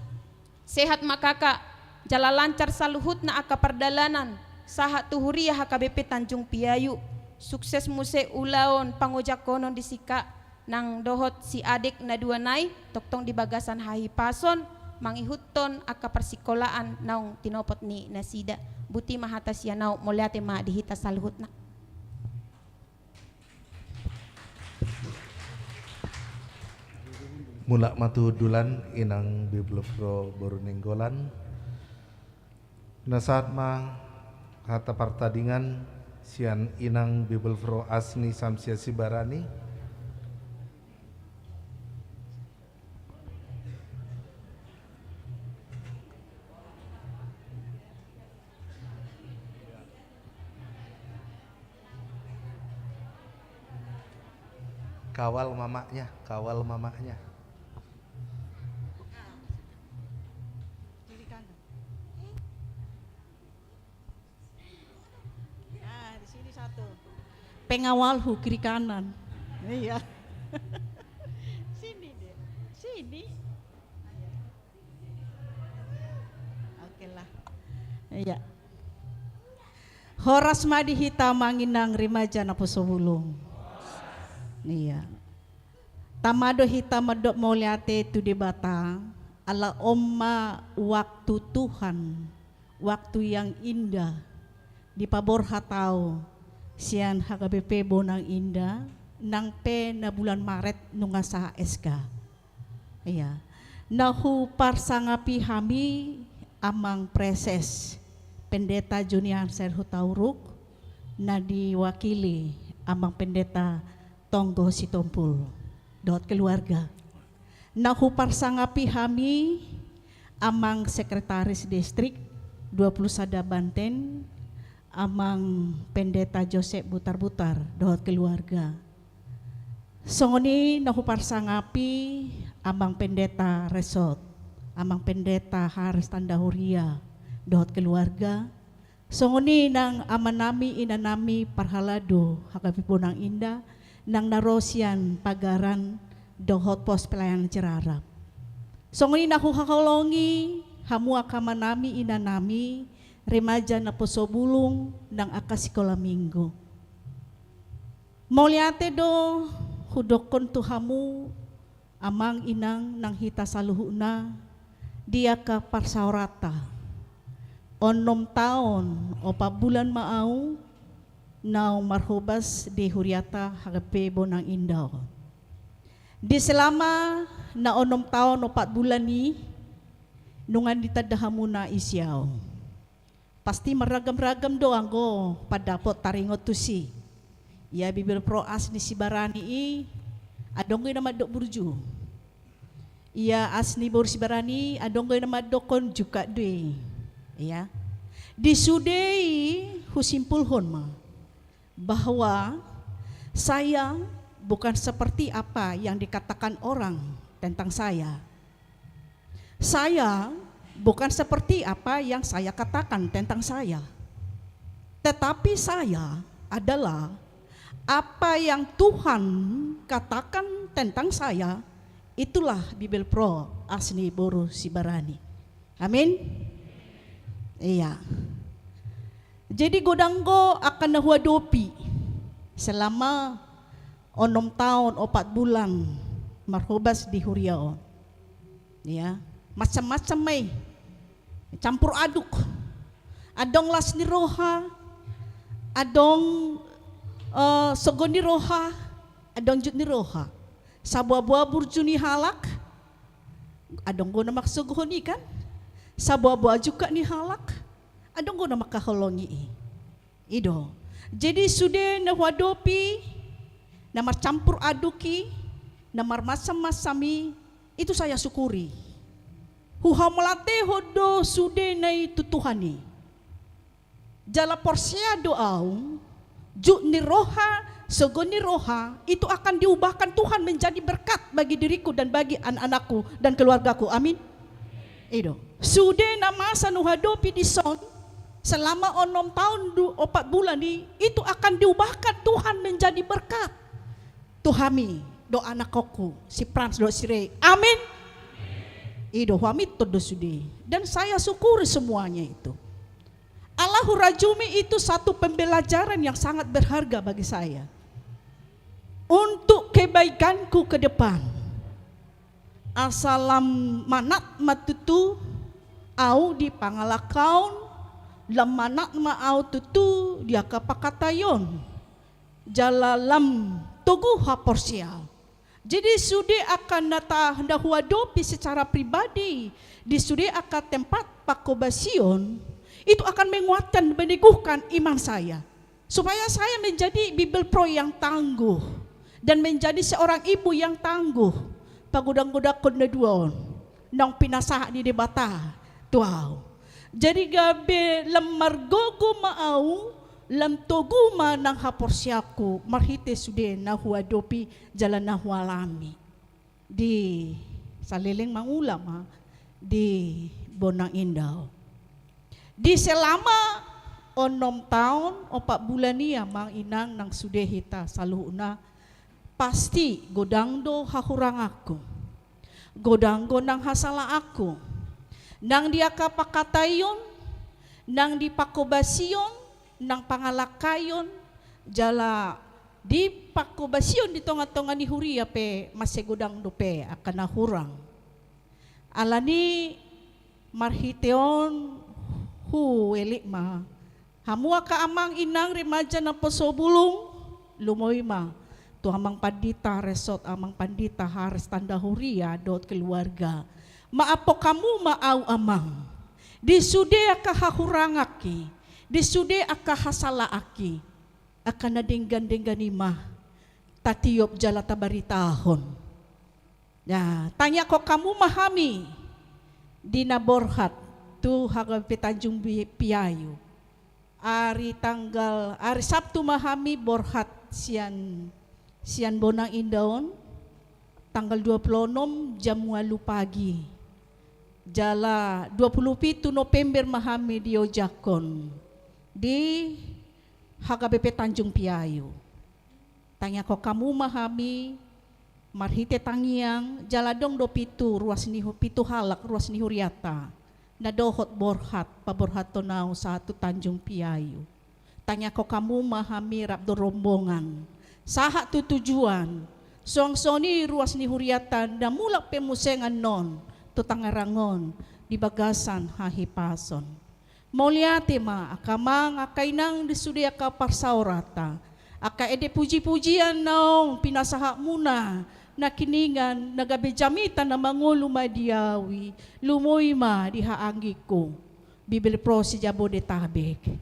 sehat makaka jala lancar saluhut na aka pardalanan saha Huria HKBP Tanjung Piayu sukses muse ulaon pangojak konon disika nang dohot si adik na duanay toktong di bagasan hahi pason mangihuton aka persikolaan naong tinopot ni nasida buti mahatas yanau moliate ma dihita saluhut na. Mulak matu dulan inang Bibel Pro borunenggolan nasaat ma hata partadingan sian inang Bibel Pro Asni Samsia Sibarani Kawal mamanya, kawal mamanya. Kiri kanan. Nah, di sini satu. Pengawalhu kiri kanan. Iya. Sini deh. Sini. Oke lah. Iya. Horas madi hita manginang rimaja na pusobulong. Iya. Tamado hita medok moliate tu di bata. Ala omma waktu Tuhan, waktu yang indah. Di pabor hatau sian HKBP bonang indah. Nang pe na bulan Maret nungasa SK. Iya. Nahu parsangapi hami amang preses. Pendeta Junior Serhu Tauruk na diwakili amang pendeta Tonggo Sitompul dot keluarga. Nahu parsangapi hami amang sekretaris distrik 21 Banten amang pendeta Joseph Butar-Butar dot keluarga. Songoni nahu parsangapi amang pendeta Resort, amang pendeta Haris Tandahuria dohot keluarga. Songoni nang amanami inanami parhalado hakapipun ang indah nang narosian pagaran dohot pos pelayanan cerarap. Songoni naku hakolongi hamu akamanami inanami remaja na posobulung nang akasikola minggu. Moliate do hudokon tu hamu amang inang nang hita saluhuna dia ka parsaurata. Onom taon o pabulan maau nau marhubas di Huriata hagape bonang indaw. Di selama na onom taon o 4 bulan ni nungan ditadahamu na isyaw. Pasti meragam-ragam doang go padapot taringot tu si. Ya bibir proas ni si barani adonggoy na madok burju. Ia asni bor si barani adonggoy na madokon juga dui. Ya, disudai husimpulhon ma bahwa saya bukan seperti apa yang dikatakan orang tentang saya. Saya bukan seperti apa yang saya katakan tentang saya. Tetapi saya adalah apa yang Tuhan katakan tentang saya. Itulah Bibel Pro Asni Boru Sibarani. Amin. Iya. Jadi godanggo akan nahuadopi selama 6 tahun 4 bulan marhubas di Huriao. Ya, macam-macam may campur aduk. Adong las ni roha, adong sogon ni roha, adong jut ni roha. Sabua-bua burju ni halak, adong go na maksuguhoni kan? Sabua-bua juga ni halak, adong go na makaholongi. Ido. Jadi sudah na wadopi, na marcampur aduki, na marmasam-masami, itu saya syukuri. Huha melate hodo sudah na itu Tuhani. Jala porsia doau, juk ni roha, sogon ni roha, itu akan diubahkan Tuhan menjadi berkat bagi diriku dan bagi anak-anakku dan keluargaku. Amin. Ido. Sudah na masa nuhadopi di son, selama 6 tahun 4 bulan ini, itu akan diubahkan Tuhan menjadi berkat. Tuhami do anak koku, si Frans do sire. Amin. Ido huami todo sudi. Dan saya syukuri semuanya itu. Allahu Rajumi itu satu pembelajaran yang sangat berharga bagi saya. Untuk kebaikanku ke depan. Asalam manat matutu au di pangalakaun lam manat ma au tutu dia kapakatayon jalalam tugu haporsial. Jadi sudah akan nata hendahuadopi secara pribadi di sudah akan tempat pakobasion itu akan menguatkan meneguhkan iman saya supaya saya menjadi Bible Pro yang tangguh dan menjadi seorang ibu yang tangguh pagudang-gudak kena duon nang pinasah di debata tuau. Jadi gabe lemar gogo maau lam toguma ng haporsyaku marhite sude na huadopi jalan na hualami di saliling mangulam di Bonang Indaw. Di selama 6 tahun o 4 bulan niya mang inang ng sudehita sa luuna pasti godangdo hahurang ako. Godanggo nang hasala ako. Nang dia kapakatayon, nang dipakobasyon, nang pangalakayon, jala di pakobasyon dito nga tonga ni Huria pe masegodang dope akan nahurang. Alani marhiteon hu elikma. Hamua ka amang inang remaja na posobulong lumoy ma. Tu amang pandita resort amang pandita haris tanda Huria dot keluarga. Maapo kamu maaw amang. Di sude akahahurangaki. Di sude akahasalaaki. Akan nadinggan-dinggan imah. Tatiop jala tabaritahon. Ya, tanya ko kamu mahami. Di naborhat tu hagapi Tanjung Piayu. Ari Sabtu mahami borhat sian Bonang Indaon tanggal 26 jam 8 pagi. Jala 27 November mahami di Ojakon di HKBP Tanjung Piayu. Tanya ko kamu mahami marhite tangiang jaladong do pitu ruas ni pitu halak ruas ni Huriata. Nadohot borhat paborhat tonau satu Tanjung Piayu. Tanya ko kamu mahami rabdo rombongan. Saha tu tujuan. Songsoni ruas ni Huriata na mulak pemusengan non tutangarangon di bagasan hahipason. Mauliate ma akamang akainang disudia ka parsaurata. Aka ede puji-pujian naong pinasaha muna na kiningan nagabejamitan na mangulo madiawi lumoy ma dihaanggi ko Bibili pro si Jabo de Tabek.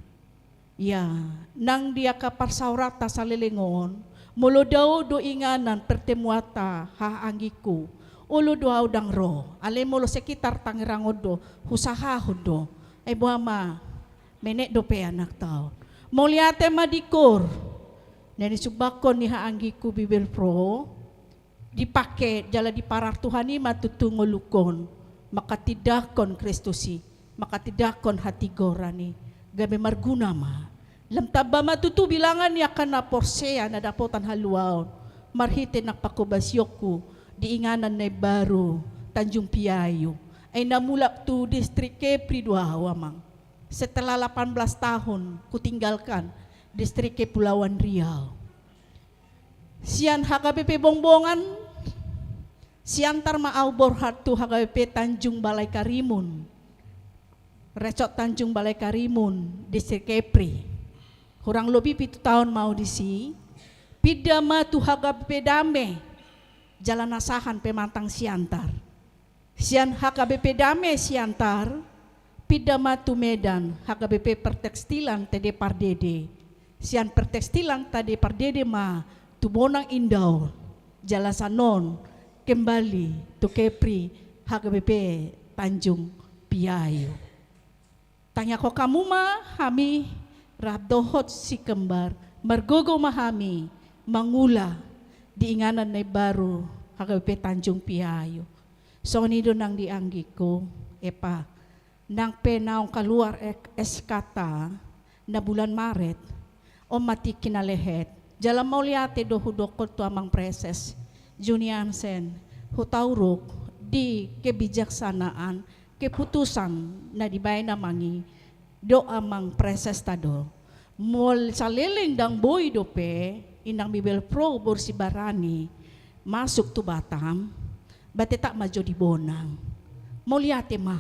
Ya, nang dia ka parsaurata sa lilingon, mulo daw do inganan pertemuata haanggi ko. Ulo do audang ro, ale mulo sekitar Tangerangod do, husahahod do. Ay buama, menek do pe anak tao. Mauliate madikor, nani subakon ni haanggi ko Bibili pro, dipake jala di parar Tuhani matutungolukon, makatidakon Kristusi, makatidakon hati gorani, gabe marguna ma. Lam taba matutu bilangan ni akan na porsea na dapotan haluaon, marhite nakpakobasyoko, diinganan na baru, Tanjung Piayu, ay namulak tu distrik Kepri Duhawamang. Setelah 18 tahun kutinggalkan distrik Kepulauan Riau. Sian HKBP Bongbongan, siantar maaw borhat tu HKBP Tanjung Balai Karimun, Resort Tanjung Balai Karimun, distrik Kepri. Kurang lebih 7 tahun mau disi. Pidama tu HKBP Dame, Jalan Asahan Pemantang Siantar. Sian HKBP Dame Siantar, pidama tu Medan, HKBP Pertekstilan TD Pardede. Sian Pertekstilan TD Pardede ma, tu Bonang Indaw, Jalasanon, kembali tu Kepri, HKBP Tanjung Piayu. Tanya ko kamu ma, hami rabdohot si kembar, margogo mahami, mangula, diinganan na baru, HKBP Tanjung Piayu. So nido nang dianggi ko, epa, nang penaong kaluar eskata na bulan Maret, o mati kinalehet, jalan mauliate do hudokot tu amang preses, Juniansen, hutauruk di kebijaksanaan, keputusan na dibay na mangi, do amang preses tado. Mol saliling dang boy do pe, inang Bibili pro borsi barani, masuk tu Batam, bate tak majo di Bonang. Mauliate ma,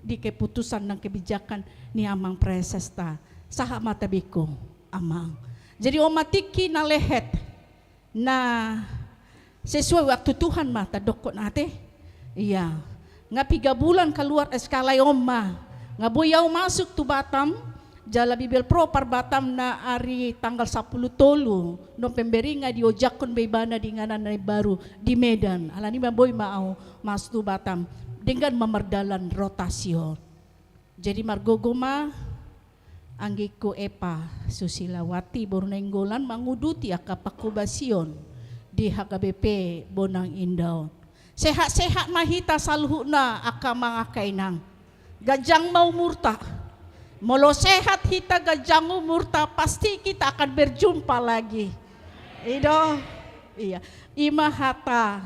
di keputusan ng kebijakan ni amang preses ta, saha matabiko, amang. Jadi omatiki na lehet na sesuai waktu Tuhan mata dokot nate. Iya. Nga 3 bulan keluar eskalay oma. Nga buyaw masuk tu Batam, jala Bibili pro par Batam na ari tanggal 10 tolu Novemberi nga diojakon beibana di nganan na baru di Medan. Alani maboy maaw masuk tu Batam dengan memerdalan rotasyon. Jadi margogoma Anggiku Epa Susilawati Bornenggolan menguduti akapakubasion di HKBP Bonang Indaun. Sehat-sehat mahita saluhuna aka mga kainang. Gajang mau murta. Molo sehat hita gajang murta, pasti kita akan berjumpa lagi. Ido, iya. Ima hata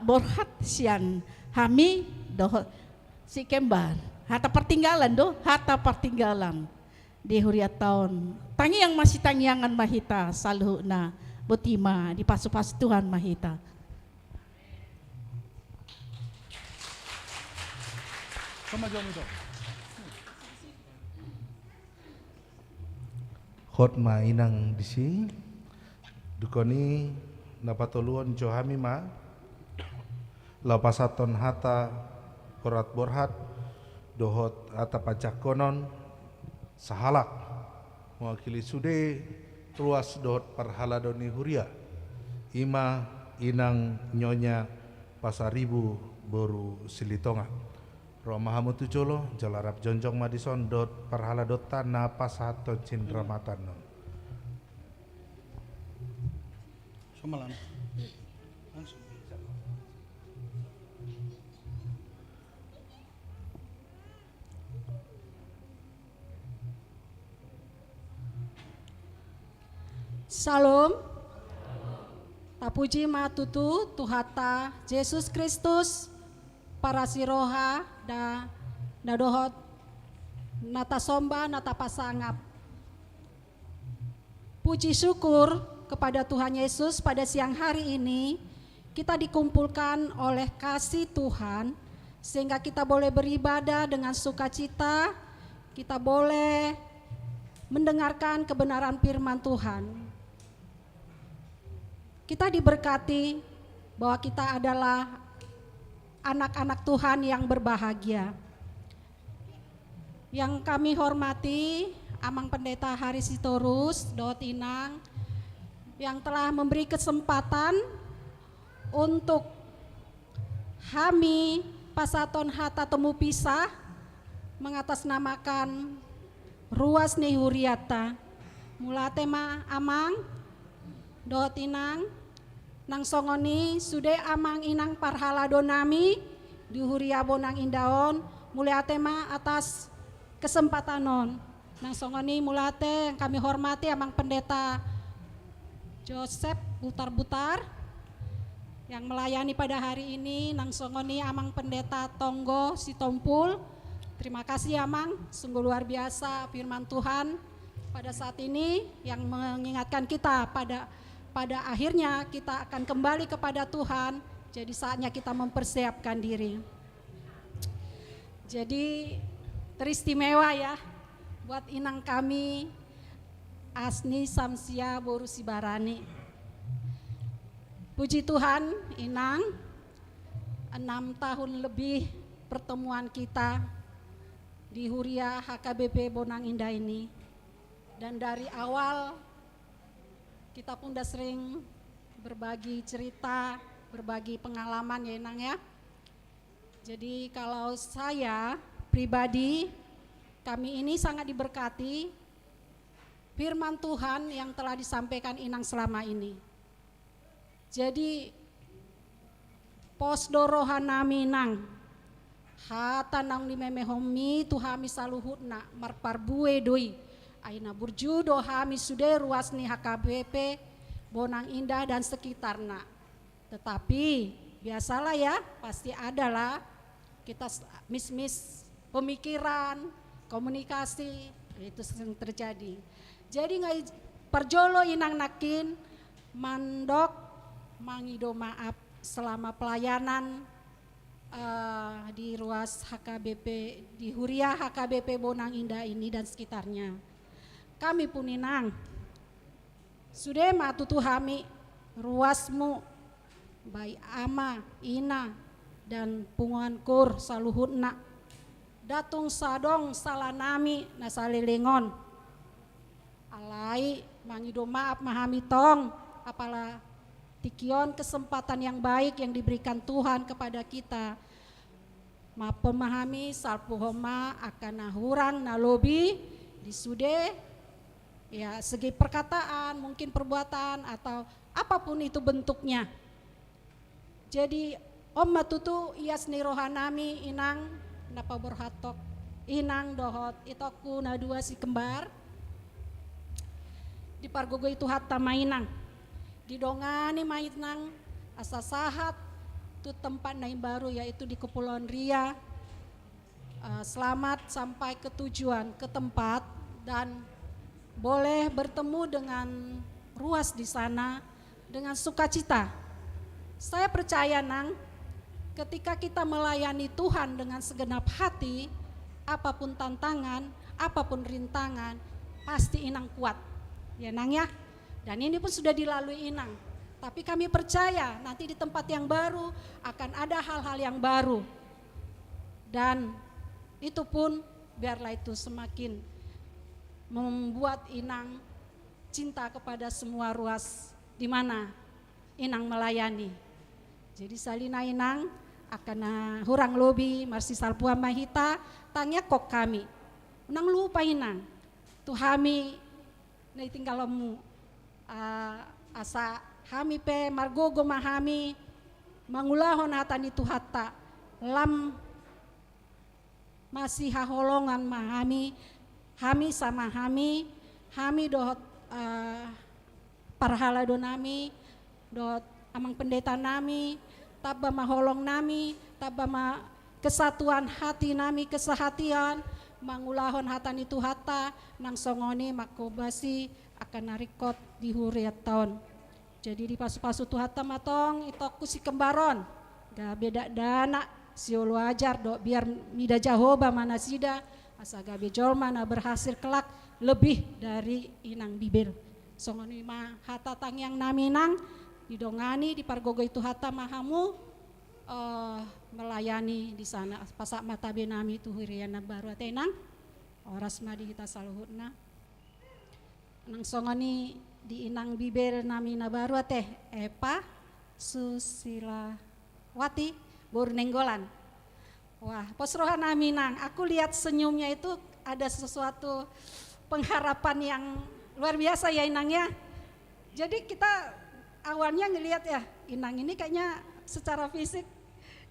borhat sian hami doh si kembar. Hata pertinggalan hata pertinggalan di huriat tahun. Tangi yang masih tangiangan mahita saluhna botima di pasu-pasu Tuhan mahita. Hot ma inang disi dukoni napatuluan johami ma lapasaton hata korat borhat dohot ata pacak konon sahalak mewakili sude ruas dohot parhaladoni huria ima inang nyonya pasaribu boru silitonga Roma hamutu jolo jalarap jonjong madison dot parhaladot tanah pasato cindramatan non Somalan. Langsung. Salam. Tapuji matutu Tuhata Yesus Kristus para siroha da dohot nata somba nata pasangap. Puji syukur kepada Tuhan Yesus pada siang hari ini kita dikumpulkan oleh kasih Tuhan sehingga kita boleh beribadah dengan sukacita, kita boleh mendengarkan kebenaran firman Tuhan. Kita diberkati bahwa kita adalah anak-anak Tuhan yang berbahagia. Yang kami hormati Amang Pendeta Haris Sitorus Dot Inang yang telah memberi kesempatan untuk kami pasaton hata temu pisah mengatasnamakan ruas nihuriata mula tema Amang Dot Inang nang songoni sude amang inang parhaladonami di huria Bonang Indaon mulia tema atas kesempatanon nang songoni mulate yang kami hormati amang pendeta Joseph Butar-Butar yang melayani pada hari ini nang songoni amang pendeta Tonggo Sitompul. Terima kasih amang, sungguh luar biasa firman Tuhan pada saat ini yang mengingatkan kita pada akhirnya kita akan kembali kepada Tuhan, jadi saatnya kita mempersiapkan diri. Jadi teristimewa ya buat inang kami Asni Samsia Boru Sibarani. Puji Tuhan inang 6 tahun lebih pertemuan kita di Huria HKBP Bonang Indah ini, dan dari awal kita pun udah sering berbagi cerita, berbagi pengalaman ya Inang ya. Jadi kalau saya pribadi, kami ini sangat diberkati firman Tuhan yang telah disampaikan Inang selama ini. Jadi posdo rohanami nang hata nang limemehomi tuhami saluhutna marparbue doi aina burjudo hami sude ruas ni HKBP Bonang Indah dan sekitarnya. Tetapi biasalah ya, pasti adalah kita mis-mis pemikiran, komunikasi, itu sering terjadi. Jadi nggak perjolo inang nakin mandok mangido maaf selama pelayanan di ruas HKBP di Huria HKBP Bonang Indah ini dan sekitarnya. Kami pun inang sudah matutu hami ruasmu baik ama ina dan punguan kur saluhutna datung sadong salanami nasalilingon alai mangido maaf mahami tong apalah tikion kesempatan yang baik yang diberikan Tuhan kepada kita ma pemahami salpu homa akan hurang na lobi di sude ya segi perkataan, mungkin perbuatan atau apapun itu bentuknya. Jadi Om matutu ias ni rohanami inang napa berhatok inang dohot itoku na dua si kembar di pargogo itu hatta mainang didongani mainang asa sahat tu tempat naik baru yaitu di Kepulauan Ria. Selamat sampai ke tujuan ke tempat dan boleh bertemu dengan ruas di sana dengan sukacita. Saya percaya nang ketika kita melayani Tuhan dengan segenap hati, apapun tantangan, apapun rintangan, pasti inang kuat. Ya nang ya, dan ini pun sudah dilalui inang. Tapi kami percaya nanti di tempat yang baru akan ada hal-hal yang baru. Dan itu pun biarlah itu semakin membuat inang cinta kepada semua ruas di mana inang melayani. Jadi salina inang akan hurang lobi marsi salpua mahita tangnya kok kami. Nang lupa inang. Tuhami na tinggalmu asa hami pe margogo mahami mangulahon hatan itu hatta lam masih haholongan mahami hami sama hami dohot parhala donami dohot amang pendeta nami tabba maholong nami tabba kesatuan hati nami kesehatian mangulahon hatan itu hatta nang songoni makobasi akan narikot di huriat tahun. Jadi di pasu-pasu tu hatta matong itoku si kembaron ga beda dana siolo ajar do biar mida jahoba mana sida asa gabe jolma na berhasil kelak lebih dari inang bibir. Songoni ma hatta tang yang naminang didongani di pargogo itu hatta mahamu melayani di sana pasak mata benami tu hiriana baru atenang oras madi kita saluhutna nang songoni di inang bibir nami na baru teh Epa Susilawati Bornenggolan. Wah posrohan nami nang aku lihat senyumnya itu ada sesuatu pengharapan yang luar biasa ya inang ya. Jadi kita awalnya ngelihat ya inang ini kayaknya secara fisik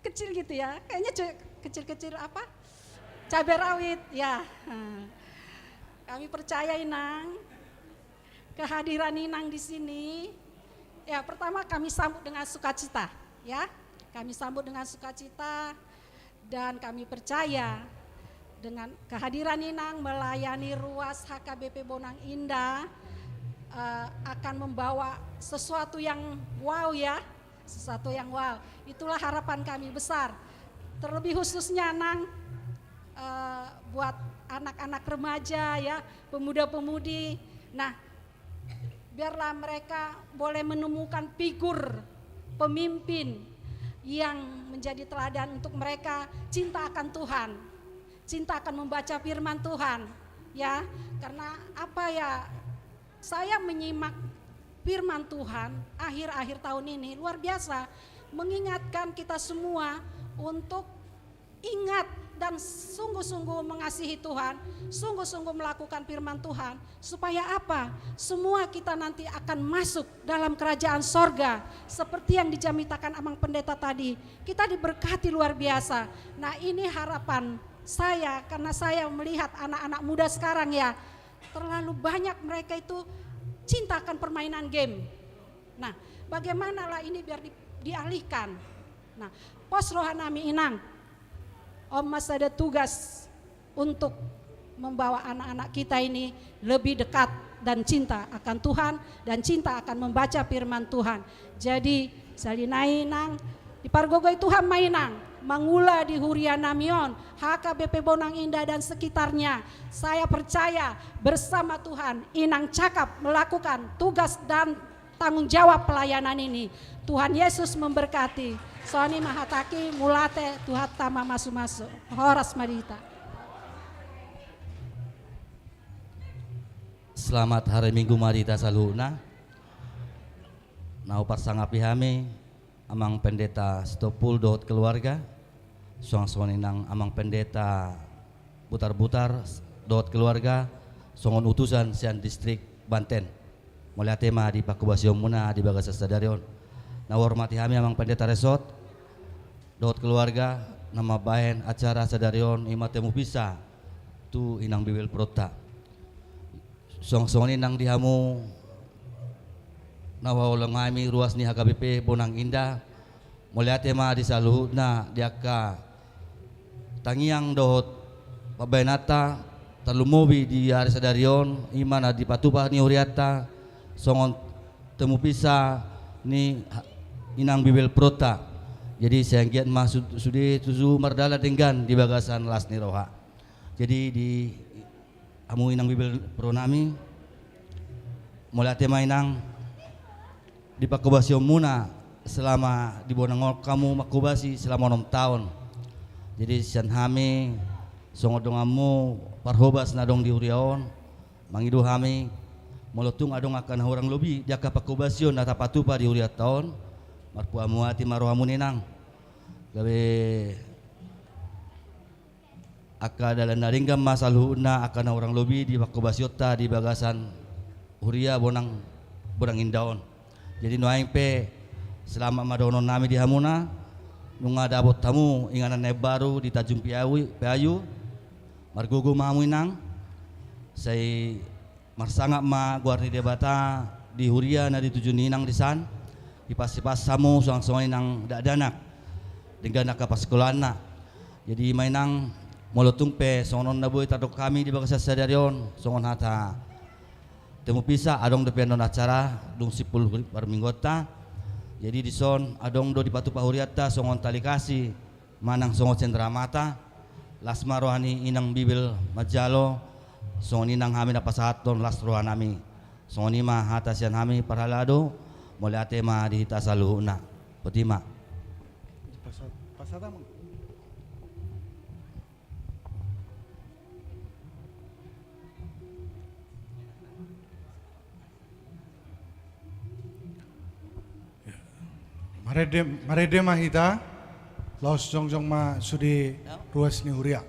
kecil gitu ya, kayaknya kecil-kecil apa? Cabai rawit ya. Kami percaya inang kehadiran inang di sini. Ya pertama kami sambut dengan sukacita, ya. Kami sambut dengan sukacita dan kami percaya dengan kehadiran inang melayani ruas HKBP Bonang Indah akan membawa sesuatu yang wow ya. Sesuatu yang wow, itulah harapan kami besar. Terlebih khususnya nang buat anak-anak remaja ya, pemuda-pemudi. Nah, biarlah mereka boleh menemukan figur pemimpin yang menjadi teladan untuk mereka cinta akan Tuhan, cinta akan membaca firman Tuhan, ya. Karena apa ya? Saya menyimak firman Tuhan akhir-akhir tahun ini luar biasa mengingatkan kita semua untuk ingat dan sungguh-sungguh mengasihi Tuhan, sungguh-sungguh melakukan firman Tuhan supaya apa? Semua kita nanti akan masuk dalam kerajaan sorga seperti yang dijamitakan Amang Pendeta tadi. Kita diberkati luar biasa. Nah ini harapan saya karena saya melihat anak-anak muda sekarang ya terlalu banyak mereka itu cinta akan permainan game. Nah, bagaimana lah ini biar dialihkan. Nah, pos rohanami inang, Om Mas ada tugas untuk membawa anak-anak kita ini lebih dekat dan cinta akan Tuhan dan cinta akan membaca firman Tuhan. Jadi, salinai nang di pargogo Tuhan mainang, mangula di Hurianamion, HKBP Bonang Indah dan sekitarnya. Saya percaya bersama Tuhan inang cakap melakukan tugas dan tanggung jawab pelayanan ini. Tuhan Yesus memberkati. Soni mahataki mulate Tuhan tama masu-masu. Horas madita. Selamat hari Minggu marita saluna. Nau parsangapi hame Amang Pendeta Stopul dot keluarga songon nang amang pendeta butar-butar dohot keluarga songon utusan sian distrik Banten mulai tema di pakubasyon muna di bagasa sadarion na hormati kami amang pendeta resort dohot keluarga nama bahen acara sadarion ima temu bisa tu inang bibel prota songon nang dihamu nawaulang kami ruas ni HKBP Bonang Indah mulai tema di saluhna diaka tangiang dohot pabenata talumobi di hari sadarion imana di patupah ni huriata songon temu pisa ni inang bibel prota jadi saya giat masuk sudi tuju mardala dengan di bagasan las ni roha jadi di amu inang bibel pronami mulai tema inang di pakubasi muna selama di Bonang kamu makubasi selama 6 tahun jadi sian hami songodongamu parhobas na dong di uriaon mangidu hami molotung adong akan orang lobi jaka pakubasyon na tapatupa di uriat tahun marpu amuati marohamu ninang gawe aka dalan naringgam masaluhna akan orang lobi di pakubasyota di bagasan uria Bonang Indaon jadi nuaing pe selama madonon nami di hamuna nunga dabot tamu inganan baru di Tanjung Piayu margugu mamu inang saya marsangak ma guarni debata di huria na di tujuh ninang di san di pas samu soang inang dak danak dengan nak pas sekolahna jadi mainang molotung pe songon naboy tadok kami di bagasa sadarion songon hata temu pisah adong depian non acara dung 10 per minggota jadi di son adong do di patu pahuriata songon tali kasih manang songon cendramata lasma rohani inang bibil majalo songon inang hami na pasahaton las rohanami songon ima hata sian hami parhalado mulai atema di hita saluhuna petima pasada Marede mahita los jongjong ma sudi ruas ni huria.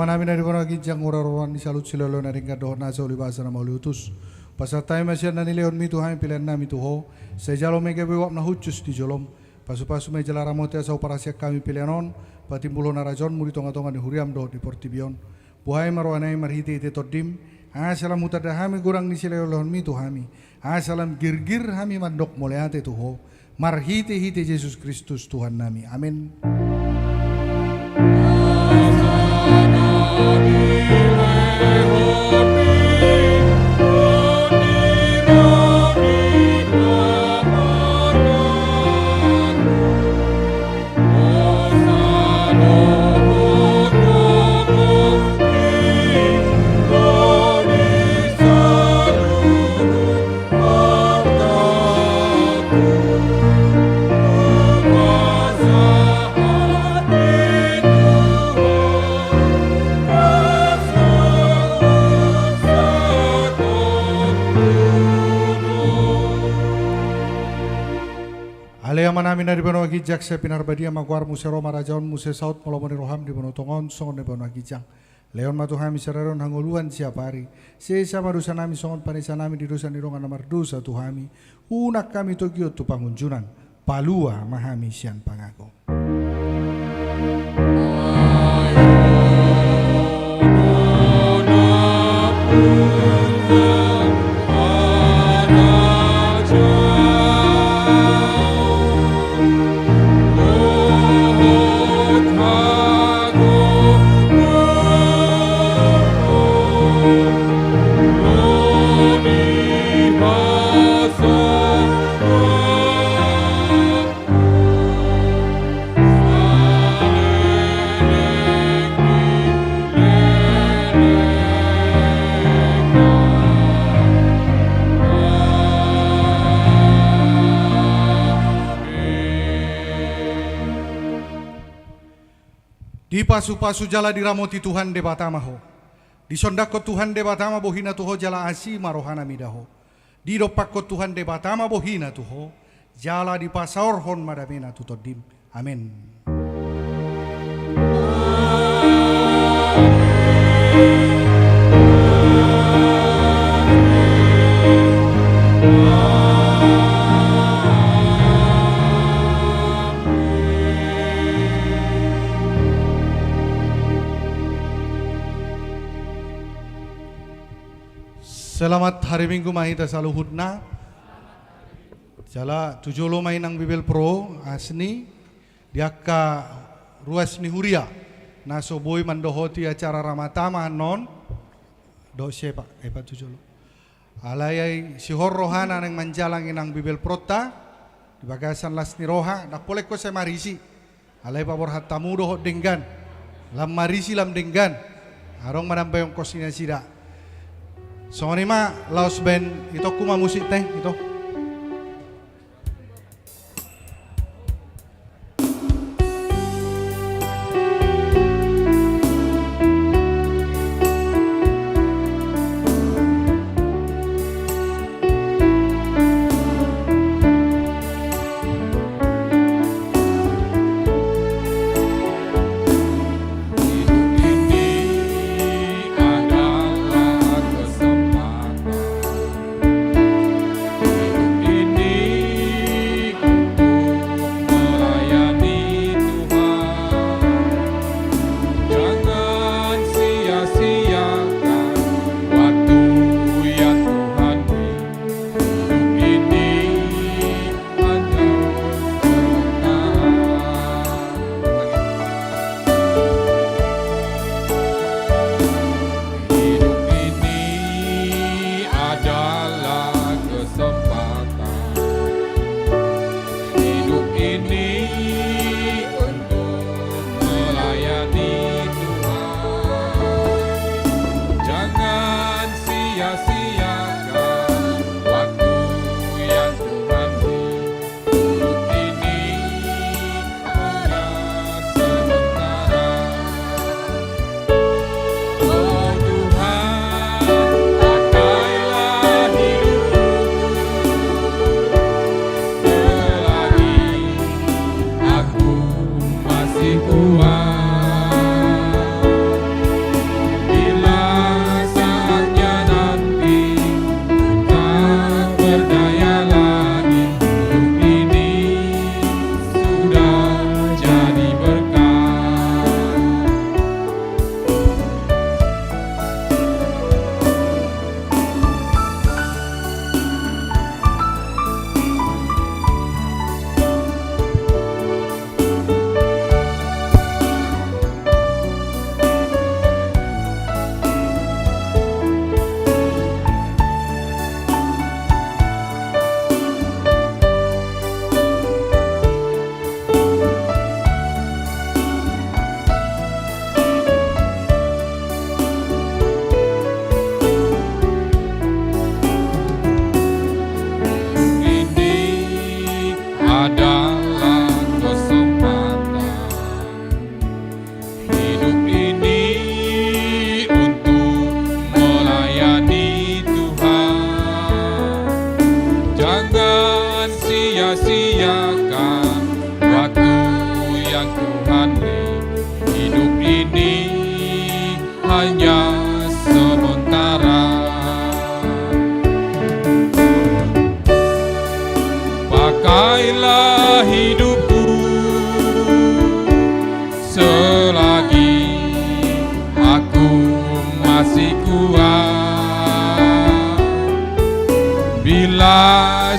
Namin na riko nagijang uraruan ni salut silolo na rin kadohon na sa ulibasa na mauliutus. Pasatay masyan na nileon mi tuhain pilihan na mi tuho. Sa jalo may gabiwap na hutsus di jolom. Pasu-pasu may jalara mote sa operasyak kami pilihanon. Patimbulo na rajon muli tonga-tonga ni huriam do di portibion. Buhay marwanay marhiti iti todim. Asalam mutada hami gurang ni sileolon mi tuhami. Asalam girgir hami mandok moleate tuho. Marhiti-hiti Jesus Kristus Tuhan nami. Amin. Alayaman namin na ribuan wagijak sa pinarbadia magwar muse Roma rajaon muse saut malomoni roham di bonotongon songon ribuan wagijang. Leon matuhami sararon hanguluan siap hari. Sesa marusa nami songon panisa nami di dosa nirongan namar dosa tuhami. Unak kami tokyo tu pangunjunan. Palua mahami sian pangako. Ayo, Di pasu-pasu jala diramoti Tuhan de batamaho. Di sondako Tuhan de batama bohina tuho jala asima rohana midaho. Di dopakko Tuhan de batama bohina tuho. Jala di pasaorhon madamena tutodim. Amin. Selamat hari Minggu mahita saluhutna. Jala tujolo mainang Bibel Pro asni diaka ruas ni huria naso boy mandohoti acara ramatama non do sepa epa tujolo alayai sihor rohana nang manjalang inang Bibel Prota di bagasan las ni roha dak polek ko se marisi alay pabor hatamu doh denggan lam marisi lam denggan arong manambayong kosina sida. So ni ma laos band ito kuma musik teh ito.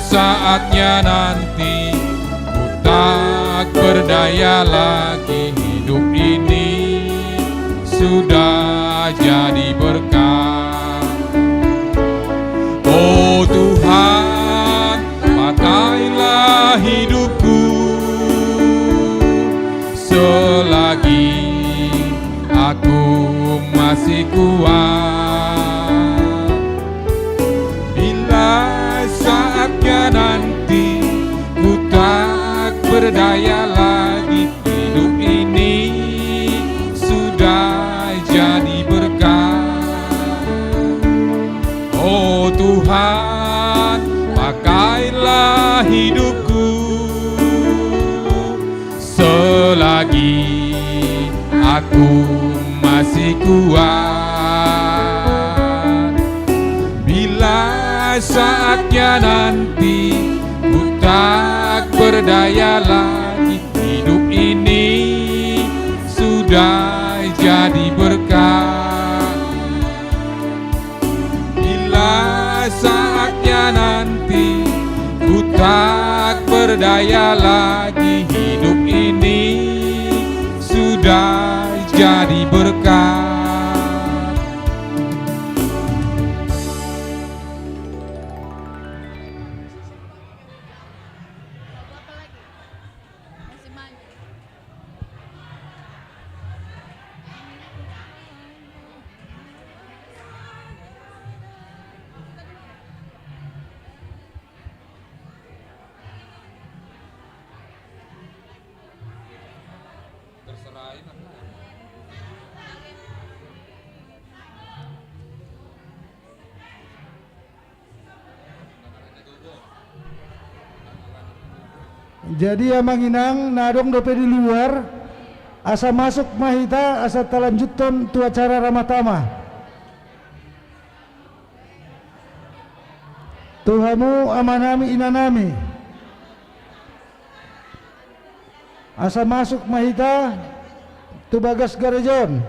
Saatnya nanti ku tak berdaya lagi, hidup ini sudah jadi berkah. Oh Tuhan, pakailah hidupku selagi aku masih kuat. Bila saatnya nanti ku tak berdaya lagi, hidup ini Tuhan, pakailah hidupku selagi aku masih kuat. Bila saatnya nanti ku tak berdaya lagi, hidup ini sudah jadi berkah. Bila saatnya nanti ku tak berdaya lagi, hidup ini sudah jadi berkah. Jadi amang inang nadong dope di luar asa masuk mahita asa talanjuton tu acara ramatama. Tuhamu amanami inanami asa masuk mahita tu bagas garejon.